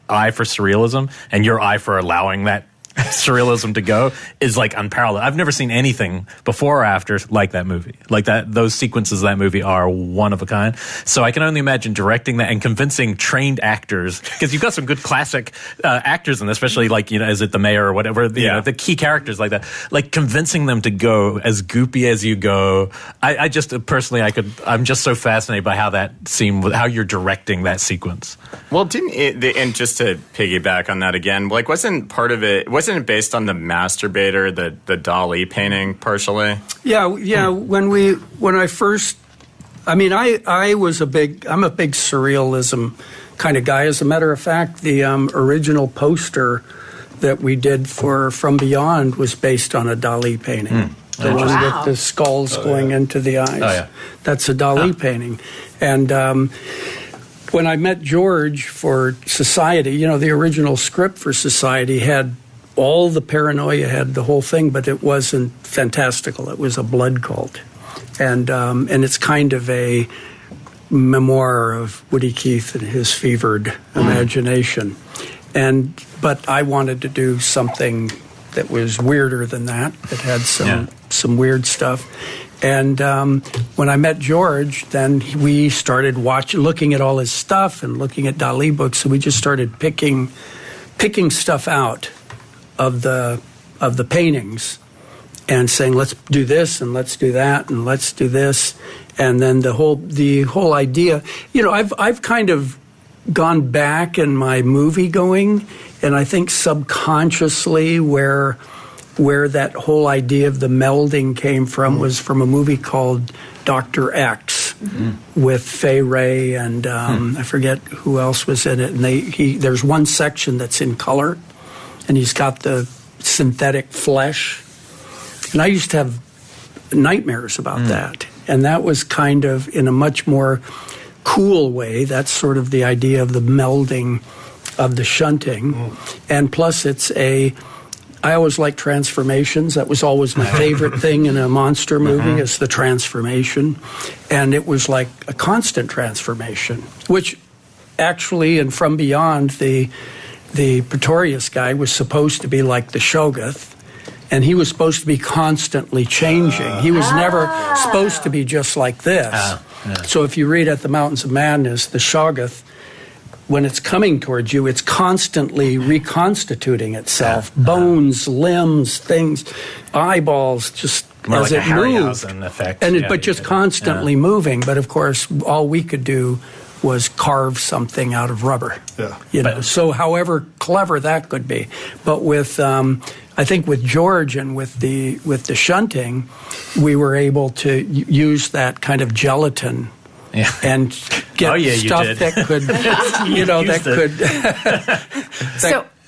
eye for surrealism and your eye for allowing that surrealism to go is like unparalleled. I've never seen anything before or after like that movie. Like that, those sequences of that movie are one of a kind. So I can only imagine directing that and convincing trained actors, because you've got some good classic actors in this, especially like, is it the mayor or whatever, you know, the key characters like that, like convincing them to go as goopy as you go. I just personally, I'm just so fascinated by how that scene, how you're directing that sequence. Well, and just to piggyback on that again, like wasn't it based on the Masturbator, the Dali painting partially? Yeah. When I first, I'm a big surrealism kind of guy. As a matter of fact, the original poster that we did for From Beyond was based on a Dali painting. The one with the skulls going into the eyes. Oh, yeah. That's a Dali painting. And when I met George for Society, the original script for Society had all the paranoia, had the whole thing, but it wasn't fantastical. It was a blood cult. And it's kind of a memoir of Woody Keith and his fevered imagination. But I wanted to do something that was weirder than that. It had some weird stuff. And when I met George, then we started looking at all his stuff and looking at Dali books. So we just started picking stuff out of the paintings and saying, let's do this and let's do that and let's do this. And then the whole idea, I've kind of gone back in my movie going, and I think subconsciously where that whole idea of the melding came from was from a movie called Dr. X with Fay Wray and I forget who else was in it. And there's one section that's in color, and he's got the synthetic flesh. And I used to have nightmares about that. And that was kind of in a much more cool way. That's sort of the idea of the melding of the shunting. And plus I always like transformations. That was always my favorite thing in a monster movie is the transformation. And it was like a constant transformation, which actually, and from beyond, the Pretorius guy was supposed to be like the Shoggoth. And he was supposed to be constantly changing. He was never supposed to be just like this. So if you read At the Mountains of Madness, the Shoggoth, when it's coming towards you, it's constantly reconstituting itself. Bones, limbs, things, eyeballs, just more as like it a moved. Harryhausen effect. But just constantly moving. But of course, all we could do was carve something out of rubber. So however clever that could be. But with I think with George and with the shunting, we were able to use that kind of gelatin and get stuff that could,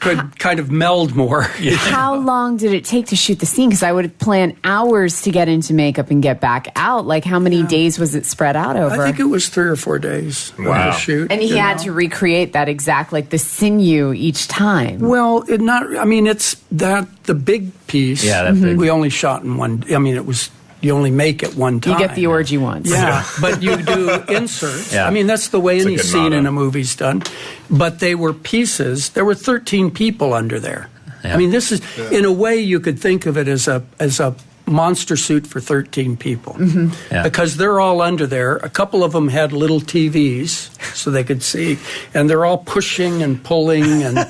could kind of meld more. How long did it take to shoot the scene? Because I would plan hours to get into makeup and get back out. Like, how many days was it spread out over? I think it was 3 or 4 days of the shoot. And he had to recreate that exact, like the sinew each time. Well, it's that the big piece. Yeah, that big. We only shot in one. You only make it one time. You get the orgy once. Yeah, but you do inserts. Yeah. That's the way any scene motto. in a movie's done. But they were pieces. There were 13 people under there. Yeah. This is, in a way, you could think of it as a monster suit for 13 people. Because they're all under there. A couple of them had little TVs so they could see. And they're all pushing and pulling and...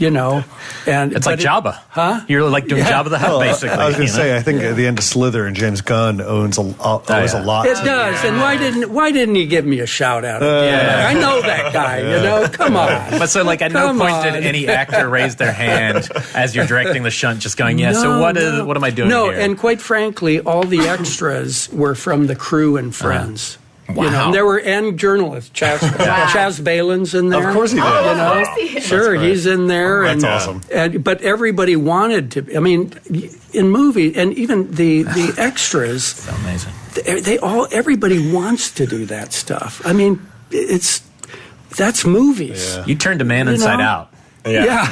and it's like Jabba. Huh? You're like doing Jabba the Hutt, basically. I was going to say, I think at the end of Slither and James Gunn owns a lot. It does. And why didn't he give me a shout out? I know that guy. Come on. But so, at no point did any actor raise their hand as you're directing the shunt, just going, what am I doing here? No, and quite frankly, all the extras were from the crew and friends. Wow. And there were journalists. Chaz Balin's in there. Of course he did. Sure, he's in there. That's awesome. But everybody wanted to. In movie, and even the extras. So amazing. Everybody wants to do that stuff. That's movies. Yeah. You turned a man inside out. Yeah.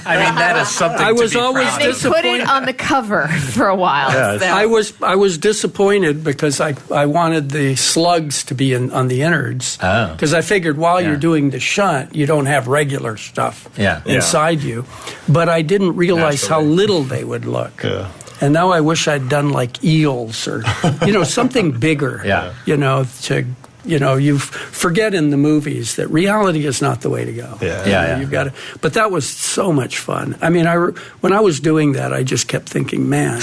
That is something I was to be always proud They of. put it on the cover for a while. So. I was disappointed because I wanted the slugs to be on the innards. Because I figured while you're doing the shunt, you don't have regular stuff inside you. But I didn't realize how little they would look. Yeah. And now I wish I'd done like eels or something bigger. You forget in the movies that reality is not the way to go. You've got to. But that was so much fun. When I was doing that, I just kept thinking, man,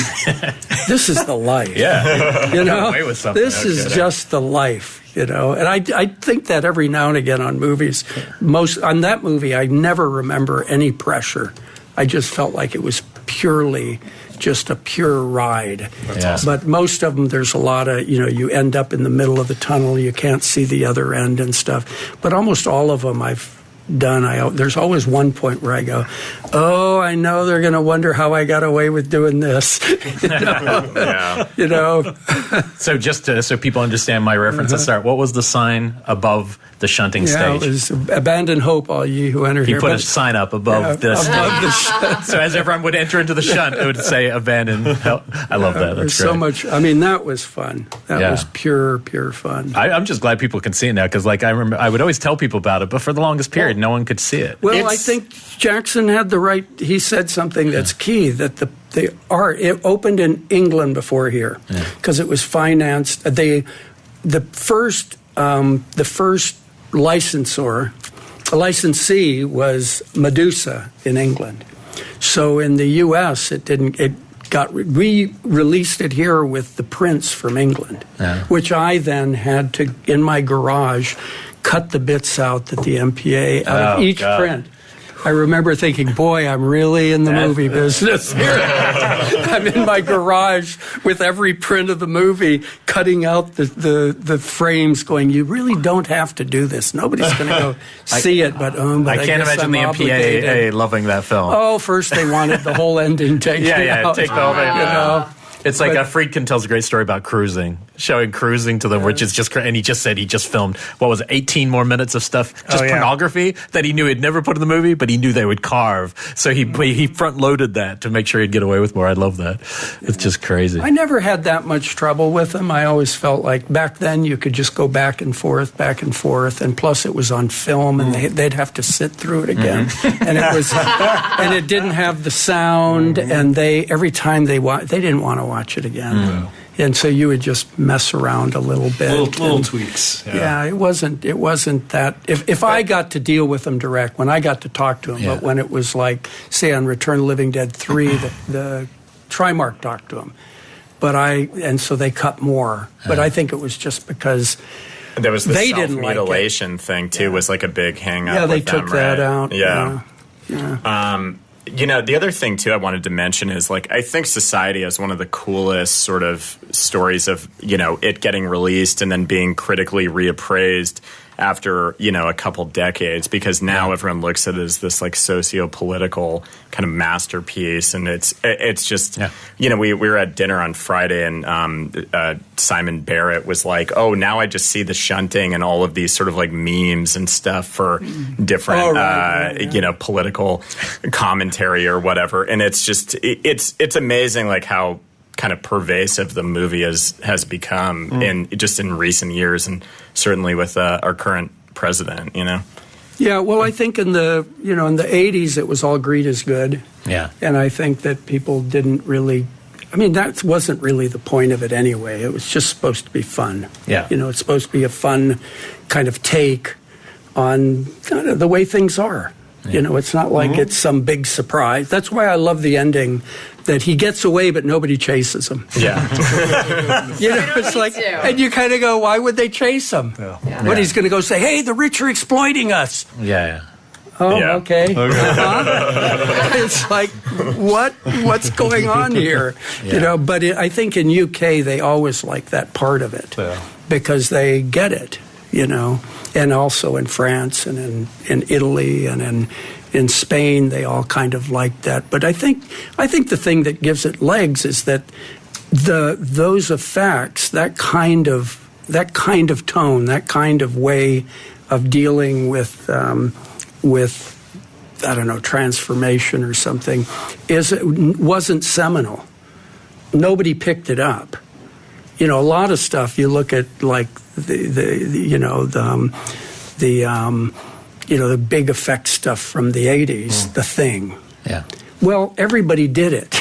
this is the life. Away with something. This is just the life. And I think that every now and again on movies. On that movie, I never remember any pressure. I just felt like it was purely just a pure ride. That's awesome. But most of them, there's a lot of, you end up in the middle of the tunnel, you can't see the other end and stuff. But almost all of them, I've done, there's always one point where I go, oh, I know they're going to wonder how I got away with doing this. You know? So just so people understand my reference at start, what was the sign above the shunting stage? It was abandon hope, all ye who enter here. He put a sign up above the shunt. So as everyone would enter into the shunt, it would say abandon help. I love that. That's great. So much. I mean, that was fun. That was pure fun. I'm just glad people can see it now, because like I remember I would always tell people about it, but for the longest period, no one could see it. Well, I think Jackson had the right. He said something that's key, that the art, it opened in England before here, because it was financed. The first licensee was Medusa in England. So in the U.S., we released it here with the prints from England, which I then had to, in my garage, cut the bits out that the MPA out of each print. I remember thinking, boy, I'm really in the movie business here. I'm in my garage with every print of the movie, cutting out the frames, going, you really don't have to do this. Nobody's going to go see it, but I can't imagine the MPAA loving that film. Oh, first they wanted the whole ending taken out. Take the whole thing. You know? It's like Friedkin tells a great story about cruising, showing cruising to them, which is just, and he just said he just filmed, 18 more minutes of stuff, just pornography that he knew he'd never put in the movie, but he knew they would carve. So he front loaded that to make sure he'd get away with more. I love that. It's just crazy. I never had that much trouble with them. I always felt like back then you could just go back and forth, and plus it was on film, and they'd have to sit through it again. And it was, and it didn't have the sound, and every time they didn't want to watch it again. And so you would just mess around a little bit. Little tweaks. Yeah, it wasn't that. If I got to deal with them direct, when I got to talk to them, but when it was like, say, on Return of the Living Dead 3, the Trimark talked to them. And so they cut more. But I think it was just because there was the self-mutilation thing, too, was like a big hang-up. Yeah, they took that out. Yeah. You know, the other thing, too, I wanted to mention is, like, I think Society has one of the coolest sort of stories of, you know, it getting released and then being critically reappraised after, you know, a couple decades, because now everyone looks at it as this, like, socio-political kind of masterpiece. And it's just, you know, we were at dinner on Friday, and Simon Barrett was like, oh, now I just see the shunting and all of these sort of like memes and stuff for different, you know, political commentary or whatever. And it's just, it's amazing, like, how kind of pervasive the movie has become in recent years, and certainly with our current president, you know. Yeah, well, I think in the 80s it was all greed is good. Yeah. And I think that people didn't really, I mean, that wasn't really the point of it anyway. It was just supposed to be fun. Yeah. You know, it's supposed to be a fun kind of take on kind of the way things are. Yeah. You know, it's not like it's some big surprise. That's why I love the ending, that he gets away but nobody chases him. Yeah. You know, it's like, and you kind of go, why would they chase him? Yeah. But he's going to go say, hey, the rich are exploiting us. Yeah. Oh, okay. It's like, what's going on here? Yeah. You know, but I think in UK they always like that part of it because they get it, you know, and also in France and in Italy and in Spain they all kind of like that. But I think the thing that gives it legs is that those effects, that kind of tone, that kind of way of dealing with I don't know, transformation or something, wasn't seminal. Nobody picked it up. You know, a lot of stuff you look at, like the big effect stuff from the 80s, The Thing. Yeah. Well, everybody did it.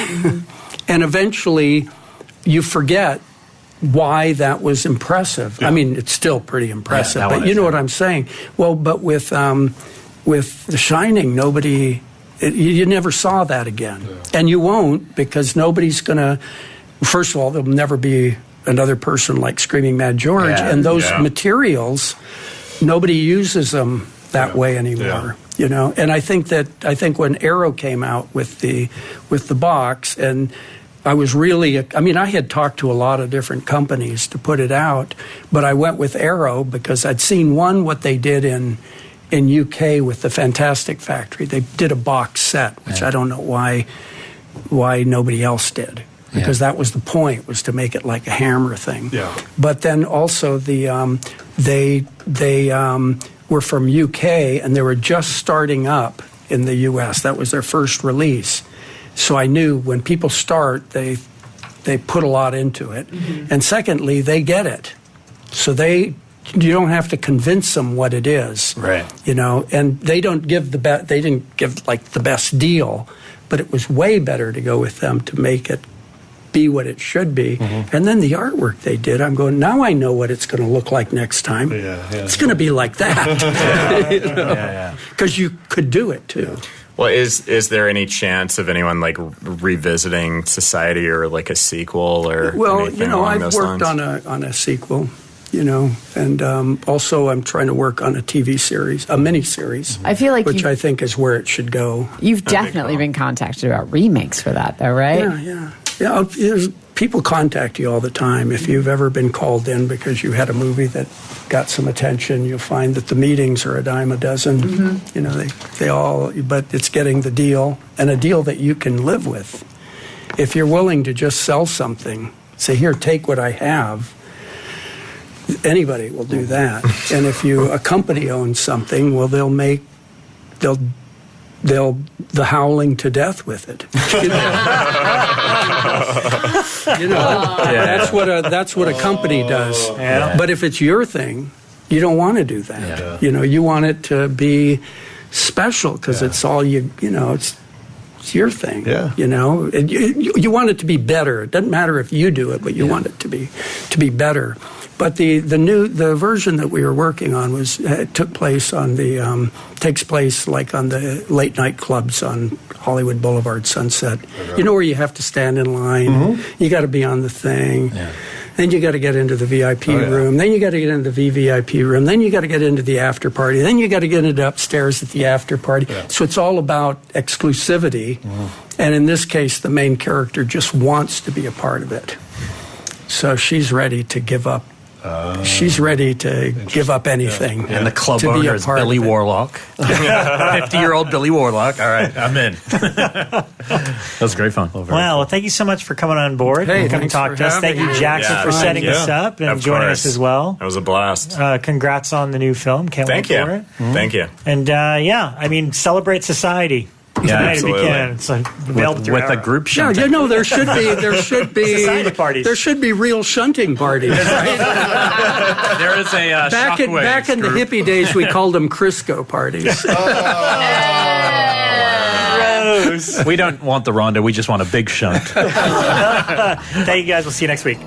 And eventually you forget why that was impressive. Yeah. I mean, it's still pretty impressive, but you know what I'm saying. Well, but with The Shining, you never saw that again. Yeah. And you won't, because nobody's going to, first of all, there'll never be another person like Screaming Mad George, and those materials, nobody uses them that way anymore. You know, and I think when Arrow came out with the box, and I had talked to a lot of different companies to put it out, but I went with Arrow because I'd seen what they did in in UK with the Fantastic Factory. They did a box set, which I don't know why nobody else did. Because that was the point, was to make it like a Hammer thing. Yeah. But then also they were from UK, and they were just starting up in the US. That was their first release. So I knew when people start, they put a lot into it. And secondly, they get it. So you don't have to convince them what it is. Right. You know, and they didn't give like the best deal, but it was way better to go with them to make it be what it should be. And then the artwork they did, I'm going, now I know what it's going to look like next time. It's going to be like that. Because you could do it too. Well, is there any chance of anyone like revisiting Society or like a sequel or anything along those lines? I've worked on a sequel, and also I'm trying to work on a TV series, a mini-series. I feel like which I think is where it should go. You've definitely been contacted about remakes for that, though, right? Yeah. People contact you all the time. If you've ever been called in because you had a movie that got some attention, you'll find that the meetings are a dime a dozen. They all, but it's getting the deal, and a deal that you can live with. If you're willing to just sell something, say, here, take what I have, anybody will do that. And if a company owns something, well, they'll the howling to death with it. That's what a company does. Yeah. But if it's your thing, you don't want to do that. Yeah. You want it to be special because it's all it's your thing. Yeah. And you want it to be better. It doesn't matter if you do it, but you want it to be better. But the version that we were working on takes place like on the late night clubs on Hollywood Boulevard, Sunset. Where you have to stand in line. You got to be on the thing. Yeah. Then you got to get into the VIP room. Then you got to get into the VVIP room. Then you got to get into the after party. Then you got to get into upstairs at the after party. Yeah. So it's all about exclusivity. And in this case, the main character just wants to be a part of it. So she's ready to give up. She's ready to give up anything. And the club owner is Billy Warlock. 50-year-old Billy Warlock. All right, I'm in. That was great fun. Well, thank you so much for coming on board and coming to talk to us. Thank you, Jackson, for setting us up and joining us as well. It was a blast. Congrats on the new film. Can't wait for it. Thank you. And celebrate society. Yeah, absolutely. It's with a group shunting. Yeah, there should be society parties. There should be real shunting parties. Right? There is a back in the hippie days, we called them Crisco parties. We don't want the rondo. We just want a big shunt. Thank you, guys. We'll see you next week.